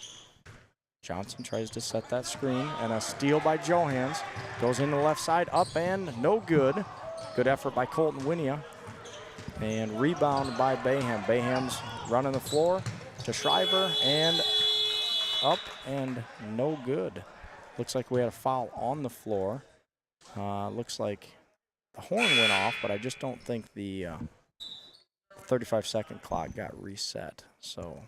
Johnson tries to set that screen, and a steal by Johans. Goes in the left side, up and no good. Good effort by Colton Winia. And rebound by Bayhem. Bayham's running the floor to Shriver, and up and no good. Looks like we had a foul on the floor. Looks like the horn went off, but I just don't think the 35-second clock got reset. So,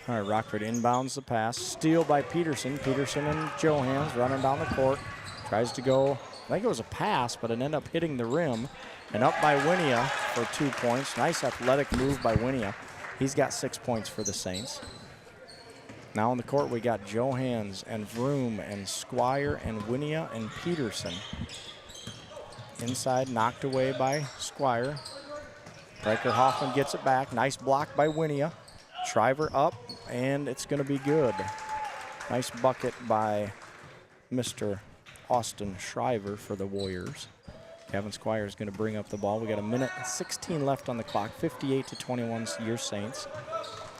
all right, Rockford inbounds the pass. Steal by Peterson. Peterson and Johans running down the court. Tries to go, I think it was a pass, but it ended up hitting the rim. And up by Winia for 2 points. Nice athletic move by Winia. He's got 6 points for the Saints. Now on the court, we got Johans and Vroom and Squire and Winia and Peterson. Inside, knocked away by Squire. Riker Hoffman gets it back. Nice block by Winia. Shriver up, and it's going to be good. Nice bucket by Mr. Austin Shriver for the Warriors. Kevin Squire is going to bring up the ball. We got 1:16 left on the clock. 58-21 your Saints.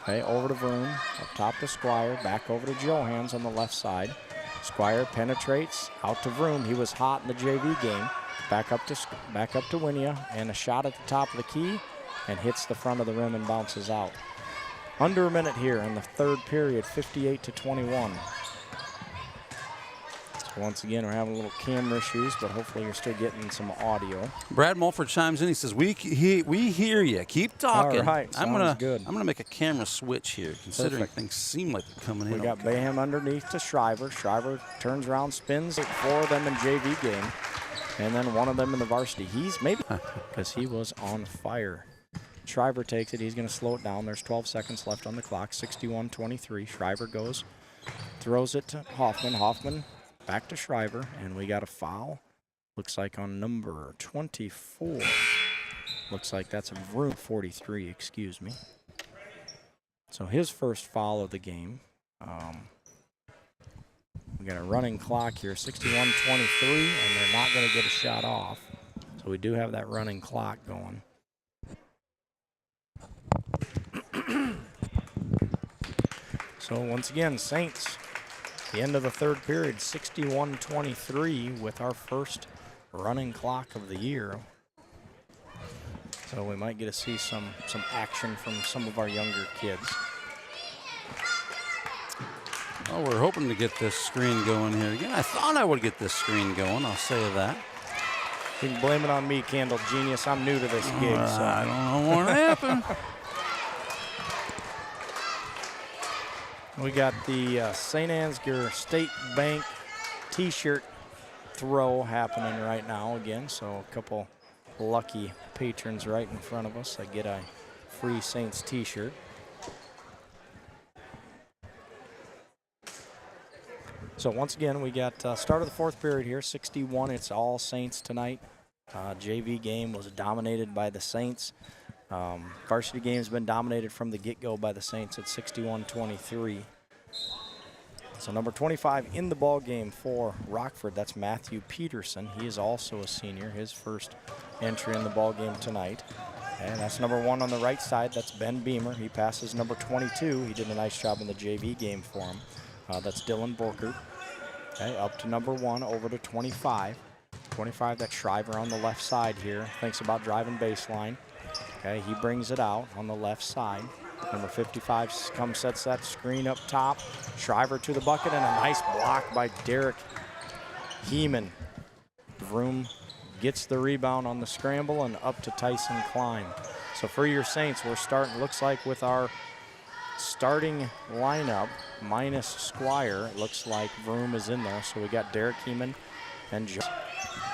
Okay, over to Vroom, up top to Squire, back over to Johans on the left side. Squire penetrates out to Vroom. He was hot in the JV game. Back up to Winia, and a shot at the top of the key, and hits the front of the rim and bounces out. Under a minute here in the third period, 58-21. So once again, we're having a little camera issues, but hopefully you're still getting some audio. Brad Mulford chimes in. He says, "We hear you. Keep talking." All right, I'm gonna good. I'm gonna make a camera switch here, considering Perfect. things seem like they're coming in. We got okay. Bayham underneath to Shriver. Shriver turns around, spins it, 4 of them in JV game, and then 1 of them in the varsity. He's maybe because he was on fire. Shriver takes it. He's going to slow it down. There's 12 seconds left on the clock. 61-23. Shriver goes, throws it to Hoffman. Hoffman back to Shriver, and we got a foul. Looks like on number 24. Looks like that's a Vroom 43, excuse me. So his first foul of the game. We got a running clock here, 61-23, and they're not going to get a shot off. So we do have that running clock going. So once again, Saints, the end of the third period, 61-23 with our first running clock of the year. So we might get to see some action from some of our younger kids. Oh, we're hoping to get this screen going here again. I thought I would get this screen going, I'll say that. You can blame it on me, Candle Genius. I'm new to this gig. So I don't know what happened. We got the St. Ansgar State Bank t-shirt throw happening right now again. So a couple lucky patrons right in front of us that get a free Saints t-shirt. So once again, we got start of the fourth period here, 61. It's all Saints tonight. JV game was dominated by the Saints. Varsity game's been dominated from the get-go by the Saints at 61-23. So number 25 in the ball game for Rockford, that's Matthew Peterson. He is also a senior, his first entry in the ball game tonight. And that's number 1 on the right side, that's Ben Beamer. He passes number 22. He did a nice job in the JV game for him. That's Dylan Borkert. Okay, up to number 1, over to 25. 25, that's Shriver on the left side here. Thinks about driving baseline. Okay, he brings it out on the left side. Number 55 comes, sets that screen up top. Shriver to the bucket, and a nice block by Derek Heeman. Vroom gets the rebound on the scramble and up to Tyson Klein. So for your Saints, we're starting, looks like with our starting lineup, minus Squire, it looks like Vroom is in there. So we got Derek Heeman and Joe.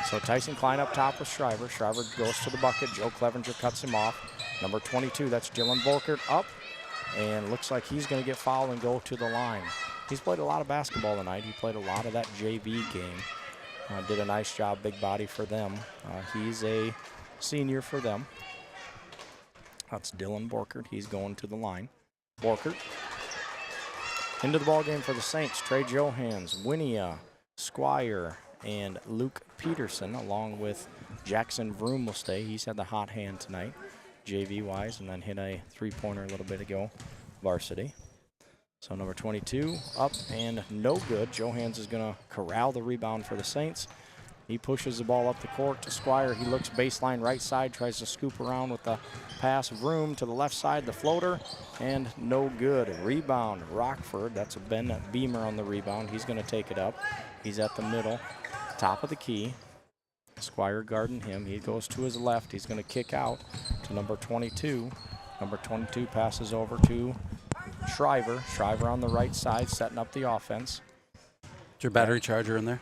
So Tyson Klein up top with Shriver. Shriver goes to the bucket. Joe Clevenger cuts him off. Number 22, that's Dylan Volkert up. And looks like he's going to get fouled and go to the line. He's played a lot of basketball tonight. He played a lot of that JV game. Did a nice job, big body for them. He's a senior for them. That's Dylan Borkert. He's going to the line. Borkert into the ball game for the Saints. Trey Johans, Winia, Squire, and Luke Peterson, along with Jackson Vroom will stay. He's had the hot hand tonight, JV-wise, and then hit a three-pointer a little bit ago, varsity. So number 22 up and no good. Johans is going to corral the rebound for the Saints. He pushes the ball up the court to Squire. He looks baseline right side, tries to scoop around with the pass. Vroom to the left side, the floater, and no good. Rebound, Rockford. That's a Ben Beamer on the rebound. He's going to take it up. He's at the middle, top of the key. Squire guarding him. He goes to his left. He's going to kick out to number 22. Number 22 passes over to Shriver. Shriver on the right side, setting up the offense. Is your battery charger in there?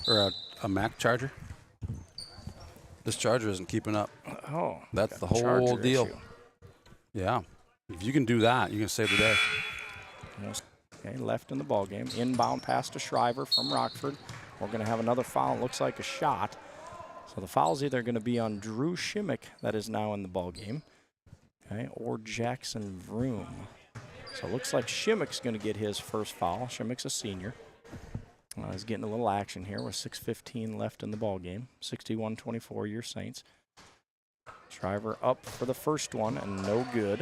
Or a Mac charger? This charger isn't keeping up. Oh. That's the whole deal. Issue. Yeah. If you can do that, you can save the day. Okay, left in the ball game. Inbound pass to Shriver from Rockford. We're going to have another foul. Looks like a shot. So the foul's either going to be on Drew Shimmick, that is now in the ball game, okay, or Jackson Vroom. So it looks like Shimmick's going to get his first foul. Shimmick's a senior. He's getting a little action here with 6:15 left in the ball game. 61-24, your Saints. Shriver up for the first one and no good.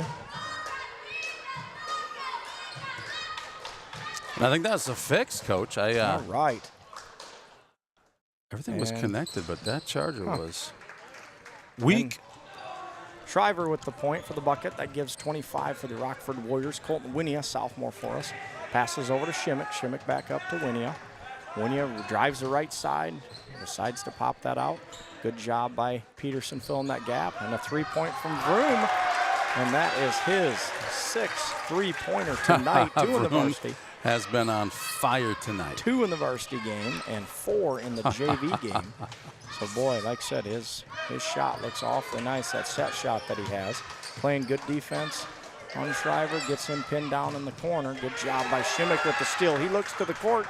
And I think that's a fix, Coach. All right. Everything was connected, but that charger was weak. And Shriver with the point for the bucket. That gives 25 for the Rockford Warriors. Colton Winia, sophomore for us, passes over to Shimmick. Shimmick back up to Winia. Winia drives the right side, decides to pop that out. Good job by Peterson filling that gap. And a three-point from Vroom. And that is his sixth three-pointer tonight. 2 in the varsity. Has been on fire tonight. 2 in the varsity game and 4 in the JV game. So, boy, like I said, his shot looks awfully nice, that set shot that he has. Playing good defense on Shriver, gets him pinned down in the corner. Good job by Shimmick with the steal. He looks to the court.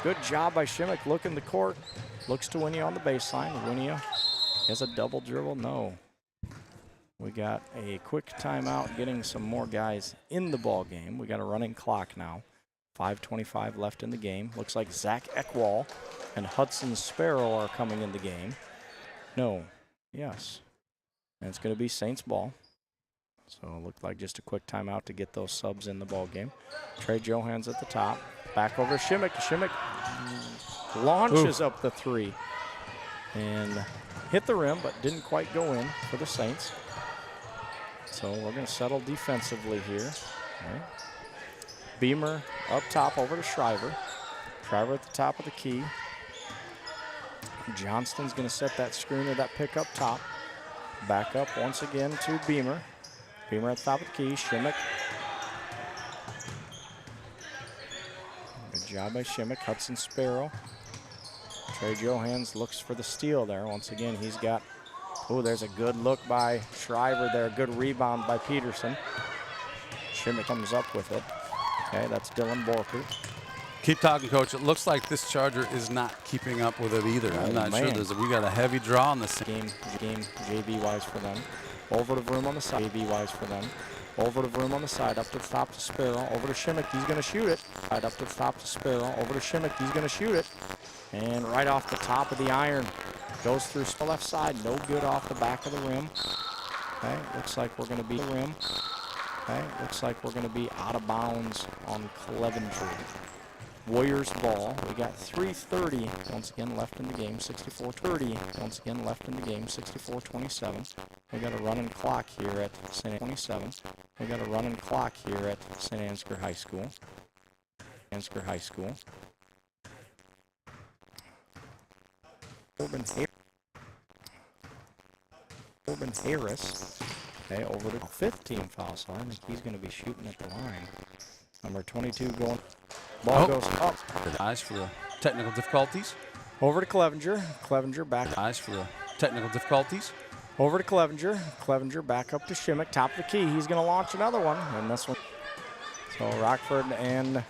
Good job by Shimmick, looking the court. Looks to Winia on the baseline. Winia has a double dribble. No. We got a quick timeout, getting some more guys in the ball game. We got a running clock now. 5:25 left in the game. Looks like Zach Eckwall and Hudson Sparrow are coming in the game. No. Yes. And it's going to be Saints ball. So it looked like just a quick timeout to get those subs in the ball game. Trey Johans at the top. Back over to Shimmick. Shimmick launches up the three and hit the rim, but didn't quite go in for the Saints. So we're going to settle defensively here. All right. Beamer up top over to Shriver. Shriver at the top of the key. Johnston's going to set that screen or that pick up top. Back up once again to Beamer. Beamer at the top of the key. Shimmick. Good job by Shimmick. Hudson Sparrow. Trey Johans looks for the steal there. Once again, he's got Oh, there's a good look by Shriver there. Good rebound by Peterson. Shimmick comes up with it. Okay, that's Dylan Borker. Keep talking, Coach. It looks like this Charger is not keeping up with it either. I'm not sure. We got a heavy draw on this game. JV-wise for them. Over to Vroom on the side. JV-wise for them. Over to Vroom on the side. Up to the top to Sparrow. Over to Shimmick. He's going to shoot it. Right up to the top to Sparrow. Over to Shimmick. He's going to shoot it. And right off the top of the iron. Goes through the left side. No good off the back of the rim. Okay, looks like we're going to be the rim. Okay, looks like we're going to be out of bounds on Clevenger. Warriors ball. We got 3:30 once again left in the game. 64-30 once again left in the game. 64-27. We got a running clock here at St. 27. We got a running clock here at St. Ansgar High School. Ansgar High School. Corbin Harris. Okay, over to 15 foul, so I think he's going to be shooting at the line. Number 22 going. Ball goes up. Eyes for the technical difficulties. Over to Clevenger. Clevenger back. Eyes for the technical difficulties. Over to Clevenger. Clevenger back up to Shimmick. Top of the key. He's going to launch another one. And this one. So Rockford and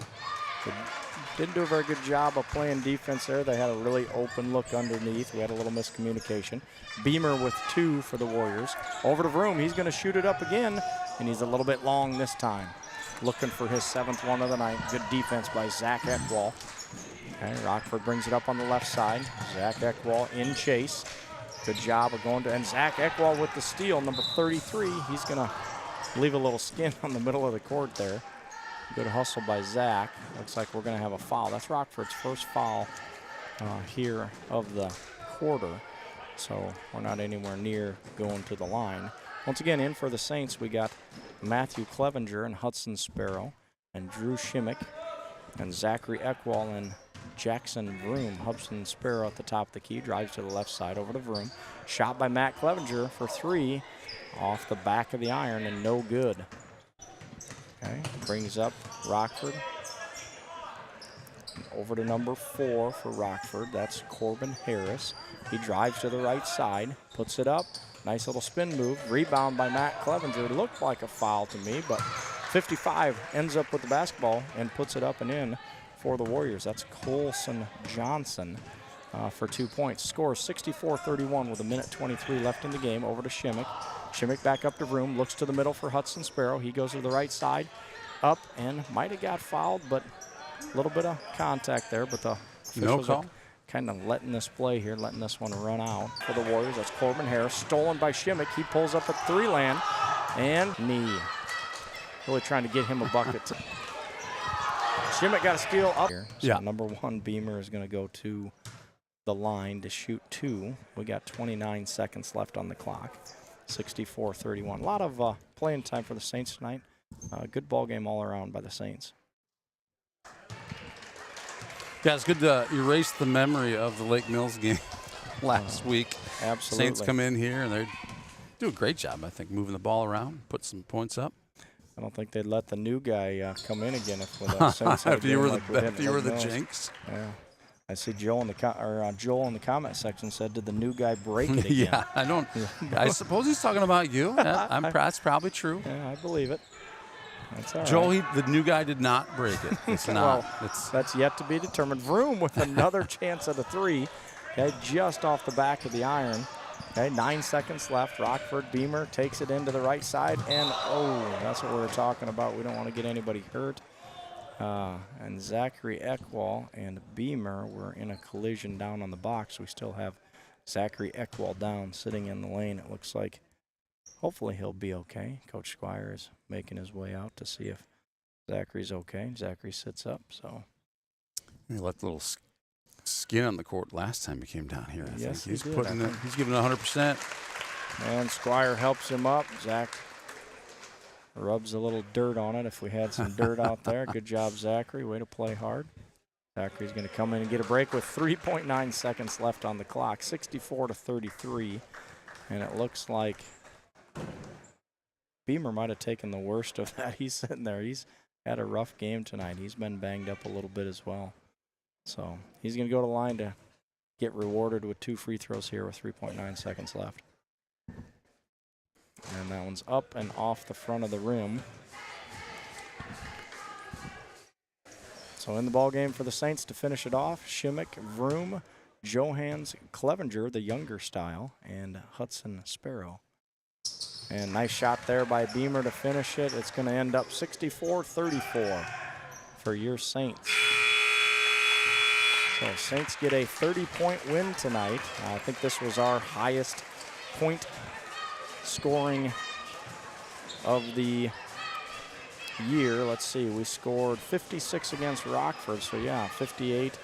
didn't do a very good job of playing defense there. They had a really open look underneath. We had a little miscommunication. Beamer with 2 for the Warriors. Over to Vroom. He's going to shoot it up again. And he's a little bit long this time. Looking for his 7th one of the night. Good defense by Zach Eckwall. Okay, Rockford brings it up on the left side. Zach Eckwall in chase. Good job of going to, and Zach Eckwall with the steal, number 33. He's gonna leave a little skin on the middle of the court there. Good hustle by Zach. Looks like we're gonna have a foul. That's Rockford's first foul here of the quarter. So we're not anywhere near going to the line. Once again, in for the Saints, we got Matthew Clevenger and Hudson Sparrow and Drew Shimmick and Zachary Eckwall and Jackson Vroom. Hudson Sparrow at the top of the key, drives to the left side over to Vroom. Shot by Matt Clevenger for 3 off the back of the iron and no good. Okay, brings up Rockford. Over to number 4 for Rockford. That's Corbin Harris. He drives to the right side, puts it up. Nice little spin move. Rebound by Matt Clevenger. Looked like a foul to me, but 55 ends up with the basketball and puts it up and in for the Warriors. That's Colson Johnson for 2 points. Scores 64-31 with 1:23 left in the game. Over to Shimmick. Shimmick back up to Vroom. Looks to the middle for Hudson Sparrow. He goes to the right side. Up and might have got fouled, but a little bit of contact there. But the officials are kind of letting this play here, letting this one run out for the Warriors. That's Corbin Harris. Stolen by Shimmick. He pulls up a 3-land and knee. Really trying to get him a bucket. Shimmick got a steal up here. So number 1 Beamer is going to go to the line to shoot 2. We got 29 seconds left on the clock. 64-31. A lot of playing time for the Saints tonight. Good ball game all around by the Saints. Yeah, it's good to erase the memory of the Lake Mills game last week. Absolutely. Saints come in here and they do a great job, I think, moving the ball around, put some points up. I don't think they'd let the new guy come in again if the Saints had if you were the jinx. Yeah. I see Joel in the comment section said, "Did the new guy break it again?" Yeah, I don't. I suppose he's talking about you. That's probably true. Yeah, I believe it. That's all Joel, right. The new guy did not break it. It's not. Well, that's yet to be determined. Vroom with another chance at a 3. Okay, just off the back of the iron. Okay, 9 seconds left. Rockford Beamer takes it into the right side, and that's what we were talking about. We don't want to get anybody hurt. And Zachary Eckwall and Beamer were in a collision down on the box. We still have Zachary Eckwall down, sitting in the lane. It looks like hopefully he'll be okay. Coach Squire is making his way out to see if Zachary's okay. Zachary sits up, so. He left a little skin on the court last time he came down here. I Yes, think. he did. He's giving 100%. And Squire helps him up. Zach rubs a little dirt on it if we had some dirt out there. Good job, Zachary. Way to play hard. Zachary's going to come in and get a break with 3.9 seconds left on the clock. 64-33. And it looks like Beamer might have taken the worst of that. He's sitting there. He's had a rough game tonight. He's been banged up a little bit as well. So he's going to go to the line to get rewarded with 2 free throws here with 3.9 seconds left. And that one's up and off the front of the rim. So in the ball game for the Saints to finish it off, Shimmick, Vroom, Johans, Clevenger, the younger style, and Hudson Sparrow. And nice shot there by Beamer to finish it. It's going to end up 64-34 for your Saints. So Saints get a 30-point win tonight. I think this was our highest point scoring of the year. Let's see, we scored 56 against Rockford, so yeah, 58.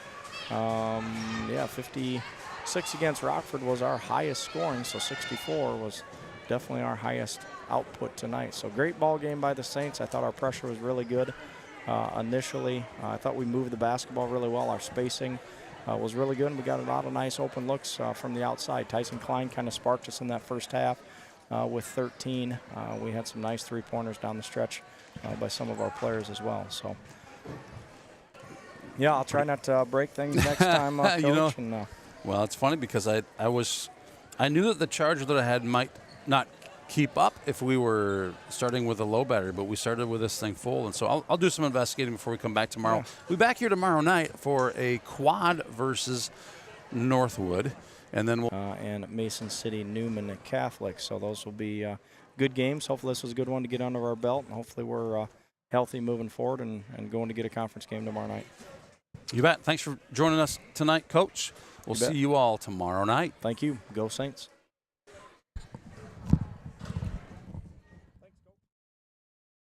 56 against Rockford was our highest scoring, so 64 was definitely our highest output tonight. So great ball game by the Saints. I thought our pressure was really good initially. I thought we moved the basketball really well. Our spacing was really good, and we got a lot of nice open looks from the outside. Tyson Klein kind of sparked us in that first half with 13. We had some nice three-pointers down the stretch by some of our players as well. So, yeah, I'll try not to break things next time, Coach. You know, and, well, it's funny because I knew that the charger that I had might not keep up if we were starting with a low battery, but we started with this thing full, and so I'll do some investigating before we come back tomorrow. Yeah. We'll be back here tomorrow night for a quad versus Northwood, and then we'll and Mason City Newman Catholic. So those will be good games. Hopefully this was a good one to get under our belt, and hopefully we're healthy moving forward and going to get a conference game tomorrow night. You bet. Thanks for joining us tonight, Coach. We'll see you all tomorrow night. Thank you. Go Saints.